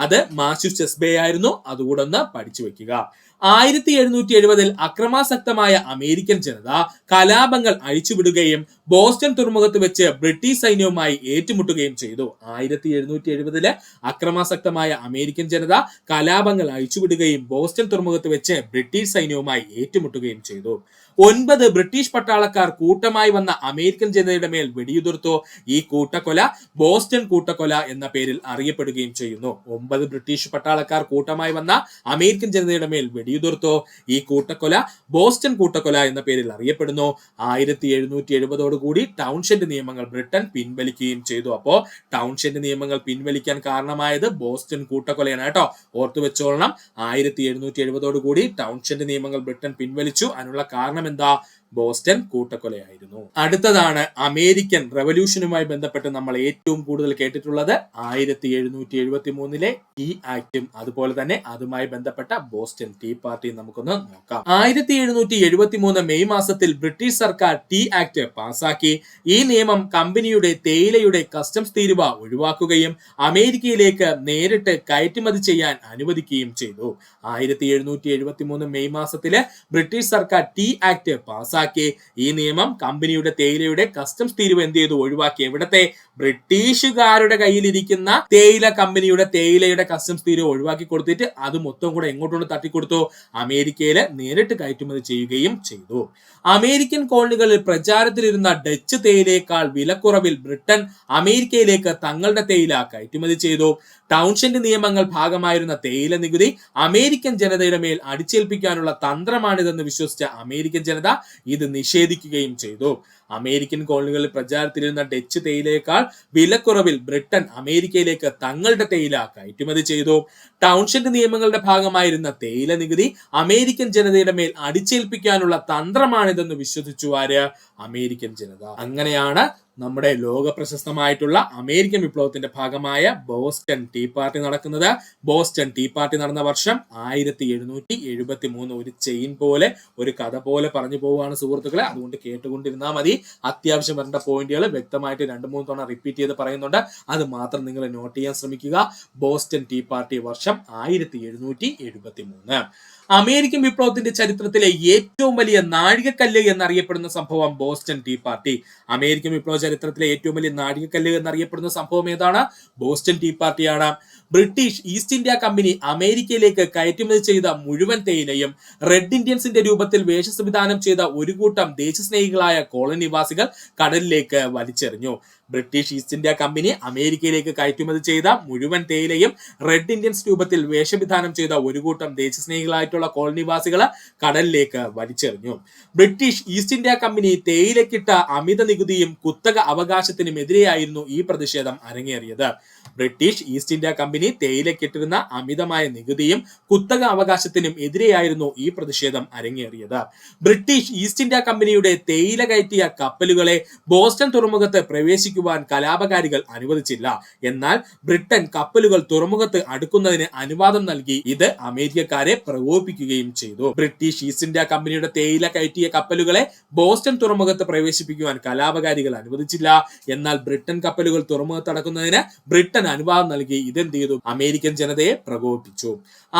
അത് മാസച്യൂസെറ്റ്സ് ബേ ആയിരുന്നു. അതുകൂടെ ഒന്ന് പഠിച്ചു വെക്കുക. 1770 അക്രമാസക്തമായ അമേരിക്കൻ ജനത കലാപങ്ങൾ അഴിച്ചുവിടുകയും ബോസ്റ്റൺ തുറമുഖത്ത് വെച്ച് ബ്രിട്ടീഷ് സൈന്യവുമായി ഏറ്റുമുട്ടുകയും ചെയ്തു. 1770 അക്രമാസക്തമായ അമേരിക്കൻ ജനത കലാപങ്ങൾ അഴിച്ചുവിടുകയും ബോസ്റ്റൺ തുറമുഖത്ത് വെച്ച് ബ്രിട്ടീഷ് സൈന്യവുമായി ഏറ്റുമുട്ടുകയും ചെയ്തു. 9 ബ്രിട്ടീഷ് പട്ടാളക്കാർ കൂട്ടമായി വന്ന അമേരിക്കൻ ജനതയുടെ മേൽ വെടിയുതിർത്തു. ഈ കൂട്ടക്കൊല ബോസ്റ്റൺ കൂട്ടക്കൊല എന്ന പേരിൽ അറിയപ്പെടുകയും ചെയ്യുന്നു. 9 ബ്രിട്ടീഷ് പട്ടാളക്കാർ കൂട്ടമായി വന്ന അമേരിക്കൻ ജനതയുടെ മേൽ വെടിയുതിർത്തു. ഈ കൂട്ടക്കൊല ബോസ്റ്റൺ കൂട്ടക്കൊല എന്ന പേരിൽ അറിയപ്പെടുന്നു. 1770 ടൗൺഷെന്റ് നിയമങ്ങൾ ബ്രിട്ടൻ പിൻവലിക്കുകയും ചെയ്തു. അപ്പോ ടൗൺഷെന്റ് നിയമങ്ങൾ പിൻവലിക്കാൻ കാരണമായത് ബോസ്റ്റൺ കൂട്ടക്കൊലയാണ് കേട്ടോ. ഓർത്തു വെച്ചോളണം. 1770 ടൗൺഷെന്റ് നിയമങ്ങൾ ബ്രിട്ടൻ പിൻവലിച്ചു. അതിനുള്ള കാരണം എന്താ? ബോസ്റ്റൺ കൂട്ടക്കൊലയായിരുന്നു. അടുത്തതാണ് അമേരിക്കൻ റവല്യൂഷനുമായി ബന്ധപ്പെട്ട് നമ്മൾ ഏറ്റവും കൂടുതൽ കേട്ടിട്ടുള്ളത് 1773 ടീ ആക്ടും അതുപോലെ തന്നെ അതുമായി ബന്ധപ്പെട്ട ബോസ്റ്റൺ ടീ പാർട്ടിയും നമുക്കൊന്ന് നോക്കാം. 1773 മെയ് മാസത്തിൽ ബ്രിട്ടീഷ് സർക്കാർ ടീ ആക്ട് പാസാക്കി. ഈ നിയമം കമ്പനിയുടെ തേയിലയുടെ കസ്റ്റംസ് തീരുവ ഒഴിവാക്കുകയും അമേരിക്കയിലേക്ക് നേരിട്ട് കയറ്റുമതി ചെയ്യാൻ അനുവദിക്കുകയും ചെയ്തു. 1773 മെയ് മാസത്തില് ബ്രിട്ടീഷ് സർക്കാർ ടീ ആക്ട് പാസാക്കി. ഈ നിയമം കമ്പനിയുടെ തേയിലയുടെ കസ്റ്റംസ് തീരുവ എന്ത് ചെയ്തു? ഒഴിവാക്കി. എവിടത്തെ? ബ്രിട്ടീഷുകാരുടെ കയ്യിലിരിക്കുന്ന തേയില കമ്പനിയുടെ തേയിലയുടെ കസ്റ്റംസ് തീരുവ ഒഴിവാക്കി കൊടുത്തിട്ട് അത് മൊത്തം കൂടെ എങ്ങോട്ടുകൊണ്ട് തട്ടിക്കൊടുത്തു? അമേരിക്കയില് നേരിട്ട് കയറ്റുമതി ചെയ്യുകയും ചെയ്തു. അമേരിക്കൻ കോളനികളിൽ പ്രചാരത്തിലിരുന്ന ഡച്ച് തേയിലയേക്കാൾ വിലക്കുറവിൽ ബ്രിട്ടൻ അമേരിക്കയിലേക്ക് തങ്ങളുടെ തേയില കയറ്റുമതി ചെയ്തു. ടൗൺഷെന്റ് നിയമങ്ങൾ ഭാഗമായിരുന്ന തേയില നികുതി അമേരിക്കൻ ജനതയുടെ മേൽ അടിച്ചേൽപ്പിക്കാനുള്ള തന്ത്രമാണിതെന്ന് വിശ്വസിച്ച അമേരിക്കൻ ജനത ഇത് നിഷേധിക്കുകയും ചെയ്തു. അമേരിക്കൻ കോളനികളിൽ പ്രചാരത്തിലിരുന്ന ഡച്ച് തേയിലയേക്കാൾ വിലക്കുറവിൽ ബ്രിട്ടൻ അമേരിക്കയിലേക്ക് തങ്ങളുടെ തേയില കയറ്റുമതി ചെയ്തു. ടൗൺഷെന്റ് നിയമങ്ങളുടെ ഭാഗമായിരുന്ന തേയില നികുതി അമേരിക്കൻ ജനതയുടെ മേൽ അടിച്ചേൽപ്പിക്കാനുള്ള തന്ത്രമാണിതെന്ന് വിശ്വസിച്ചു ആര്? അമേരിക്കൻ ജനത. അങ്ങനെയാണ് നമ്മുടെ ലോക പ്രശസ്തമായിട്ടുള്ള അമേരിക്കൻ വിപ്ലവത്തിന്റെ ഭാഗമായ ബോസ്റ്റൺ ടീ പാർട്ടി നടക്കുന്നത്. ബോസ്റ്റൺ ടീ പാർട്ടി നടന്ന വർഷം 1773. ഒരു ചെയിൻ പോലെ, ഒരു കഥ പോലെ പറഞ്ഞു പോവുകയാണ് സുഹൃത്തുക്കളെ. അതുകൊണ്ട് കേട്ടുകൊണ്ടിരുന്നാൽ മതി. അത്യാവശ്യം വരേണ്ട പോയിന്റുകൾ വ്യക്തമായിട്ട് 2-3 തവണ റിപ്പീറ്റ് ചെയ്ത് പറയുന്നുണ്ട്. അത് മാത്രം നിങ്ങൾ നോട്ട് ചെയ്യാൻ ശ്രമിക്കുക. ബോസ്റ്റൺ ടീ പാർട്ടി വർഷം 1773. അമേരിക്കൻ വിപ്ലവത്തിന്റെ ചരിത്രത്തിലെ ഏറ്റവും വലിയ നാഴികക്കല്ല് എന്നറിയപ്പെടുന്ന സംഭവം ബോസ്റ്റൺ ടീ പാർട്ടി. അമേരിക്കൻ വിപ്ലവ ചരിത്രത്തിലെ ഏറ്റവും വലിയ നാഴികക്കല്ല് എന്നറിയപ്പെടുന്ന സംഭവം ഏതാണ്? ബോസ്റ്റൺ ടീ പാർട്ടിയാണ്. ബ്രിട്ടീഷ് ഈസ്റ്റ് ഇന്ത്യ കമ്പനി അമേരിക്കയിലേക്ക് കയറ്റുമതി ചെയ്ത മുഴുവൻ തേയിലയും റെഡ് ഇന്ത്യൻസിന്റെ രൂപത്തിൽ വേഷ സംവിധാനം ചെയ്ത ഒരു കൂട്ടം ദേശസ്നേഹികളായ കോളനി നിവാസികൾ കടലിലേക്ക് വലിച്ചെറിഞ്ഞു. ബ്രിട്ടീഷ് ഈസ്റ്റ് ഇന്ത്യ കമ്പനി അമേരിക്കയിലേക്ക് കയറ്റുമതി ചെയ്ത മുഴുവൻ തേയിലയും റെഡ് ഇന്ത്യൻസ് രൂപത്തിൽ വേഷവിധാനം ചെയ്ത ഒരു കൂട്ടം ദേശസ്നേഹികളായിട്ടുള്ള കോളനി നിവാസികൾ കടലിലേക്ക് വലിച്ചെറിഞ്ഞു. ബ്രിട്ടീഷ് ഈസ്റ്റ് ഇന്ത്യ കമ്പനി തേയിലക്കിട്ട അമിത നികുതിയും കുത്തക അവകാശത്തിനും എതിരെയായിരുന്നു ഈ പ്രതിഷേധം അരങ്ങേറിയത്. ബ്രിട്ടീഷ് ഈസ്റ്റ് ഇന്ത്യ കമ്പനി തേയിലക്കിട്ടിരുന്ന അമിതമായ നികുതിയും കുത്തക അവകാശത്തിനും എതിരെയായിരുന്നു ഈ പ്രതിഷേധം അരങ്ങേറിയത്. ബ്രിട്ടീഷ് ഈസ്റ്റ് ഇന്ത്യ കമ്പനിയുടെ തേയില കയറ്റിയ കപ്പലുകളെ ബോസ്റ്റൺ തുറമുഖത്ത് പ്രവേശിക്കുവാൻ കലാപകാരികൾ അനുവദിച്ചില്ല. എന്നാൽ ബ്രിട്ടൻ കപ്പലുകൾ തുറമുഖത്ത് അടുക്കുന്നതിന് അനുവാദം നൽകി. ഇത് അമേരിക്കക്കാരെ പ്രകോപിപ്പിക്കുകയും ചെയ്തു. ബ്രിട്ടീഷ് ഈസ്റ്റ് ഇന്ത്യ കമ്പനിയുടെ തേയില കയറ്റിയ കപ്പലുകളെ ബോസ്റ്റൺ തുറമുഖത്ത് പ്രവേശിപ്പിക്കുവാൻ കലാപകാരികൾ അനുവദിച്ചില്ല. എന്നാൽ ബ്രിട്ടൻ കപ്പലുകൾ തുറമുഖത്ത് അടക്കുന്നതിന് ബ്രിട്ടൻ അനുവാദം നൽകി. ഇതെന്ത് ചെയ്തു? അമേരിക്കൻ ജനതയെ പ്രകോപിപ്പിച്ചു.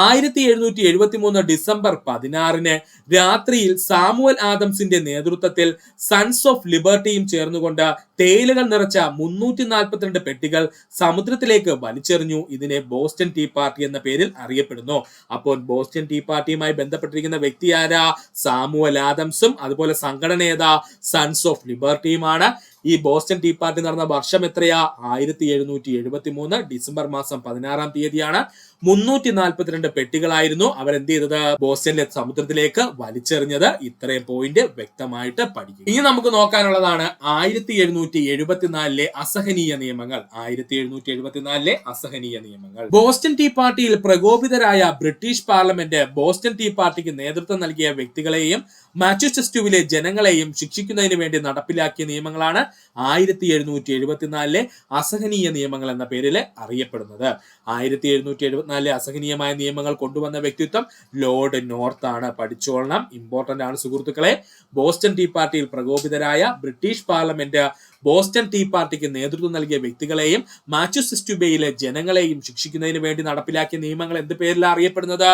1773 ഡിസംബർ 16 രാത്രിയിൽ സാമുവൽ ആദംസിന്റെ നേതൃത്വത്തിൽ സൺസ് ഓഫ് ലിബർട്ടിയും ചേർന്നുകൊണ്ട് തേയിലകൾ നിറച്ച 342 പെട്ടികൾ സമുദ്രത്തിലേക്ക് വലിച്ചെറിഞ്ഞു. ഇതിനെ ബോസ്റ്റൺ ടീ പാർട്ടി എന്ന പേരിൽ അറിയപ്പെടുന്നു. അപ്പോൾ ബോസ്റ്റൺ ടീ പാർട്ടിയുമായി ബന്ധപ്പെട്ടിരിക്കുന്ന വ്യക്തി ആരാ? സാമുവൽ ആദംസും അതുപോലെ സംഘടന ഏതാ? സൺസ് ഓഫ് ലിബർട്ടിയുമാണ്. ഈ ബോസ്റ്റൺ ടീ പാർട്ടി നടന്ന വർഷം എത്രയാ? 1773 ഡിസംബർ മാസം 16 342 പെട്ടികളായിരുന്നു അവരെന്ത് ചെയ്തത്? ബോസ്റ്റണിലെ സമുദ്രത്തിലേക്ക് വലിച്ചെറിഞ്ഞത്. ഇത്രയും പോയിന്റ് വ്യക്തമായിട്ട് പഠിക്കും. ഇനി നമുക്ക് നോക്കാനുള്ളതാണ് 1774 അസഹനീയ നിയമങ്ങൾ. 1774 അസഹനീയ നിയമങ്ങൾ. ബോസ്റ്റൺ ടീ പാർട്ടിയിൽ പ്രകോപിതരായ ബ്രിട്ടീഷ് പാർലമെന്റ് ബോസ്റ്റൺ ടീ പാർട്ടിക്ക് നേതൃത്വം നൽകിയ വ്യക്തികളെയും മാസച്യൂസെറ്റ്സിലെ ജനങ്ങളെയും ശിക്ഷിക്കുന്നതിന് വേണ്ടി നടപ്പിലാക്കിയ നിയമങ്ങളാണ് 1774 അസഹനീയ നിയമങ്ങൾ എന്ന പേരിൽ അറിയപ്പെടുന്നത്. 1774 അസഹനീയമായ നിയമങ്ങൾ കൊണ്ടുവന്ന വ്യക്തിത്വം ലോർഡ് നോർത്ത് ആണ്. പഠിച്ചോളണം, ഇമ്പോർട്ടന്റ് ആണ് സുഹൃത്തുക്കളെ. ബോസ്റ്റൺ ടീ പാർട്ടിയിൽ പ്രകോപിതരായ ബ്രിട്ടീഷ് പാർലമെന്റ് ബോസ്റ്റൺ ടീ പാർട്ടിക്ക് നേതൃത്വം നൽകിയ വ്യക്തികളെയും മാസച്യൂസെറ്റ്സിലെ ജനങ്ങളെയും ശിക്ഷിക്കുന്നതിന് വേണ്ടി നടപ്പിലാക്കിയ നിയമങ്ങൾ എന്ത് പേരിലാണ് അറിയപ്പെടുന്നത്?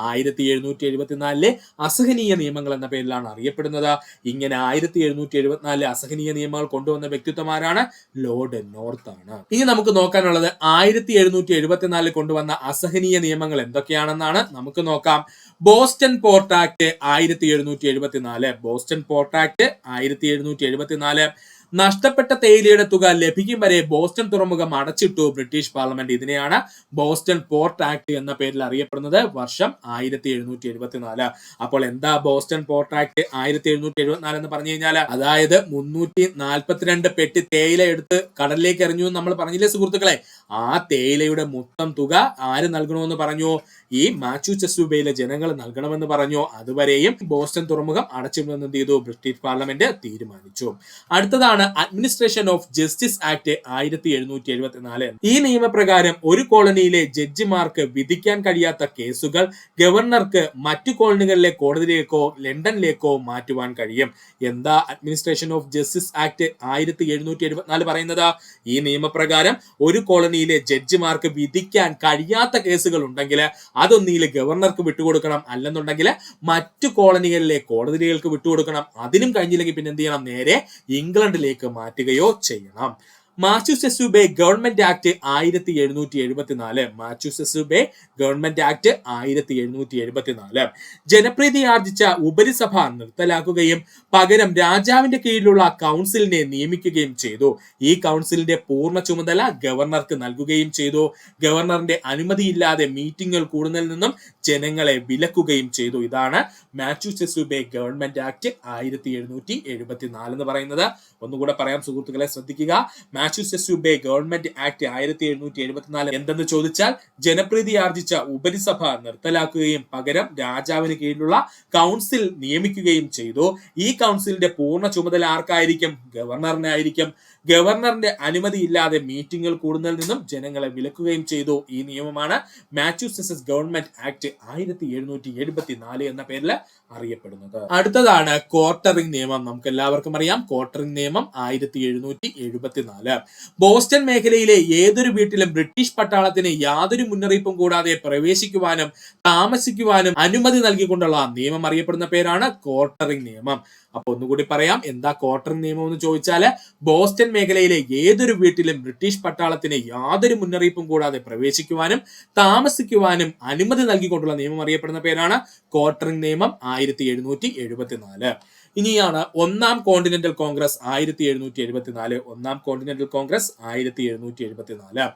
1774 അസഹനീയ നിയമങ്ങൾ എന്ന പേരിലാണ് അറിയപ്പെടുന്നത്. ഇങ്ങനെ 1774 അസഹനീയ നിയമങ്ങൾ കൊണ്ടുവന്ന വ്യക്തിത്വമാരാണ്? ലോർഡ് നോർത്ത് ആണ്. ഇനി നമുക്ക് നോക്കാനുള്ളത് 1774 കൊണ്ടുവന്ന അസഹനീയ നിയമങ്ങൾ എന്തൊക്കെയാണെന്നാണ്. നമുക്ക് നോക്കാം. Boston port act 1774. Boston port act 1774. നഷ്ടപ്പെട്ട തേയിലയുടെ തുക ലഭിക്കും വരെ ബോസ്റ്റൺ തുറമുഖം അടച്ചിട്ടു ബ്രിട്ടീഷ് പാർലമെന്റ്. ഇതിനെയാണ് ബോസ്റ്റൺ പോർട്ട് ആക്ട് എന്ന പേരിൽ അറിയപ്പെടുന്നത്. വർഷം 1774. അപ്പോൾ എന്താ ബോസ്റ്റൺ പോർട്ട് ആക്ട് 1774 എന്ന് പറഞ്ഞു കഴിഞ്ഞാൽ, അതായത് 342 പെട്ടി തേയില എടുത്ത് കടലിലേക്ക് എറിഞ്ഞു എന്ന് നമ്മൾ പറഞ്ഞില്ലേ സുഹൃത്തുക്കളെ. ആ തേയിലയുടെ മൊത്തം തുക ആര് നൽകണമെന്ന് പറഞ്ഞു? ഈ മാസച്യൂസെറ്റ്സ് ബേയിലെ ജനങ്ങൾ നൽകണമെന്ന് പറഞ്ഞു. അതുവരെയും ബോസ്റ്റൺ തുറമുഖം അടച്ചിടുമെന്ന് എന്ത് ചെയ്തു? ബ്രിട്ടീഷ് പാർലമെന്റ് തീരുമാനിച്ചു. അടുത്തതാണ് അഡ്മിനിസ്ട്രേഷൻ ഓഫ് ജസ്റ്റിസ് ആക്ട് 1774. ഈ നിയമപ്രകാരം ഒരു കോളനിയിലെ ജഡ്ജിമാർക്ക് വിധിക്കാൻ കഴിയാത്ത കേസുകൾ ഗവർണർക്ക് മറ്റു കോളനികളിലെ കോടതിയിലേക്കോ ലണ്ടനിലേക്കോ മാറ്റുവാൻ കഴിയും. എന്താ അഡ്മിനിസ്ട്രേഷൻ ഓഫ് ജസ്റ്റിസ് ആക്ട് 1774 പറയുന്നത്? ഈ നിയമപ്രകാരം ഒരു കോളനിയിലെ ജഡ്ജിമാർക്ക് വിധിക്കാൻ കഴിയാത്ത കേസുകൾ ഉണ്ടെങ്കിൽ അതൊന്നിയിൽ ഗവർണർക്ക് വിട്ടുകൊടുക്കണം, അല്ലെന്നുണ്ടെങ്കിൽ മറ്റു കോളനികളിലെ കോടതികൾക്ക് വിട്ടുകൊടുക്കണം. അതിനും കഴിഞ്ഞില്ലെങ്കിൽ പിന്നെ എന്ത് ചെയ്യണം? നേരെ ഇംഗ്ലണ്ടിലേക്ക് മാറ്റുകയോ ചെയ്യണം. Massachusetts bay government act 1774. Massachusetts bay government act 1774 ജനപ്രീതി ആർജിച്ച ഉപരിസഭ നിർത്തലാക്കുകയും പകരം രാജാവിന്റെ കീഴിലുള്ള കൗൺസിലിനെ നിയമിക്കുകയും ചെയ്തു. ഈ കൗൺസിലിന്റെ പൂർണ്ണ ചുമതല ഗവർണർക്ക് നൽകുകയും ചെയ്തു. ഗവർണറിന്റെ അനുമതിയില്ലാതെ മീറ്റിംഗുകൾ കൂടുന്നതിൽ നിന്നും ജനങ്ങളെ വിലക്കുകയും ചെയ്തു. ഇതാണ് മാസച്യൂസെറ്റ്സ് ബേ ഗവൺമെന്റ് ആക്ട് 1774 എന്ന് പറയുന്നത്. ഒന്നുകൂടെ പറയാം സുഹൃത്തുക്കളെ, ശ്രദ്ധിക്കുക. മാസച്യൂസെറ്റ്സ് ബേ ഗവൺമെന്റ് ആക്ട് 1774 എന്തെന്ന് ചോദിച്ചാൽ, ജനപ്രീതി ആർജിച്ച ഉപരിസഭ നിർത്തലാക്കുകയും പകരം രാജാവിന് കീഴിലുള്ള കൗൺസിൽ നിയമിക്കുകയും ചെയ്തു. ഈ കൗൺസിലിന്റെ പൂർണ്ണ ചുമതല ആർക്കായിരിക്കും? ഗവർണറിനായിരിക്കും. ഗവർണറിന്റെ അനുമതി ഇല്ലാതെ മീറ്റിംഗുകൾ കൂടുന്നതിൽ നിന്നും ജനങ്ങളെ വിലക്കുകയും ചെയ്തു. ഈ നിയമമാണ് മാസച്യൂസെറ്റ്സ് ഗവൺമെന്റ് ആക്ട് 1774 എന്ന പേരിൽ അറിയപ്പെടുന്നത്. അടുത്തതാണ് ക്വാർട്ടറിംഗ് നിയമം. നമുക്ക് എല്ലാവർക്കും അറിയാം ക്വാർട്ടറിംഗ് നിയമം 1774. ബോസ്റ്റൺ മേഖലയിലെ ഏതൊരു വീട്ടിലും ബ്രിട്ടീഷ് പട്ടാളത്തിന് യാതൊരു മുന്നറിയിപ്പും കൂടാതെ പ്രവേശിക്കുവാനും താമസിക്കുവാനും അനുമതി നൽകിക്കൊണ്ടുള്ള നിയമം അറിയപ്പെടുന്ന പേരാണ് ക്വാർട്ടറിംഗ് നിയമം. അപ്പൊ ഒന്നുകൂടി പറയാം, എന്താ ക്വാർട്ടറിംഗ് നിയമം എന്ന് ചോദിച്ചാൽ, ബോസ്റ്റൺ മേഖലയിലെ ഏതൊരു വീട്ടിലും ബ്രിട്ടീഷ് പട്ടാളത്തിന് യാതൊരു മുന്നറിയിപ്പും കൂടാതെ പ്രവേശിക്കുവാനും താമസിക്കുവാനും അനുമതി നൽകിക്കൊണ്ടുള്ള നിയമം അറിയപ്പെടുന്ന പേരാണ് ക്വാർട്ടറിംഗ് നിയമം 1774. ഇനിയാണ് ഒന്നാം കോണ്ടിനെന്റൽ കോൺഗ്രസ് 1774. ഒന്നാം കോണ്ടിനെന്റൽ കോൺഗ്രസ് 1774.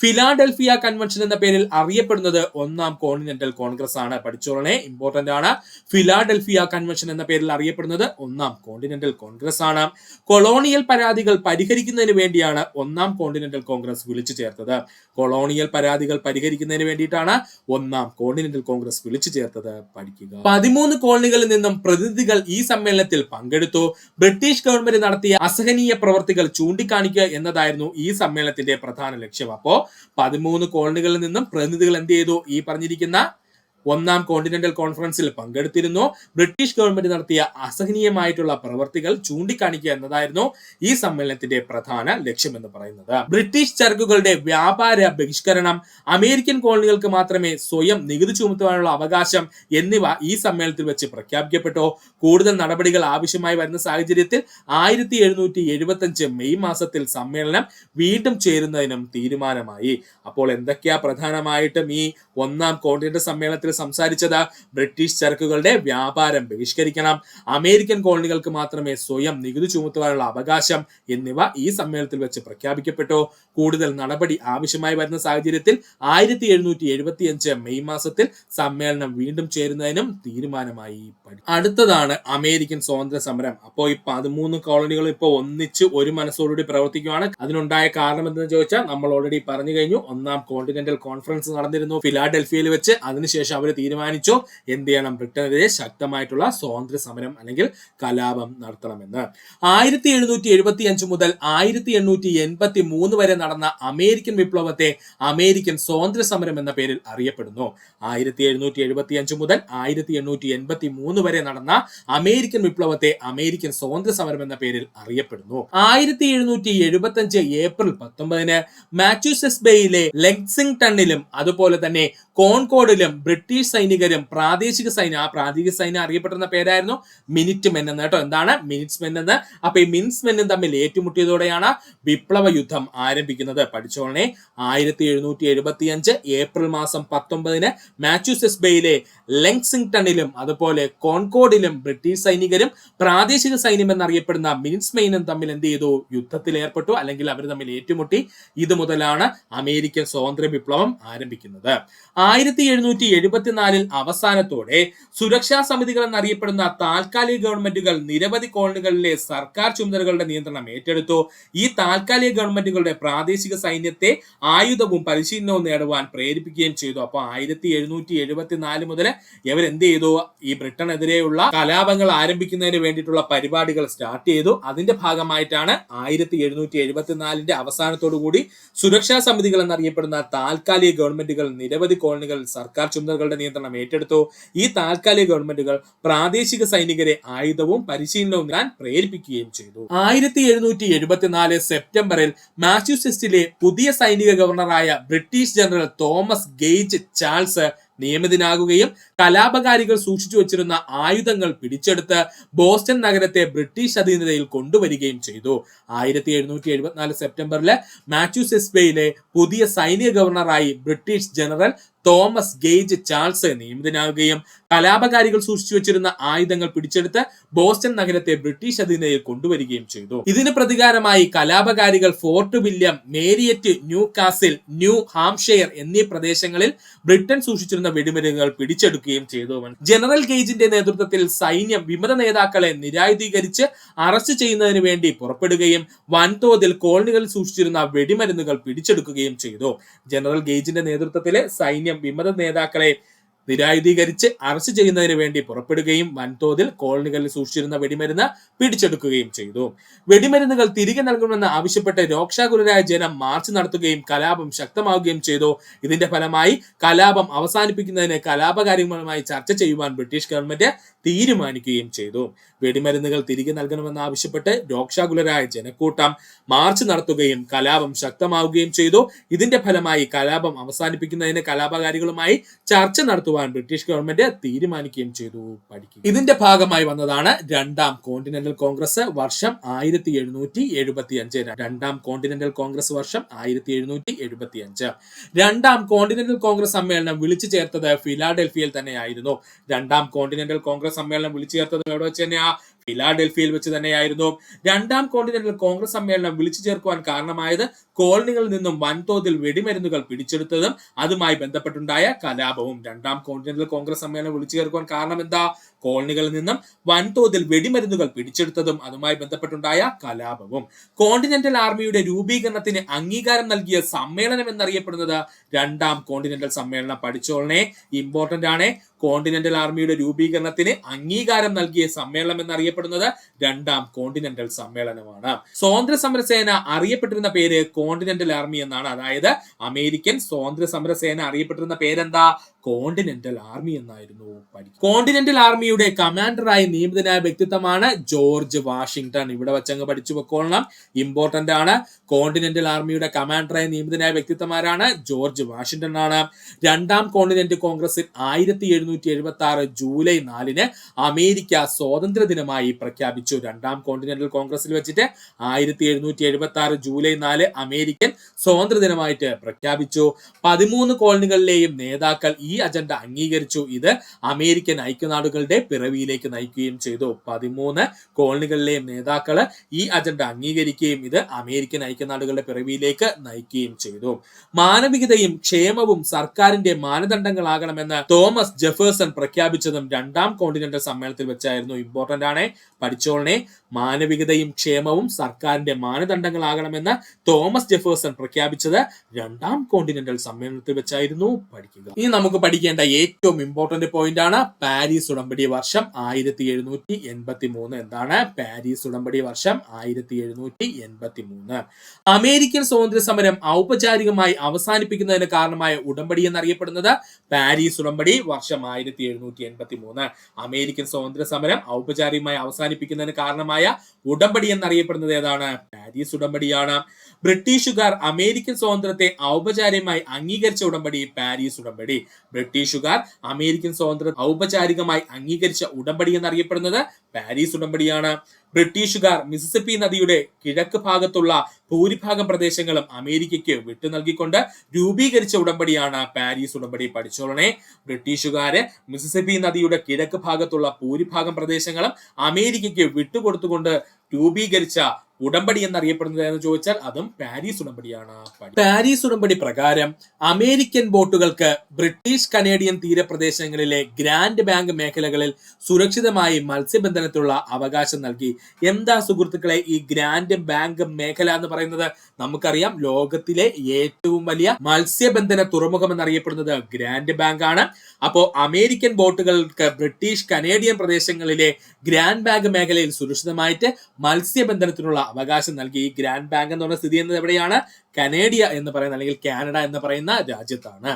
ഫിലാഡൽഫിയ കൺവെൻഷൻ എന്ന പേരിൽ അറിയപ്പെടുന്നത് ഒന്നാം കോണ്ടിനെന്റൽ കോൺഗ്രസ് ആണ്. പഠിച്ചോളനെ, ഇമ്പോർട്ടന്റ് ആണ്. ഫിലാഡൽഫിയ കൺവെൻഷൻ എന്ന പേരിൽ അറിയപ്പെടുന്നത് ഒന്നാം കോണ്ടിനെന്റൽ കോൺഗ്രസ് ആണ്. കൊളോണിയൽ പരാതികൾ പരിഹരിക്കുന്നതിന് വേണ്ടിയാണ് ഒന്നാം കോണ്ടിനെന്റൽ കോൺഗ്രസ് വിളിച്ചു ചേർത്തത്. കൊളോണിയൽ പരാതികൾ പരിഹരിക്കുന്നതിന് വേണ്ടിയിട്ടാണ് ഒന്നാം കോണ്ടിനെന്റൽ കോൺഗ്രസ് വിളിച്ചു ചേർത്തത്. പഠിക്കുക. 13 കോളനികളിൽ നിന്നും പ്രതിനിധികൾ ഈ സമ്മേളനത്തിൽ പങ്കെടുത്തു. ബ്രിട്ടീഷ് ഗവൺമെന്റ് നടത്തിയ അസഹനീയ പ്രവർത്തികൾ ചൂണ്ടിക്കാണിക്കുക എന്നതായിരുന്നു ഈ സമ്മേളനത്തിന്റെ പ്രധാന ലക്ഷ്യം. അപ്പോ 13 കോളനികളിൽ നിന്നും പ്രതിനിധികൾ എന്ത് ചെയ്തു? ഈ പറഞ്ഞിരിക്കുന്ന ഒന്നാം കോണ്ടിനെന്റൽ കോൺഫറൻസിൽ പങ്കെടുത്തിരുന്നു. ബ്രിട്ടീഷ് ഗവൺമെന്റ് നടത്തിയ അസഹനീയമായിട്ടുള്ള പ്രവർത്തികൾ ചൂണ്ടിക്കാണിക്കുക എന്നതായിരുന്നു ഈ സമ്മേളനത്തിന്റെ പ്രധാന ലക്ഷ്യം എന്ന് പറയുന്നത്. ബ്രിട്ടീഷ് ചരക്കുകളുടെ വ്യാപാര ബഹിഷ്കരണം, അമേരിക്കൻ കോളനികൾക്ക് മാത്രമേ സ്വയം നികുതി ചുമത്തുവാനുള്ള അവകാശം എന്നിവ ഈ സമ്മേളനത്തിൽ വെച്ച് പ്രഖ്യാപിക്കപ്പെട്ടു. കൂടുതൽ നടപടികൾ ആവശ്യമായി വരുന്ന സാഹചര്യത്തിൽ 1775 മെയ് മാസത്തിൽ സമ്മേളനം വീണ്ടും ചേരുന്നതിനും തീരുമാനമായി. അപ്പോൾ എന്തൊക്കെയാ പ്രധാനമായിട്ടും ഈ ഒന്നാം കോണ്ടിനെന്റൽ സമ്മേളനത്തിൽ സംസാരിച്ചത്? ബ്രിട്ടീഷ് ചരക്കുകളുടെ വ്യാപാരം ബഹിഷ്കരിക്കണം, അമേരിക്കൻ കോളനികൾക്ക് മാത്രമേ സ്വയം നികുതി ചുമത്തുവാനുള്ള അവകാശം എന്നിവ ഈ സമ്മേളനത്തിൽ വെച്ച് പ്രഖ്യാപിക്കപ്പെട്ടു. കൂടുതൽ നടപടി ആവശ്യമായി വരുന്ന സാഹചര്യത്തിൽ 1775 മെയ് മാസത്തിൽ സമ്മേളനം വീണ്ടും ചേരുന്നതിനും തീരുമാനമായി. അടുത്തതാണ് അമേരിക്കൻ സ്വാതന്ത്ര്യ സമരം. അപ്പോൾ ഈ 13 കോളനികൾ ഇപ്പോൾ ഒന്നിച്ച് ഒരു മനസ്സോടുകൂടി പ്രവർത്തിക്കുകയാണ്. അതിനുണ്ടായ കാരണം എന്തെന്ന് ചോദിച്ചാൽ നമ്മൾ ഓൾറെഡി പറഞ്ഞു കഴിഞ്ഞു. ഒന്നാം കോണ്ടിനെന്റൽ കോൺഫറൻസ് നടന്നിരുന്നു ഫിലാഡൽഫിയയിൽ വെച്ച്. അതിനുശേഷം അവർ തീരുമാനിച്ചു എന്ത് ചെയ്യണം? ബ്രിട്ടനെതിരെ ശക്തമായിട്ടുള്ള സ്വാതന്ത്ര്യ സമരം അല്ലെങ്കിൽ കലാപം നടത്തണമെന്ന്. 1775 മുതൽ 1883 വരെ നടന്ന അമേരിക്കൻ വിപ്ലവത്തെ അമേരിക്കൻ സ്വാതന്ത്ര്യ സമരം എന്ന പേരിൽ അറിയപ്പെടുന്നു. 1775 മുതൽ 1883 വരെ നടന്ന അമേരിക്കൻ വിപ്ലവത്തെ അമേരിക്കൻ സ്വാതന്ത്ര്യ സമരം എന്ന പേരിൽ അറിയപ്പെടുന്നു. 1775 ഏപ്രിൽ 19 മാസച്യൂസെറ്റ്സ് ബേയിലെ ലെക്സിംഗ്ടണിലും അതുപോലെ തന്നെ കോൺകോർഡിലും ബ്രിട്ടീഷ് ബ്രിട്ടീഷ് സൈനികരും പ്രാദേശിക സൈന്യം, ആ പ്രാദേശിക സൈന്യം അറിയപ്പെട്ടിരുന്ന പേരായിരുന്നു മിനിറ്റ് മെൻ എന്ന് കേട്ടോ. എന്താണ് മിനിറ്റ്സ് മെൻ എന്ന്? അപ്പൊ ഈ മിനിറ്റ്സ് മെന്നും തമ്മിൽ ഏറ്റുമുട്ടിയതോടെയാണ് വിപ്ലവ യുദ്ധം ആരംഭിക്കുന്നത്. പഠിച്ചോളനെ 1775 ഏപ്രിൽ മാസം 19 മാസച്യൂസെറ്റ്സ് ബേയിലെ ലെക്സിംഗ്ടണിലും അതുപോലെ കോൺകോർഡിലും ബ്രിട്ടീഷ് സൈനികരും പ്രാദേശിക സൈന്യം എന്നറിയപ്പെടുന്ന മിനിറ്റ്സ് മെയിനും തമ്മിൽ എന്ത് ചെയ്തു? യുദ്ധത്തിൽ ഏർപ്പെട്ടു, അല്ലെങ്കിൽ അവർ തമ്മിൽ ഏറ്റുമുട്ടി. ഇത് മുതലാണ് അമേരിക്കൻ സ്വാതന്ത്ര്യ വിപ്ലവം ആരംഭിക്കുന്നത്. 1774 അവസാനത്തോടെ സുരക്ഷാ സമിതികൾ എന്നറിയപ്പെടുന്ന താൽക്കാലിക ഗവൺമെന്റുകൾ നിരവധി കോളനികളിലെ സർക്കാർ ചുമതലകളുടെ നിയന്ത്രണം ഏറ്റെടുത്തു. ഈ താൽക്കാലിക ഗവൺമെന്റുകളുടെ പ്രാദേശിക സൈന്യത്തെ ആയുധവും പരിശീലനവും നേടുവാൻ പ്രേരിപ്പിക്കുകയും ചെയ്തു. അപ്പൊ 1774 മുതൽ ഇവർ എന്ത് ചെയ്തു? ഈ ബ്രിട്ടനെതിരെയുള്ള കലാപങ്ങൾ ആരംഭിക്കുന്നതിന് വേണ്ടിയിട്ടുള്ള പരിപാടികൾ സ്റ്റാർട്ട് ചെയ്തു. അതിന്റെ ഭാഗമായിട്ടാണ് 1774 അവസാനത്തോടു കൂടി സുരക്ഷാ സമിതികൾ എന്നറിയപ്പെടുന്ന താൽക്കാലിക ഗവൺമെന്റുകൾ നിരവധി കോളനികളിൽ സർക്കാർ ചുമതലകളുടെ നിയന്ത്രണം ഏറ്റെടുത്തു. ഈ താൽക്കാലിക ഗവൺമെന്റുകൾ പ്രാദേശിക സൈനികരെ ആയുധവും പരിശീലനവും നേടാൻ പ്രേരിപ്പിക്കുകയും ചെയ്തു. 1774 സെപ്റ്റംബറിൽ മാസച്യൂസെറ്റ്സിലെ പുതിയ സൈനിക ഗവർണറായ British general Thomas Gage Charles നിയമിതനാകുകയും കലാപകാരികൾ സൂക്ഷിച്ചു വച്ചിരുന്ന ആയുധങ്ങൾ പിടിച്ചെടുത്ത് ബോസ്റ്റൺ നഗരത്തെ ബ്രിട്ടീഷ് അധീനതയിൽ കൊണ്ടുവരികയും ചെയ്തു. 1774 സെപ്റ്റംബറിൽ മാസച്യൂസെറ്റ്സ് ബേയിലെ പുതിയ സൈനിക ഗവർണറായി British general Thomas Gage Charles നിയമിതനാകുകയും കലാപകാരികൾ സൂക്ഷിച്ചു വെച്ചിരുന്ന ആയുധങ്ങൾ പിടിച്ചെടുത്ത് ബോസ്റ്റൺ നഗരത്തെ ബ്രിട്ടീഷ് അധീനതയിൽ കൊണ്ടുവരികയും ചെയ്തു. ഇതിന് പ്രതികാരമായി കലാപകാരികൾ ഫോർട്ട് വില്യം, മേരിയറ്റ്, ന്യൂ കാസിൽ, ന്യൂ ഹാംഷെയർ എന്നീ പ്രദേശങ്ങളിൽ ബ്രിട്ടൻ സൂക്ഷിച്ചിരുന്ന വെടിമരുന്നുകൾ പിടിച്ചെടുക്കുകയും ചെയ്തു. ജനറൽ ഗേജിന്റെ നേതൃത്വത്തിൽ സൈന്യം വിമത നേതാക്കളെ നിരായുധീകരിച്ച് അറസ്റ്റ് ചെയ്യുന്നതിന് വേണ്ടി പുറപ്പെടുകയും വൻതോതിൽ കോളനികളിൽ സൂക്ഷിച്ചിരുന്ന വെടിമരുന്നുകൾ പിടിച്ചെടുക്കുകയും ചെയ്തു. ജനറൽ ഗേജിന്റെ നേതൃത്വത്തിലെ സൈന്യം വിമത നേതാക്കളെ നിരായുധീകരിച്ച് അറസ്റ്റ് ചെയ്യുന്നതിന് വേണ്ടി പുറപ്പെടുകയും വൻതോതിൽ കോളനികളിൽ സൂക്ഷിച്ചിരുന്ന വെടിമരുന്ന് പിടിച്ചെടുക്കുകയും ചെയ്തു. വെടിമരുന്നുകൾ തിരികെ നൽകണമെന്ന് ആവശ്യപ്പെട്ട് രോക്ഷാകുലരായ ജനം മാർച്ച് നടത്തുകയും കലാപം ശക്തമാവുകയും ചെയ്തു. ഇതിന്റെ ഫലമായി കലാപം അവസാനിപ്പിക്കുന്നതിന് കലാപകാരികളുമായി ചർച്ച ചെയ്യുവാൻ ബ്രിട്ടീഷ് ഗവൺമെന്റ് തീരുമാനിക്കുകയും ചെയ്തു. വെടിമരുന്നുകൾ തിരികെ നൽകണമെന്ന് ആവശ്യപ്പെട്ട് രോക്ഷാകുലരായ ജനക്കൂട്ടം മാർച്ച് നടത്തുകയും കലാപം ശക്തമാവുകയും ചെയ്തു. ഇതിന്റെ ഫലമായി കലാപം അവസാനിപ്പിക്കുന്നതിന് കലാപകാരികളുമായി ചർച്ച നടത്തുവാൻ ബ്രിട്ടീഷ് ഗവൺമെന്റ് തീരുമാനിക്കുകയും ചെയ്തു. ഇതിന്റെ ഭാഗമായി വന്നതാണ് രണ്ടാം കോണ്ടിനെന്റൽ കോൺഗ്രസ് വർഷം 1775. രണ്ടാം കോണ്ടിനെന്റൽ കോൺഗ്രസ് വർഷം 1775. രണ്ടാം കോണ്ടിനെന്റൽ കോൺഗ്രസ് സമ്മേളനം വിളിച്ചു ചേർത്തത് ഫിലാഡൽഫിയയിൽ തന്നെയായിരുന്നു. രണ്ടാം കോണ്ടിനെന്റൽ കോൺഗ്രസ് സമ്മേളനം വിളിച്ചു ചേർത്തത് എവിടെ വെച്ച് തന്നെയാ? ഫിലാഡൽഫിയയിൽ വെച്ച് തന്നെയായിരുന്നു. രണ്ടാം കോണ്ടിനെന്റൽ കോൺഗ്രസ് സമ്മേളനം വിളിച്ചു ചേർക്കുവാൻ കാരണമായത് കോളനികളിൽ നിന്നും വൻതോതിൽ വെടിമരുന്നുകൾ പിടിച്ചെടുത്തതും അതുമായി ബന്ധപ്പെട്ടുണ്ടായ കലാപവും. രണ്ടാം കോണ്ടിനെന്റൽ കോൺഗ്രസ് സമ്മേളനം വിളിച്ചു ചേർക്കുവാൻ കാരണം എന്താ? കോളനികളിൽ നിന്നും വൻതോതിൽ വെടിമരുന്നുകൾ പിടിച്ചെടുത്തതും അതുമായി ബന്ധപ്പെട്ടുണ്ടായ കലാപവും. കോണ്ടിനെന്റൽ ആർമിയുടെ രൂപീകരണത്തിന് അംഗീകാരം നൽകിയ സമ്മേളനം എന്നറിയപ്പെടുന്നത് രണ്ടാം കോണ്ടിനെന്റൽ സമ്മേളനം. പഠിച്ചോളനെ, ഇമ്പോർട്ടന്റ് ആണ്. കോണ്ടിനെന്റൽ ആർമിയുടെ രൂപീകരണത്തിന് അംഗീകാരം നൽകിയ സമ്മേളനം എന്നറിയപ്പെടുന്നത് രണ്ടാം കോണ്ടിനെന്റൽ സമ്മേളനമാണ്. സ്വാതന്ത്ര്യ സമരസേന അറിയപ്പെട്ടിരുന്ന പേര് കോണ്ടിനെന്റൽ ആർമി എന്നാണ്. അതായത് അമേരിക്കൻ സ്വാതന്ത്ര്യ സമരസേന അറിയപ്പെട്ടിരുന്ന പേരെന്താ? കോണ്ടിനെന്റൽ ആർമി എന്നായിരുന്നു. കോണ്ടിനെന്റൽ ആർമിയുടെ കമാൻഡറായി നിയമിതനായ വ്യക്തിത്വമാണ് ജോർജ് വാഷിംഗ്ടൺ. ഇവിടെ വെച്ചങ്ങ് പഠിച്ചു വെക്കോളണം, ഇമ്പോർട്ടന്റ് ആണ്. കോണ്ടിനെന്റൽ ആർമിയുടെ കമാൻഡറായി നിയമിതനായ വ്യക്തിത്വമാരാണ്? ജോർജ് വാഷിംഗ്ടൺ ആണ്. രണ്ടാം കോണ്ടിനെന്റൽ കോൺഗ്രസിൽ 1776 ജൂലൈ 4 അമേരിക്ക സ്വാതന്ത്ര്യ ദിനമായി പ്രഖ്യാപിച്ചു. രണ്ടാം കോണ്ടിനെന്റൽ കോൺഗ്രസിൽ വെച്ചിട്ട് 1776 ജൂലൈ 4 അമേരിക്കൻ സ്വാതന്ത്ര്യ ദിനമായിട്ട് പ്രഖ്യാപിച്ചു. 13 കോളനികളിലെയും നേതാക്കൾ ഈ അജണ്ട അംഗീകരിച്ചു. ഇത് അമേരിക്കൻ ഐക്യനാടുകളുടെ പിറവിയിലേക്ക് നയിക്കുകയും ചെയ്തു. 13 കോളനികളിലെയും നേതാക്കൾ ഈ അജണ്ട അംഗീകരിക്കുകയും ഇത് അമേരിക്കൻ ഐക്യനാടുകളുടെ പിറവിയിലേക്ക് നയിക്കുകയും ചെയ്തു. മാനവികതയും ക്ഷേമവും സർക്കാരിന്റെ മാനദണ്ഡങ്ങളാകണമെന്ന് തോമസ് ജെഫേഴ്സൺ പ്രഖ്യാപിച്ചതും രണ്ടാം കോണ്ടിനെന്റൽ സമ്മേളനത്തിൽ വെച്ചായിരുന്നു. ഇമ്പോർട്ടന്റ് ആണ്, പഠിച്ചോളനെ. മാനവികതയും ക്ഷേമവും സർക്കാരിന്റെ മാനദണ്ഡങ്ങളാകണമെന്ന് തോമസ് ജെഫേഴ്സൺ പ്രഖ്യാപിച്ചത് രണ്ടാം കോണ്ടിനെന്റൽ സമ്മേളനത്തിൽ വെച്ചായിരുന്നു. പഠിക്കുക. ഇനി നമുക്ക് പഠിക്കേണ്ട ഏറ്റവും ഇമ്പോർട്ടന്റ് പോയിന്റ് ആണ് പാരീസ് ഉടമ്പടി വർഷം 1783. എന്താണ് പാരീസ് ഉടമ്പടി വർഷം 1783? അമേരിക്കൻ സ്വാതന്ത്ര്യ സമരം ഔപചാരികമായി അവസാനിപ്പിക്കുന്നതിന് കാരണമായ ഉടമ്പടി എന്നറിയപ്പെടുന്നത് പാരീസ് ഉടമ്പടി വർഷം 1783. അമേരിക്കൻ സ്വാതന്ത്ര്യ സമരം ഔപചാരികമായി അവസാനിപ്പിക്കുന്നതിന് കാരണമായ ഉടമ്പടി എന്നറിയപ്പെടുന്നത് ഏതാണ്? പാരീസ് ഉടമ്പടിയാണ്. ബ്രിട്ടീഷുകാർ അമേരിക്കൻ സ്വാതന്ത്ര്യത്തെ ഔപചാരികമായി അംഗീകരിച്ച ഉടമ്പടി പാരീസ് ഉടമ്പടി. ബ്രിട്ടീഷുകാർ അമേരിക്കൻ സ്വാതന്ത്ര്യം ഔപചാരികമായി അംഗീകരിച്ച ഉടമ്പടി എന്നറിയപ്പെടുന്നത് പാരീസ് ഉടമ്പടിയാണ്. ബ്രിട്ടീഷുകാർ മിസിസിപ്പി നദിയുടെ കിഴക്ക് ഭാഗത്തുള്ള ഭൂരിഭാഗം പ്രദേശങ്ങളും അമേരിക്കയ്ക്ക് വിട്ടു നൽകിക്കൊണ്ട് രൂപീകരിച്ച ഉടമ്പടിയാണ് പാരീസ് ഉടമ്പടി. പഠിച്ചോളണേ, ബ്രിട്ടീഷുകാര് മിസിസിപ്പി നദിയുടെ കിഴക്ക് ഭാഗത്തുള്ള ഭൂരിഭാഗം പ്രദേശങ്ങളും അമേരിക്കയ്ക്ക് വിട്ടുകൊടുത്തുകൊണ്ട് രൂപീകരിച്ച ഉടമ്പടി എന്നറിയപ്പെടുന്നത് എന്ന് ചോദിച്ചാൽ അതും പാരീസ് ഉടമ്പടിയാണ്. പാരീസ് ഉടമ്പടി പ്രകാരം അമേരിക്കൻ ബോട്ടുകൾക്ക് ബ്രിട്ടീഷ് കനേഡിയൻ തീരപ്രദേശങ്ങളിലെ ഗ്രാൻഡ് ബാങ്ക് മേഖലകളിൽ സുരക്ഷിതമായി മത്സ്യബന്ധനത്തിനുള്ള അവകാശം നൽകി. എന്താ സുഹൃത്തുക്കളെ ഈ ഗ്രാൻഡ് ബാങ്ക് മേഖല എന്ന് പറയുന്നത്? നമുക്കറിയാം, ലോകത്തിലെ ഏറ്റവും വലിയ മത്സ്യബന്ധന തുറമുഖം എന്നറിയപ്പെടുന്നത് ഗ്രാൻഡ് ബാങ്ക് ആണ്. അപ്പോ അമേരിക്കൻ ബോട്ടുകൾക്ക് ബ്രിട്ടീഷ് കനേഡിയൻ പ്രദേശങ്ങളിലെ ഗ്രാൻഡ് ബാങ്ക് മേഖലയിൽ സുരക്ഷിതമായിട്ട് മത്സ്യബന്ധനത്തിനുള്ള അവകാശം നൽകി. ഈ ഗ്രാൻഡ് ബാങ്ക് എന്ന് പറഞ്ഞ സ്ഥിതി ചെയ്യുന്നത് എവിടെയാണ്? കനേഡിയ എന്ന് പറയുന്ന അല്ലെങ്കിൽ കാനഡ എന്ന് പറയുന്ന രാജ്യത്താണ്.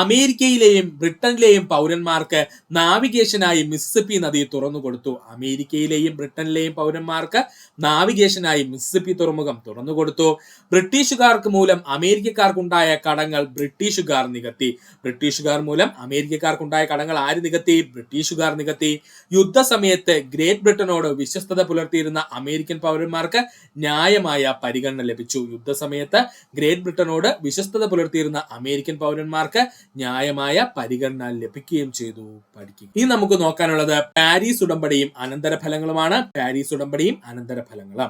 അമേരിക്കയിലെയും ബ്രിട്ടനിലെയും പൗരന്മാർക്ക് നാവിഗേഷനായി മിസിസിപ്പി നദി തുറന്നു കൊടുത്തു. അമേരിക്കയിലെയും ബ്രിട്ടനിലെയും പൗരന്മാർക്ക് നാവിഗേഷനായി മിസിസിപ്പി തുറമുഖം തുറന്നു കൊടുത്തു. ബ്രിട്ടീഷുകാർക്ക് മൂലം അമേരിക്കക്കാർക്കുണ്ടായ കടങ്ങൾ ബ്രിട്ടീഷുകാർ നികത്തി. ബ്രിട്ടീഷുകാർ മൂലം അമേരിക്കക്കാർക്കുണ്ടായ കടങ്ങൾ ആര് നികത്തി? ബ്രിട്ടീഷുകാർ നികത്തി. യുദ്ധസമയത്ത് ഗ്രേറ്റ് ബ്രിട്ടനോട് വിശ്വസ്തത പുലർത്തിയിരുന്ന അമേരിക്കൻ പൗരന്മാർക്ക് ന്യായമായ പരിഗണന ലഭിച്ചു. യുദ്ധസമയത്ത് ഗ്രേറ്റ് ബ്രിട്ടനോട് വിശ്വസ്തത പുലർത്തിയിരുന്ന അമേരിക്കൻ പൗരന്മാർക്ക് ന്യായമായ പരിഗണന ലഭിക്കുകയും ചെയ്തു. പഠിക്കുക. ഇനി നമുക്ക് നോക്കാനുള്ളത് പാരീസ് ഉടമ്പടിയും അനന്തരഫലങ്ങളുമാണ്. പാരീസ് ഉടമ്പടിയും അനന്തരഫലങ്ങളും.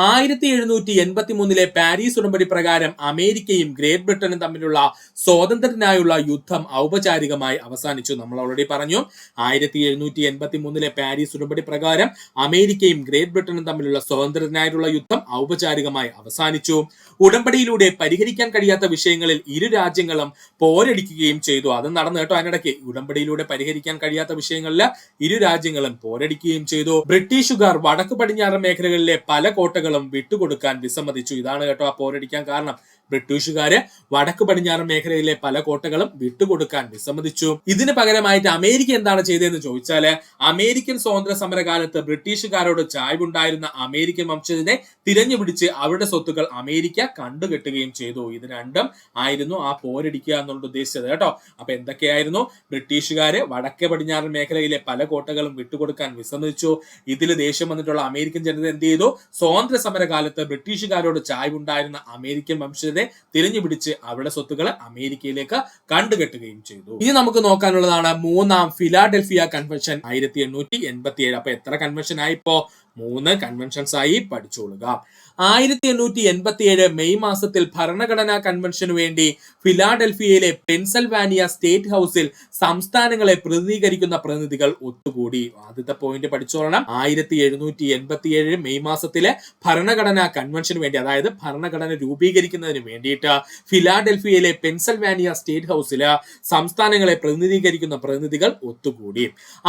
1783 പാരീസ് ഉടമ്പടി പ്രകാരം അമേരിക്കയും ഗ്രേറ്റ് ബ്രിട്ടനും തമ്മിലുള്ള സ്വാതന്ത്ര്യത്തിനായുള്ള യുദ്ധം ഔപചാരികമായി അവസാനിച്ചു. നമ്മൾ ഓൾറെഡി പറഞ്ഞു, 1783 പാരീസ് ഉടമ്പടി പ്രകാരം അമേരിക്കയും ഗ്രേറ്റ് ബ്രിട്ടനും തമ്മിലുള്ള സ്വാതന്ത്ര്യത്തിനായിട്ടുള്ള യുദ്ധം ഔപചാരികമായി അവസാനിച്ചു. ഉടമ്പടിയിലൂടെ പരിഹരിക്കാൻ കഴിയാത്ത വിഷയങ്ങളിൽ ഇരു രാജ്യങ്ങളും പോരടിക്കുകയും ചെയ്തു. അത് നടന്നു കേട്ടോ. അതിനിടയ്ക്ക് ഉടമ്പടിയിലൂടെ പരിഹരിക്കാൻ കഴിയാത്ത വിഷയങ്ങളിൽ ഇരു രാജ്യങ്ങളും പോരടിക്കുകയും ചെയ്തു. ബ്രിട്ടീഷുകാർ വടക്ക് പടിഞ്ഞാറൻ മേഖലകളിലെ പല കോട്ടകളും വിട്ടുകൊടുക്കാൻ വിസമ്മതിച്ചു. ഇതാണ് കേട്ടോ ആ പോരടിക്കാൻ കാരണം. ബ്രിട്ടീഷുകാര് വടക്ക് പടിഞ്ഞാറൻ മേഖലയിലെ പല കോട്ടകളും വിട്ടുകൊടുക്കാൻ വിസമ്മതിച്ചു. ഇതിന് പകരമായിട്ട് അമേരിക്ക എന്താണ് ചെയ്തതെന്ന് ചോദിച്ചാല്, അമേരിക്കൻ സ്വാതന്ത്ര്യ സമര കാലത്ത് ബ്രിട്ടീഷുകാരോട് ചായ്വുണ്ടായിരുന്ന അമേരിക്കൻ വംശജരെ തിരഞ്ഞുപിടിച്ച് അവരുടെ സ്വത്തുക്കൾ അമേരിക്ക കണ്ടുകെട്ടുകയും ചെയ്തു. ഇത് രണ്ടും ആയിരുന്നു ആ പോരടിക്കുക എന്നുള്ളത് ഉദ്ദേശിച്ചത് കേട്ടോ. അപ്പൊ എന്തൊക്കെയായിരുന്നു? ബ്രിട്ടീഷുകാര് വടക്കേ പടിഞ്ഞാറൻ മേഖലയിലെ പല കോട്ടകളും വിട്ടുകൊടുക്കാൻ വിസമ്മതിച്ചു. ഇതിൽ ദേഷ്യം വന്നിട്ടുള്ള അമേരിക്കൻ ജനത എന്ത് ചെയ്തു? സ്വാതന്ത്ര്യ സമര കാലത്ത് ബ്രിട്ടീഷുകാരോട് ചായ്വുണ്ടായിരുന്ന അമേരിക്കൻ വംശജരെ തിരഞ്ഞുപിടിച്ച് അവരുടെ സ്വത്തുക്കൾ അമേരിക്കയിലേക്ക് കണ്ടുകെട്ടുകയും ചെയ്തു. ഇനി നമുക്ക് നോക്കാനുള്ളതാണ് മൂന്നാം ഫിലാഡൽഫിയ കൺവെൻഷൻ 1887. അപ്പൊ എത്ര കൺവെൻഷൻ ആയി? ഇപ്പോ 3 കൺവെൻഷൻസ് ആയി. പഠിച്ചോളുക. 1887 മെയ് മാസത്തിൽ ഭരണഘടനാ കൺവെൻഷനു വേണ്ടി ഫിലാഡൽഫിയയിലെ പെൻസിൽവാനിയ സ്റ്റേറ്റ് ഹൗസിൽ സംസ്ഥാനങ്ങളെ പ്രതിനിധീകരിക്കുന്ന പ്രതിനിധികൾ ഒത്തുകൂടി. ആദ്യത്തെ പോയിന്റ് പഠിച്ചോളണം. 1787 മെയ് മാസത്തിലെ ഭരണഘടനാ കൺവെൻഷന് വേണ്ടി, അതായത് ഭരണഘടന രൂപീകരിക്കുന്നതിന് വേണ്ടിയിട്ട് ഫിലാഡൽഫിയയിലെ പെൻസിൽവാനിയ സ്റ്റേറ്റ് ഹൗസിൽ സംസ്ഥാനങ്ങളെ പ്രതിനിധീകരിക്കുന്ന പ്രതിനിധികൾ ഒത്തുകൂടി.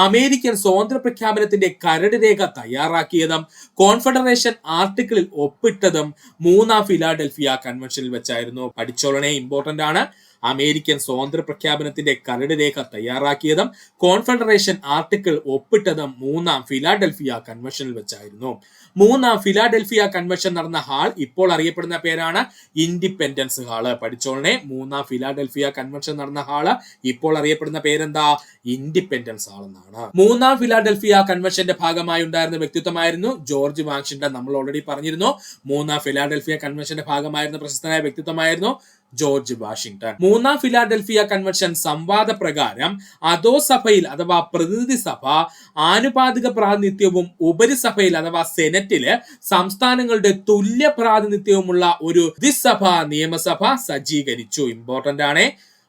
അമേരിക്കൻ സ്വാതന്ത്ര്യ പ്രഖ്യാപനത്തിന്റെ കരട് രേഖ തയ്യാറാക്കിയതും കോൺഫെഡറേഷൻ ആർട്ടിക്കിളിൽ ഒപ്പിട്ടതും മൂന്നാം ഫിലാഡൽഫിയ കൺവെൻഷനിൽ വെച്ചായിരുന്നു. പഠിച്ചോളണേ, ഇമ്പോർട്ടന്റ് ആണ്. അമേരിക്കൻ സ്വാതന്ത്ര്യ പ്രഖ്യാപനത്തിന്റെ കരട് രേഖ തയ്യാറാക്കിയതും കോൺഫെഡറേഷൻ ആർട്ടിക്കിൾ ഒപ്പിട്ടതും മൂന്നാം ഫിലാഡൽഫിയ കൺവെൻഷനിൽ വെച്ചായിരുന്നു. മൂന്നാം ഫിലാഡൽഫിയ കൺവെൻഷൻ നടന്ന ഹാൾ ഇപ്പോൾ അറിയപ്പെടുന്ന പേരാണ് ഇൻഡിപെൻഡൻസ് ഹാള്. പഠിച്ചോളനെ, മൂന്നാം ഫിലാഡൽഫിയ കൺവെൻഷൻ നടന്ന ഹാള് ഇപ്പോൾ അറിയപ്പെടുന്ന പേരെന്താ? ഇൻഡിപെൻഡൻസ് ഹാൾ എന്നാണ്. മൂന്നാം ഫിലാഡൽഫിയ കൺവെൻഷന്റെ ഭാഗമായി ഉണ്ടായിരുന്ന വ്യക്തിത്വമായിരുന്നു ജോർജ് വാഷിംഗ്ടൺ. നമ്മൾ ഓൾറെഡി പറഞ്ഞിരുന്നു. മൂന്നാം ഫിലാഡൽഫിയ കൺവെൻഷന്റെ ഭാഗമായിരുന്ന പ്രശസ്തനായ വ്യക്തിത്വമായിരുന്നു ജോർജ് വാഷിംഗ്ടൺ. മൂന്നാം ഫിലാഡൽഫിയ കൺവെൻഷൻ സംവാദ പ്രകാരം അധോസഭയിൽ അഥവാ പ്രതിനിധി സഭ ആനുപാതിക പ്രാതിനിധ്യവും ഉപരിസഭയിൽ അഥവാ സെനറ്റില് സംസ്ഥാനങ്ങളുടെ തുല്യ പ്രാതിനിധ്യവുമുള്ള ഒരു ദ്വിസഭാ നിയമസഭ സജ്ജീകരിച്ചു. ഇമ്പോർട്ടന്റ് ആണ്.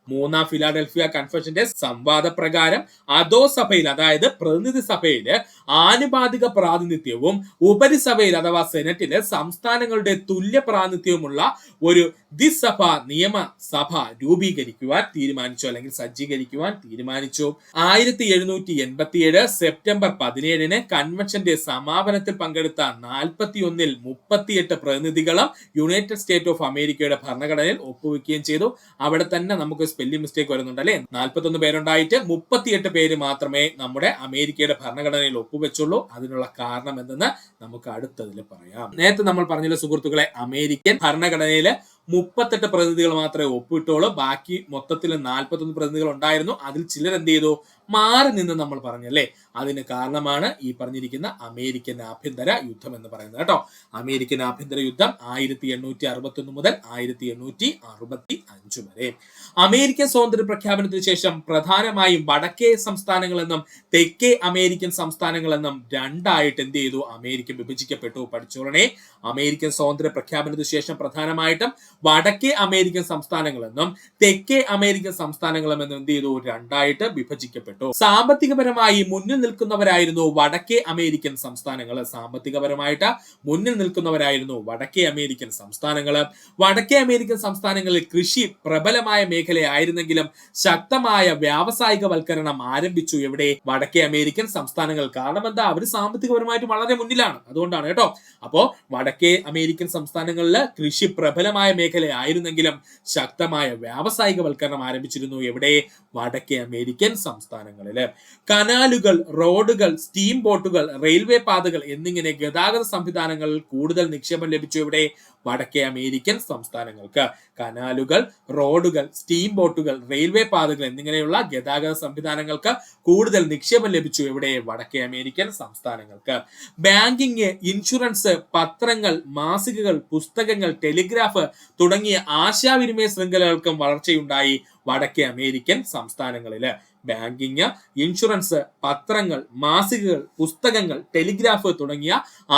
മൂന്നാം ഫിലാഡൽഫിയ കൺവെൻഷന്റെ സംവാദ പ്രകാരം അധോസഭയിൽ അതായത് പ്രതിനിധി സഭയില് ആനുപാതിക പ്രാതിനിധ്യവും ഉപരിസഭയിൽ അഥവാ സെനറ്റില് സംസ്ഥാനങ്ങളുടെ തുല്യ പ്രാതിനിധ്യവുമുള്ള ഒരു ദ്വിസഭ നിയമസഭ രൂപീകരിക്കുവാൻ തീരുമാനിച്ചു, അല്ലെങ്കിൽ സജ്ജീകരിക്കുവാൻ തീരുമാനിച്ചു. 1787 സെപ്റ്റംബർ 17 കൺവെൻഷന്റെ സമാപനത്തിൽ പങ്കെടുത്ത 41 38 പ്രതിനിധികളും യുണൈറ്റഡ് സ്റ്റേറ്റ് ഓഫ് അമേരിക്കയുടെ ഭരണഘടനയിൽ ഒപ്പുവെക്കുകയും ചെയ്തു. അവിടെ തന്നെ നമുക്ക് സ്പെല്ലിംഗ് മിസ്റ്റേക്ക് വരുന്നുണ്ട് അല്ലെ. 41 പേരുണ്ടായിട്ട് 38 പേര് മാത്രമേ നമ്മുടെ അമേരിക്കയുടെ ഭരണഘടനയിൽ ഒപ്പുവെച്ചുള്ളൂ. അതിനുള്ള കാരണം എന്തെന്ന് നമുക്ക് അടുത്തതിൽ പറയാം. നേരത്തെ നമ്മൾ പറഞ്ഞല്ലോ സുഹൃത്തുക്കളെ, അമേരിക്കൻ ഭരണഘടനയില് 38 പ്രതിനിധികൾ മാത്രമേ ഒപ്പിട്ടുള്ളൂ. ബാക്കി മൊത്തത്തിൽ 41 പ്രതിനിധികൾ ഉണ്ടായിരുന്നു. അതിൽ ചിലർ എന്ത് ചെയ്തു, മാറി നിന്ന് നമ്മൾ പറഞ്ഞല്ലേ. അതിന് കാരണമാണ് ഈ പറഞ്ഞിരിക്കുന്ന അമേരിക്കൻ ആഭ്യന്തര യുദ്ധം എന്ന് പറയുന്നത് കേട്ടോ. അമേരിക്കൻ ആഭ്യന്തര യുദ്ധം 1861 മുതൽ 1865 വരെ. അമേരിക്കൻ സ്വാതന്ത്ര്യ പ്രഖ്യാപനത്തിന് ശേഷം പ്രധാനമായും വടക്കേ സംസ്ഥാനങ്ങളെന്നും തെക്കേ അമേരിക്കൻ സംസ്ഥാനങ്ങളെന്നും രണ്ടായിട്ട് എന്ത് ചെയ്തു, അമേരിക്ക വിഭജിക്കപ്പെട്ടു. പഠിച്ചോളണേ, അമേരിക്കൻ സ്വാതന്ത്ര്യ പ്രഖ്യാപനത്തിന് ശേഷം പ്രധാനമായിട്ടും വടക്കേ അമേരിക്കൻ സംസ്ഥാനങ്ങളെന്നും തെക്കേ അമേരിക്കൻ സംസ്ഥാനങ്ങളെന്നും എന്ത് ചെയ്തു, രണ്ടായിട്ട് വിഭജിക്കപ്പെട്ടു. സാമ്പത്തികപരമായി മുന്നിൽ നിൽക്കുന്നവരായിരുന്നു വടക്കേ അമേരിക്കൻ സംസ്ഥാനങ്ങൾ. സാമ്പത്തികപരമായിട്ട് മുന്നിൽ നിൽക്കുന്നവരായിരുന്നു വടക്കേ അമേരിക്കൻ സംസ്ഥാനങ്ങൾ. വടക്കേ അമേരിക്കൻ സംസ്ഥാനങ്ങളിൽ കൃഷി പ്രബലമായ മേഖലയായിരുന്നെങ്കിലും ശക്തമായ വ്യാവസായികവൽക്കരണം ആരംഭിച്ചു. എവിടെ? വടക്കേ അമേരിക്കൻ സംസ്ഥാനങ്ങൾ. കാരണം എന്താ, അവർ സാമ്പത്തികപരമായിട്ട് വളരെ മുന്നിലാണ്, അതുകൊണ്ടാണ് കേട്ടോ. അപ്പോ വടക്കേ അമേരിക്കൻ സംസ്ഥാനങ്ങളിൽ കൃഷി പ്രബലമായ മേഖലയായിരുന്നെങ്കിലും ശക്തമായ വ്യാവസായികവൽക്കരണം ആരംഭിച്ചിരുന്നു. എവിടെ? വടക്കേ അമേരിക്കൻ സംസ്ഥാനങ്ങളില്. കനാലുകൾ, റോഡുകൾ, സ്റ്റീം ബോട്ടുകൾ, റെയിൽവേ പാതകൾ എന്നിങ്ങനെ ഗതാഗത സംവിധാനങ്ങളിൽ കൂടുതൽ നിക്ഷേപം ലഭിച്ചു. എവിടെ? വടക്കേ അമേരിക്കൻ സംസ്ഥാനങ്ങൾക്ക്. കനാലുകൾ, റോഡുകൾ, സ്റ്റീം ബോട്ടുകൾ, റെയിൽവേ പാതകൾ എന്നിങ്ങനെയുള്ള ഗതാഗത സംവിധാനങ്ങൾക്ക് കൂടുതൽ നിക്ഷേപം ലഭിച്ചു. എവിടെ? വടക്കേ അമേരിക്കൻ സംസ്ഥാനങ്ങൾക്ക്. ബാങ്കിങ്, ഇൻഷുറൻസ്, പത്രങ്ങൾ, മാസികകൾ, പുസ്തകങ്ങൾ, ടെലിഗ്രാഫ് തുടങ്ങിയ ആശയവിനിമയ ശൃംഖലകൾക്കും വളർച്ചയുണ്ടായി വടക്കേ അമേരിക്കൻ സംസ്ഥാനങ്ങളില്. ബാങ്കിങ്, ഇൻഷുറൻസ്, പത്രങ്ങൾ, മാസികകൾ, പുസ്തകങ്ങൾ, ടെലിഗ്രാഫ് തുടങ്ങിയ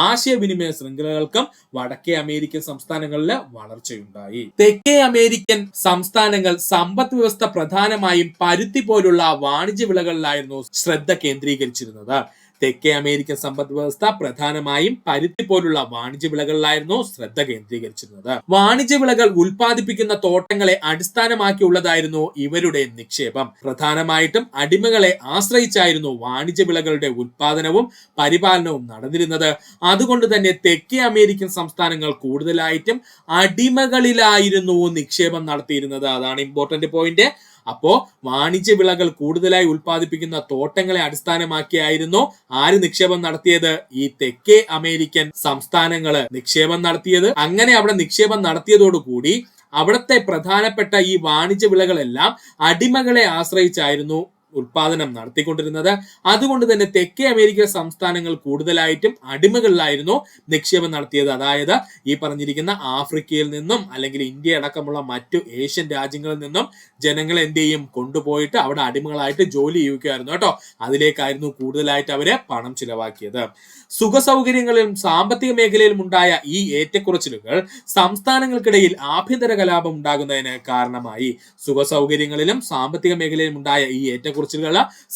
ആശയവിനിമയ ശൃംഖലകൾക്കും വടക്കേ അമേരിക്കൻ സംസ്ഥാനങ്ങളിൽ വളർച്ചയുണ്ടായി. തെക്കേ അമേരിക്കൻ സംസ്ഥാനങ്ങൾ സമ്പദ് വ്യവസ്ഥ പ്രധാനമായും പരുത്തി പോലുള്ള വാണിജ്യ വിളകളിലായിരുന്നു ശ്രദ്ധ കേന്ദ്രീകരിച്ചിരുന്നത്. തെക്കേ അമേരിക്കൻ സമ്പദ് വ്യവസ്ഥ പ്രധാനമായും പരുത്തി പോലുള്ള വാണിജ്യ വിളകളിലായിരുന്നു ശ്രദ്ധ കേന്ദ്രീകരിച്ചിരുന്നത്. വാണിജ്യ വിളകൾ ഉൽപ്പാദിപ്പിക്കുന്ന തോട്ടങ്ങളെ അടിസ്ഥാനമാക്കിയുള്ളതായിരുന്നു ഇവരുടെ നിക്ഷേപം. പ്രധാനമായിട്ടും അടിമകളെ ആശ്രയിച്ചായിരുന്നു വാണിജ്യ വിളകളുടെ ഉൽപാദനവും പരിപാലനവും നടന്നിരുന്നത്. അതുകൊണ്ട് തന്നെ തെക്കേ അമേരിക്കൻ സംസ്ഥാനങ്ങൾ കൂടുതലായിട്ടും അടിമകളിലായിരുന്നു നിക്ഷേപം നടത്തിയിരുന്നത്. അതാണ് ഇമ്പോർട്ടന്റ് പോയിന്റ്. അപ്പോ വാണിജ്യ വിളകൾ കൂടുതലായി ഉൽപ്പാദിപ്പിക്കുന്ന തോട്ടങ്ങളെ അടിസ്ഥാനമാക്കിയായിരുന്നു ആര് നിക്ഷേപം നടത്തിയത്? ഈ തെക്കേ അമേരിക്കൻ സംസ്ഥാനങ്ങള് നിക്ഷേപം നടത്തിയത്. അങ്ങനെ അവിടെ നിക്ഷേപം നടത്തിയതോടുകൂടി അവിടുത്തെ പ്രധാനപ്പെട്ട ഈ വാണിജ്യ വിളകളെല്ലാം അടിമകളെ ആശ്രയിച്ചായിരുന്നു ഉൽപാദനം നടത്തിക്കൊണ്ടിരുന്നത്. അതുകൊണ്ട് തന്നെ തെക്കേ അമേരിക്കൻ സംസ്ഥാനങ്ങൾ കൂടുതലായിട്ടും അടിമകളിലായിരുന്നു നിക്ഷേപം നടത്തിയത്. അതായത് ഈ പറഞ്ഞിരിക്കുന്ന ആഫ്രിക്കയിൽ നിന്നും അല്ലെങ്കിൽ ഇന്ത്യ അടക്കമുള്ള മറ്റു ഏഷ്യൻ രാജ്യങ്ങളിൽ നിന്നും ജനങ്ങളെ എന്ത് ചെയ്യും, കൊണ്ടുപോയിട്ട് അവിടെ അടിമകളായിട്ട് ജോലി ചെയ്യുകയായിരുന്നു കേട്ടോ. അതിലേക്കായിരുന്നു കൂടുതലായിട്ട് അവര് പണം ചിലവാക്കിയത്. സുഖസൗകര്യങ്ങളിലും സാമ്പത്തിക മേഖലയിലും ഉണ്ടായ ഈ ഏറ്റക്കുറച്ചിലുകൾ സംസ്ഥാനങ്ങൾക്കിടയിൽ ആഭ്യന്തര കലാപം ഉണ്ടാകുന്നതിന് കാരണമായി. സുഖസൗകര്യങ്ങളിലും സാമ്പത്തിക മേഖലയിലും ഉണ്ടായ ഈ ഏറ്റക്കുറച്ചിലുകൾ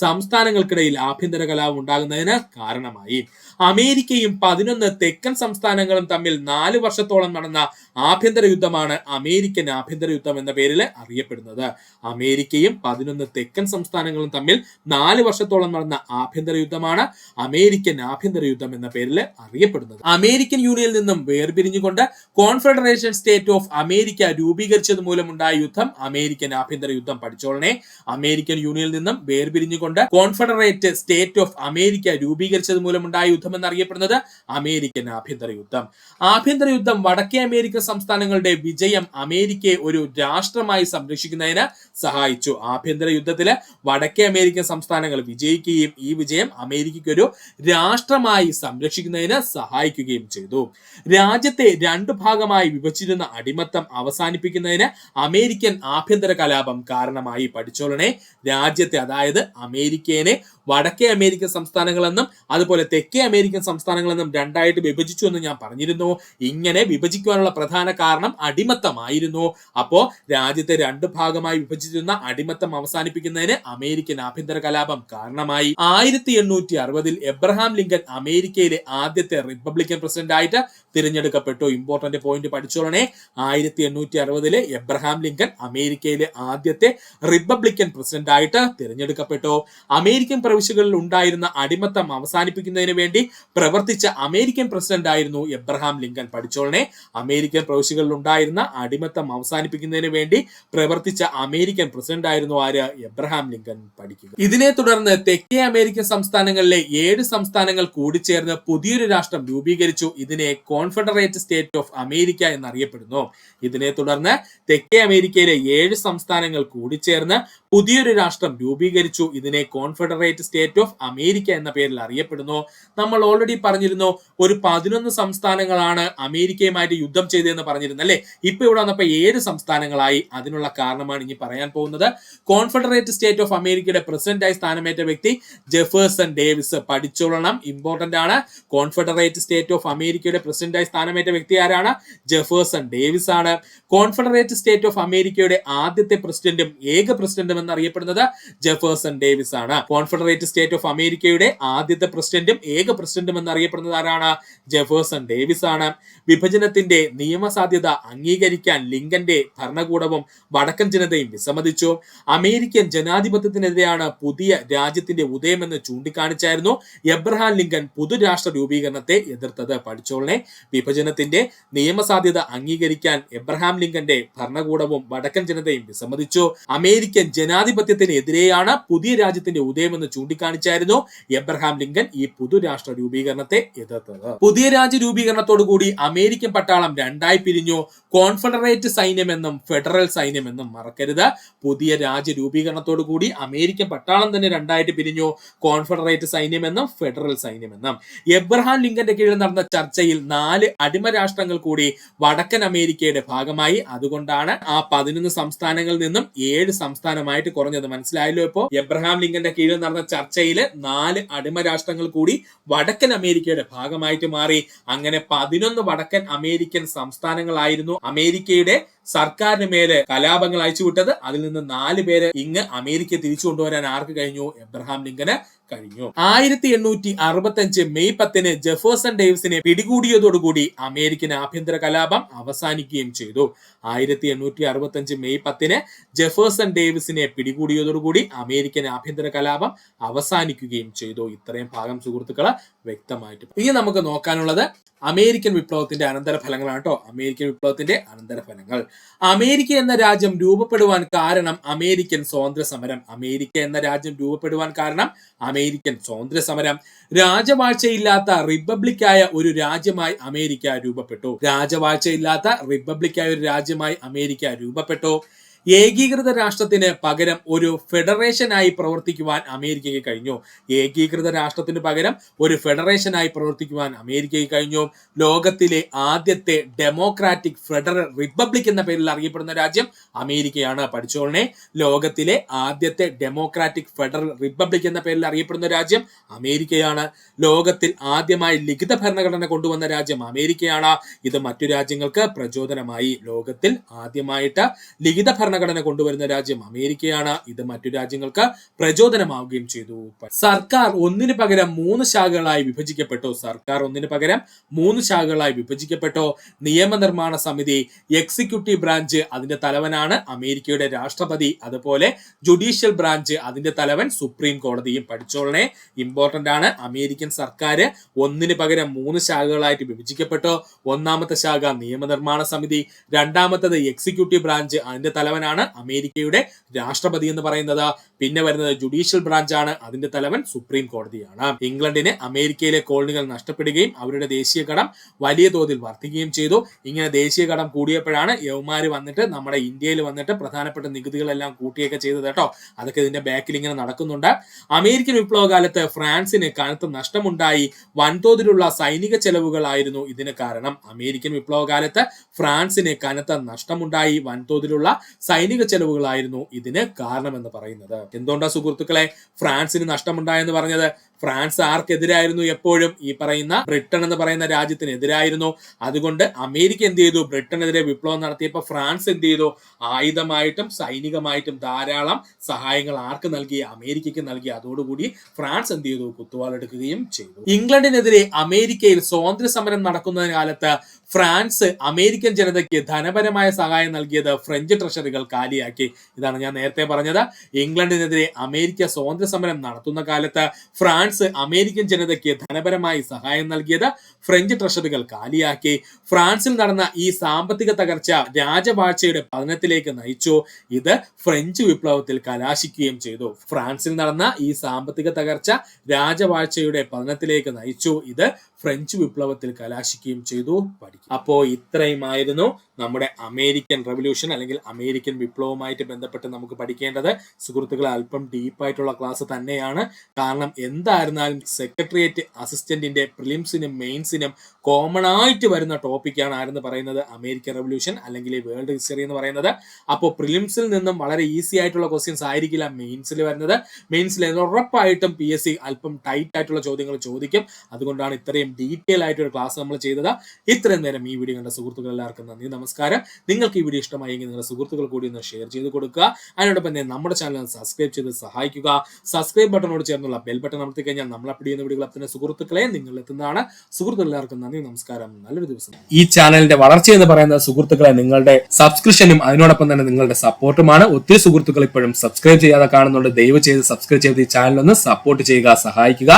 സംസ്ഥാനങ്ങൾക്കിടയിൽ ആഭ്യന്തര കലാപം ഉണ്ടാകുന്നതിന് കാരണമായി. അമേരിക്കയും 11 തെക്കൻ സംസ്ഥാനങ്ങളും തമ്മിൽ 4 വർഷത്തോളം നടന്ന ആഭ്യന്തര യുദ്ധമാണ് അമേരിക്കൻ ആഭ്യന്തര യുദ്ധം എന്ന പേരിൽ അറിയപ്പെടുന്നത്. അമേരിക്കയും 11 തെക്കൻ സംസ്ഥാനങ്ങളും തമ്മിൽ 4 വർഷത്തോളം നടന്ന ആഭ്യന്തര യുദ്ധമാണ് അമേരിക്കൻ ആഭ്യന്തര യുദ്ധം എന്ന പേരിൽ അറിയപ്പെടുന്നത്. അമേരിക്കൻ യൂണിയനിൽ നിന്നും വേർപിരിഞ്ഞുകൊണ്ട് കോൺഫെഡറേഷൻ സ്റ്റേറ്റ് ഓഫ് അമേരിക്ക രൂപീകരിച്ചത് മൂലമുണ്ടായ യുദ്ധം അമേരിക്കൻ ആഭ്യന്തര യുദ്ധം. പഠിച്ചോളണേ, അമേരിക്കൻ യൂണിയനിൽ നിന്നും വേർപിരിഞ്ഞുകൊണ്ട് കോൺഫെഡറേറ്റ് സ്റ്റേറ്റ് ഓഫ് അമേരിക്ക രൂപീകരിച്ചത് മൂലമുണ്ടായ യുദ്ധം എന്നറിയപ്പെടുന്നത് അമേരിക്കൻ ആഭ്യന്തര യുദ്ധം. ആഭ്യന്തര യുദ്ധം വടക്കേ അമേരിക്കൻ സംസ്ഥാനങ്ങളുടെ വിജയം അമേരിക്കയെ ഒരു രാഷ്ട്രമായി സംരക്ഷിക്കുന്നതിന് സഹായിച്ചു. ആഭ്യന്തര യുദ്ധത്തില് വടക്കേ അമേരിക്കൻ സംസ്ഥാനങ്ങൾ വിജയിക്കുകയും ഈ വിജയം അമേരിക്കയ്ക്ക് ഒരു രാഷ്ട്രമായി സംരക്ഷിക്കുന്നതിന് സഹായിക്കുകയും ചെയ്തു. രാജ്യത്തെ 2 ഭാഗമായി വിഭജിച്ചിരുന്ന അടിമത്തം അവസാനിപ്പിക്കുന്നതിന് അമേരിക്കൻ ആഭ്യന്തര കലാപം കാരണമായി. പഠിച്ചോളണേ, രാജ്യത്തെ അതായത് അമേരിക്കയെ വടക്കേ അമേരിക്കൻ സംസ്ഥാനങ്ങളെന്നും അതുപോലെ തെക്കേ അമേരിക്കൻ സംസ്ഥാനങ്ങളെന്നും രണ്ടായിട്ട് വിഭജിച്ചു എന്ന് ഞാൻ പറഞ്ഞിരുന്നു. ഇങ്ങനെ വിഭജിക്കുവാനുള്ള പ്രധാന കാരണം അടിമത്തമായിരുന്നു. അപ്പോ രാജ്യത്തെ 2 ഭാഗമായി വിഭജിച്ചിരുന്ന അടിമത്തം അവസാനിപ്പിക്കുന്നതിന് അമേരിക്കൻ ആഭ്യന്തര കലാപം കാരണമായി. 1860 എബ്രഹാം ലിങ്കൻ അമേരിക്കയിലെ ആദ്യത്തെ റിപ്പബ്ലിക്കൻ പ്രസിഡന്റ് ആയിട്ട് തിരഞ്ഞെടുക്കപ്പെട്ടു. ഇമ്പോർട്ടന്റ് പോയിന്റ് പഠിച്ചോളണേ, 1860 എബ്രഹാം ലിങ്കൻ അമേരിക്കയിലെ ആദ്യത്തെ റിപ്പബ്ലിക്കൻ പ്രസിഡന്റ് ആയിട്ട് തിരഞ്ഞെടുക്കപ്പെട്ടു. തിരഞ്ഞെടുക്കപ്പെട്ടു. അമേരിക്കൻ പ്രവിശ്യകളിൽ ഉണ്ടായിരുന്ന അടിമത്തം അവസാനിപ്പിക്കുന്നതിന് വേണ്ടി പ്രവർത്തിച്ച അമേരിക്കൻ പ്രസിഡന്റ് ആയിരുന്നു എബ്രഹാം ലിങ്കൻ. പഠിച്ചോളനെ, അമേരിക്കൻ പ്രവിശ്യകളിൽ ഉണ്ടായിരുന്ന അടിമത്തം അവസാനിപ്പിക്കുന്നതിന് വേണ്ടി പ്രവർത്തിച്ച അമേരിക്കൻ പ്രസിഡന്റ് ആയിരുന്നു ആര്? Abraham Lincoln. പഠിക്കുക. ഇതിനെ തുടർന്ന് തെക്കേ അമേരിക്കൻ സംസ്ഥാനങ്ങളിലെ 7 സംസ്ഥാനങ്ങൾ കൂടിച്ചേർന്ന് പുതിയൊരു രാഷ്ട്രം രൂപീകരിച്ചു. ഇതിനെ കോൺഫെഡറേറ്റ് സ്റ്റേറ്റ് ഓഫ് അമേരിക്ക എന്നറിയപ്പെടുന്നു. ഇതിനെ തുടർന്ന് തെക്കേ അമേരിക്കയിലെ 7 സംസ്ഥാനങ്ങൾ കൂടിച്ചേർന്ന് പുതിയൊരു രാഷ്ട്രം രൂപീകരിച്ചു. ഇതിനെ കോൺഫെഡറേറ്റ് സ്റ്റേറ്റ് ഓഫ് അമേരിക്ക എന്ന പേരിൽ അറിയപ്പെടുന്നു. നമ്മൾ ഓൾറെഡി പറഞ്ഞിരുന്നു, ഒരു 11 സംസ്ഥാനങ്ങളാണ് അമേരിക്കയുമായിട്ട് യുദ്ധം ചെയ്തതെന്ന് പറഞ്ഞിരുന്നു അല്ലെ. ഇപ്പൊ ഇവിടെ വന്നപ്പോ 7 സംസ്ഥാനങ്ങളായി. അതിനുള്ള കാരണമാണ് ഇനി പറയാൻ പോകുന്നത്. കോൺഫെഡറേറ്റ് സ്റ്റേറ്റ് ഓഫ് അമേരിക്കയുടെ പ്രസിഡന്റായി സ്ഥാനമേറ്റ വ്യക്തി ജെഫേഴ്സൺ ഡേവിസ്. പഠിച്ചോളണം, ഇമ്പോർട്ടന്റ് ആണ്. കോൺഫെഡറേറ്റ് സ്റ്റേറ്റ് ഓഫ് അമേരിക്കയുടെ പ്രസിഡന്റായി സ്ഥാനമേറ്റ വ്യക്തി ആരാണ്? ജെഫേഴ്സൺ ഡേവിസ് ആണ്. കോൺഫെഡറേറ്റ് സ്റ്റേറ്റ് ഓഫ് അമേരിക്കയുടെ ആദ്യത്തെ പ്രസിഡന്റും ഏക പ്രസിഡന്റും എന്നറിയപ്പെടുന്നത് ജെഫേഴ്സൺ ഡേവിസ് ആണ്. കോൺഫെഡറേറ്റ് സ്റ്റേറ്റ് ഓഫ് അമേരിക്കയുടെ ആദ്യത്തെ പ്രസിഡന്റും ഏക പ്രസിഡന്റും എന്നറിയപ്പെടുന്നത് ആരാണ്? ജെഫേഴ്സൺ ഡേവിസ് ആണ്. വിഭജനത്തിന്റെ നിയമസാധ്യത അംഗീകരിക്കാൻ ലിങ്കന്റെ ഭരണകൂടവും വടക്കൻ ജനതയും വിസമ്മതിച്ചു. അമേരിക്കൻ ജനാധിപത്യത്തിനെതിരെയാണ് പുതിയ രാജ്യത്തിന്റെ ഉദയമെന്ന് ചൂണ്ടിക്കാണിച്ചായിരുന്നു എബ്രഹാം ലിങ്കൻ പൊതുരാഷ്ട്ര രൂപീകരണത്തെ എതിർത്തത്. പഠിച്ചോളനെ, വിഭജനത്തിന്റെ നിയമസാധ്യത അംഗീകരിക്കാൻ എബ്രഹാം ലിങ്കന്റെ ഭരണകൂടവും വടക്കൻ ജനതയും വിസമ്മതിച്ചു. അമേരിക്കൻ ജനാധിപത്യത്തിനെതിരെയാണ് പുതിയ രാജ്യത്തിന്റെ ഉദയമെന്ന് ചൂണ്ടിക്കാണിച്ചായിരുന്നു എബ്രഹാം ലിങ്കൻ ഈ പൊതുരാഷ്ട്ര രൂപീകരണത്തെ എതിർത്തത്. പുതിയ രാജ്യ രൂപീകരണത്തോടുകൂടി അമേരിക്കൻ പട്ടാളം രണ്ടായി പിരിഞ്ഞു. കോൺഫെഡറേറ്റ് സൈന്യമെന്നും ഫെഡറൽ സൈന്യമെന്നും. മറക്കരുത്, പുതിയ രാജ്യ രൂപീകരണത്തോടുകൂടി അമേരിക്കൻ പട്ടാളം തന്നെ രണ്ടായിട്ട് പിരിഞ്ഞു. കോൺഫെഡറേറ്റ് സൈന്യമെന്നും ഫെഡറൽ സൈന്യമെന്നും. എബ്രഹാം ലിങ്കന്റെ കീഴിൽ നടന്ന ചർച്ചയിൽ 4 അടിമ രാഷ്ട്രങ്ങൾ കൂടി വടക്കൻ അമേരിക്കയുടെ ഭാഗമായി. അതുകൊണ്ടാണ് ആ 11 സംസ്ഥാനങ്ങളിൽ നിന്നും 7 സംസ്ഥാനമായിട്ട് കുറഞ്ഞത്. മനസ്സിലായല്ലോ? ഇപ്പോ എബ്രഹാം ലിങ്കന്റെ കീഴിൽ നടന്ന ചർച്ചയിൽ 4 അടിമ രാഷ്ട്രങ്ങൾ കൂടി വടക്കൻ അമേരിക്കയുടെ ഭാഗമായിട്ട് മാറി. അങ്ങനെ 11 വടക്കൻ അമേരിക്കൻ സംസ്ഥാനങ്ങളായിരുന്നു അമേരിക്കയുടെ സർക്കാരിന് മേലെ കലാപങ്ങൾ അയച്ചുവിട്ടത്. അതിൽ നിന്ന് 4 പേര് ഇങ്ങ് അമേരിക്ക തിരിച്ചു കൊണ്ടുവരാൻ ആർക്ക് കഴിഞ്ഞു? എബ്രഹാം ലിങ്കന് കഴിഞ്ഞു. 1865 മെയ് 10 ജെഫേഴ്സൺ ഡേവിസിനെ പിടികൂടിയതോടുകൂടി അമേരിക്കൻ ആഭ്യന്തര കലാപം അവസാനിക്കുകയും ചെയ്തു. 1865 മെയ് 10 ജെഫേഴ്സൺ ഡേവിസിനെ പിടികൂടിയതോടുകൂടി അമേരിക്കൻ ആഭ്യന്തര കലാപം അവസാനിക്കുകയും ചെയ്തു. ഇത്രയും ഭാഗം സുഹൃത്തുക്കളെ വ്യക്തമായിട്ട്. ഇനി നമുക്ക് നോക്കാനുള്ളത് അമേരിക്കൻ വിപ്ലവത്തിന്റെ അനന്തരഫലങ്ങളാണ് കേട്ടോ. അമേരിക്കൻ വിപ്ലവത്തിന്റെ അനന്തരഫലങ്ങൾ. അമേരിക്ക എന്ന രാജ്യം രൂപപ്പെടുവാൻ കാരണം അമേരിക്കൻ സ്വാതന്ത്ര്യ സമരം. അമേരിക്ക എന്ന രാജ്യം രൂപപ്പെടുവാൻ കാരണം അമേരിക്കൻ സ്വാതന്ത്ര്യ സമരം. രാജവാഴ്ചയില്ലാത്ത റിപ്പബ്ലിക്കായ ഒരു രാജ്യമായി അമേരിക്ക രൂപപ്പെട്ടു. രാജവാഴ്ചയില്ലാത്ത റിപ്പബ്ലിക്കായ ഒരു രാജ്യമായി അമേരിക്ക രൂപപ്പെട്ടു. ഏകീകൃത രാഷ്ട്രത്തിന് പകരം ഒരു ഫെഡറേഷനായി പ്രവർത്തിക്കുവാൻ അമേരിക്കയ്ക്ക് കഴിഞ്ഞു. ഏകീകൃത രാഷ്ട്രത്തിന് പകരം ഒരു ഫെഡറേഷനായി പ്രവർത്തിക്കുവാൻ അമേരിക്കയ്ക്ക് കഴിഞ്ഞു. ലോകത്തിലെ ആദ്യത്തെ ഡെമോക്രാറ്റിക് ഫെഡറൽ റിപ്പബ്ലിക് എന്ന പേരിൽ അറിയപ്പെടുന്ന രാജ്യം അമേരിക്കയാണ്. പഠിച്ചോളനെ, ലോകത്തിലെ ആദ്യത്തെ ഡെമോക്രാറ്റിക് ഫെഡറൽ റിപ്പബ്ലിക് എന്ന പേരിൽ അറിയപ്പെടുന്ന രാജ്യം അമേരിക്കയാണ്. ലോകത്തിൽ ആദ്യമായി ലിഖിത ഭരണഘടന കൊണ്ടുവന്ന രാജ്യം അമേരിക്കയാണ്. ഇത് മറ്റു രാജ്യങ്ങൾക്ക് പ്രചോദനമായി. ലോകത്തിൽ ആദ്യമായിട്ട് ലിഖിത ഭരണഘടന കൊണ്ടുവരുന്ന രാജ്യം അമേരിക്കയാണ്. ഇത് മറ്റു രാജ്യങ്ങൾക്ക് പ്രചോദനമാവുകയും ചെയ്തു. സർക്കാർ ഒന്നിന് പകരം 3 ശാഖകളായി വിഭജിക്കപ്പെട്ടു. സർക്കാർ ഒന്നിന് പകരം 3 ശാഖകളായി വിഭജിക്കപ്പെട്ടു. നിയമനിർമ്മാണ സമിതി, എക്സിക്യൂട്ടീവ് ബ്രാഞ്ച്, അതിന്റെ തലവനാണ് അമേരിക്കയുടെ രാഷ്ട്രപതി. അതുപോലെ ജുഡീഷ്യൽ ബ്രാഞ്ച്, അതിന്റെ തലവൻ സുപ്രീം കോടതിയും. പഠിച്ചോളനെ, ഇമ്പോർട്ടന്റ് ആണ്. അമേരിക്കൻ സർക്കാർ ഒന്നിന് പകരം 3 ശാഖകളായിട്ട് വിഭജിക്കപ്പെട്ടു. ഒന്നാമത്തെ ശാഖ നിയമനിർമ്മാണ സമിതി, രണ്ടാമത്തത് എക്സിക്യൂട്ടീവ് ബ്രാഞ്ച്, അതിന്റെ തലവനാണ് അമേരിക്കയുടെ രാഷ്ട്രപതി എന്ന് പറയുന്നത്. പിന്നെ വരുന്നത് ജുഡീഷ്യൽ ബ്രാഞ്ച് ആണ്, അതിന്റെ തലവൻ സുപ്രീം കോടതിയാണ്. ഇംഗ്ലണ്ടിന് അമേരിക്കയിലെ കോളനികൾ നഷ്ടപ്പെടുകയും അവരുടെ ദേശീയ കടം വലിയ തോതിൽ വർദ്ധിക്കുകയും ചെയ്തു. ഇങ്ങനെ ദേശീയ കടം കൂടിയപ്പോഴാണ് യവന്മാര് വന്നിട്ട് നമ്മുടെ ഇന്ത്യയിൽ വന്നിട്ട് പ്രധാനപ്പെട്ട നികുതികളെല്ലാം കൂട്ടിയൊക്കെ ചെയ്തത് കേട്ടോ. അതൊക്കെ ഇതിന്റെ ബാക്കിൽ ഇങ്ങനെ നടക്കുന്നുണ്ട്. അമേരിക്കൻ വിപ്ലവകാലത്ത് ഫ്രാൻസിന് കനത്ത നഷ്ടമുണ്ടായി. വൻതോതിലുള്ള സൈനിക ചെലവുകളായിരുന്നു ഇതിന് കാരണം. അമേരിക്കൻ വിപ്ലവകാലത്ത് ഫ്രാൻസിന് കനത്ത നഷ്ടമുണ്ടായി. വൻതോതിലുള്ള സൈനിക ചെലവുകളായിരുന്നു ഇതിന് കാരണമെന്ന് പറയുന്നത്. എന്തുകൊണ്ടാ സുഹൃത്തുക്കളെ ഫ്രാൻസിന് നഷ്ടമുണ്ടായെന്ന് പറഞ്ഞത്? ഫ്രാൻസ് ആർക്കെതിരായിരുന്നു? എപ്പോഴും ഈ പറയുന്ന ബ്രിട്ടൻ എന്ന് പറയുന്ന രാജ്യത്തിനെതിരായിരുന്നു. അതുകൊണ്ട് അമേരിക്ക എന്ത് ചെയ്തു? ബ്രിട്ടനെതിരെ വിപ്ലവം നടത്തിയപ്പോൾ ഫ്രാൻസ് എന്ത് ചെയ്തു? ആയുധമായിട്ടും സൈനികമായിട്ടും ധാരാളം സഹായങ്ങൾ ആർക്ക് നൽകി? അമേരിക്കയ്ക്ക് നൽകി. അതോടുകൂടി ഫ്രാൻസ് എന്ത് ചെയ്തു? കുത്തുവാളെടുക്കുകയും ചെയ്തു. ഇംഗ്ലണ്ടിനെതിരെ അമേരിക്കയിൽ സ്വാതന്ത്ര്യ സമരം നടക്കുന്ന കാലത്ത് ഫ്രാൻസ് അമേരിക്കൻ ജനതയ്ക്ക് ധനപരമായ സഹായം നൽകിയത് ഫ്രഞ്ച് ട്രഷറികൾ കാലിയാക്കി. ഇതാണ് ഞാൻ നേരത്തെ പറഞ്ഞത്. ഇംഗ്ലണ്ടിനെതിരെ അമേരിക്ക സ്വാതന്ത്ര്യ സമരം നടത്തുന്ന കാലത്ത് ഫ്രാൻസ് അമേരിക്കൻ ജനതയ്ക്ക് ധനപരമായി സഹായം നൽകിയത് ഫ്രഞ്ച് ട്രഷറികൾ കാലിയാക്കി. ഫ്രാൻസിൽ നടന്ന ഈ സാമ്പത്തിക തകർച്ച രാജവാഴ്ചയുടെ പതനത്തിലേക്ക് നയിച്ചു. ഇത് ഫ്രഞ്ച് വിപ്ലവത്തിൽ കലാശിക്കുകയും ചെയ്തു. ഫ്രാൻസിൽ നടന്ന ഈ സാമ്പത്തിക തകർച്ച രാജവാഴ്ചയുടെ പതനത്തിലേക്ക് നയിച്ചു. ഇത് ഫ്രഞ്ച് വിപ്ലവത്തിൽ കലാശിക്കുകയും ചെയ്തു. അപ്പോ ഇത്രയുമായിരുന്നു നമ്മുടെ അമേരിക്കൻ റവല്യൂഷൻ അല്ലെങ്കിൽ അമേരിക്കൻ വിപ്ലവവുമായിട്ട് ബന്ധപ്പെട്ട് നമുക്ക് പഠിക്കേണ്ടത്. സുഹൃത്തുക്കളെ, അല്പം ഡീപ്പായിട്ടുള്ള ക്ലാസ് തന്നെയാണ്. കാരണം എന്തായിരുന്നാലും സെക്രട്ടേറിയറ്റ് അസിസ്റ്റന്റിന്റെ പ്രിലിംസിനും മെയിൻസിനും കോമൺ ആയിട്ട് വരുന്ന ടോപ്പിക്കാണ് ആരെന്ന് പറയുന്നത് അമേരിക്കൻ റവല്യൂഷൻ അല്ലെങ്കിൽ വേൾഡ് ഹിസ്റ്ററി എന്ന് പറയുന്നത്. അപ്പോൾ പ്രിലിംസിൽ നിന്നും വളരെ ഈസി ആയിട്ടുള്ള ക്വസ്റ്റ്യൻസ് ആയിരിക്കില്ല മെയിൻസിൽ വരുന്നത്. മെയിൻസിൽ ഉറപ്പായിട്ടും PSC അല്പം ടൈറ്റ് ആയിട്ടുള്ള ചോദ്യങ്ങൾ ചോദിക്കും. അതുകൊണ്ടാണ് ഇത്രയും ഡീറ്റെയിൽ ആയിട്ടൊരു ക്ലാസ് നമ്മൾ ചെയ്തത്. ഇത്രയും നേരം ഈ വീഡിയോ കണ്ട സുഹൃത്തുക്കൾ എല്ലാവർക്കും നന്ദി, നമസ്കാരം. നിങ്ങൾക്ക് ഈ വീഡിയോ ഇഷ്ടമായെങ്കിൽ നിങ്ങളുടെ സുഹൃത്തുക്കൾ കൂടി ഒന്ന് ഷെയർ ചെയ്ത് കൊടുക്കുക. അതിനോടൊപ്പം തന്നെ നമ്മുടെ ചാനൽ സബ്സ്ക്രൈബ് ചെയ്ത് സഹായിക്കുക. സബ്സ്ക്രൈബ് ബട്ടണോട് ചേർന്നുള്ള ബെൽ ബട്ടൺ അമർത്തി കഴിഞ്ഞാൽ നമ്മൾ അപ്ലോഡ് ചെയ്യുന്ന വീഡിയോകൾ തന്നെ സുഹൃത്തുക്കളെ നിങ്ങൾ എത്തുന്നതാണ്. സുഹൃത്തുക്കൾ എല്ലാവർക്കും നന്ദി, നമസ്കാരം. നല്ലൊരു ദിവസം. ഈ ചാനലിന്റെ വളർച്ച എന്ന് പറയുന്ന സുഹൃത്തുക്കളെ നിങ്ങളുടെ സബ്സ്ക്രിപ്ഷനും അതിനോടൊപ്പം തന്നെ നിങ്ങളുടെ സപ്പോർട്ടുമാണ്. ഒത്തിരി സുഹൃത്തുക്കൾ ഇപ്പോഴും സബ്സ്ക്രൈബ് ചെയ്യാതെ കാണുന്നുണ്ട്. ദയവ് ചെയ്ത് സബ്സ്ക്രൈബ് ചെയ്ത് ഈ ചാനൽ ഒന്ന് സപ്പോർട്ട് ചെയ്യുക, സഹായിക്കുക.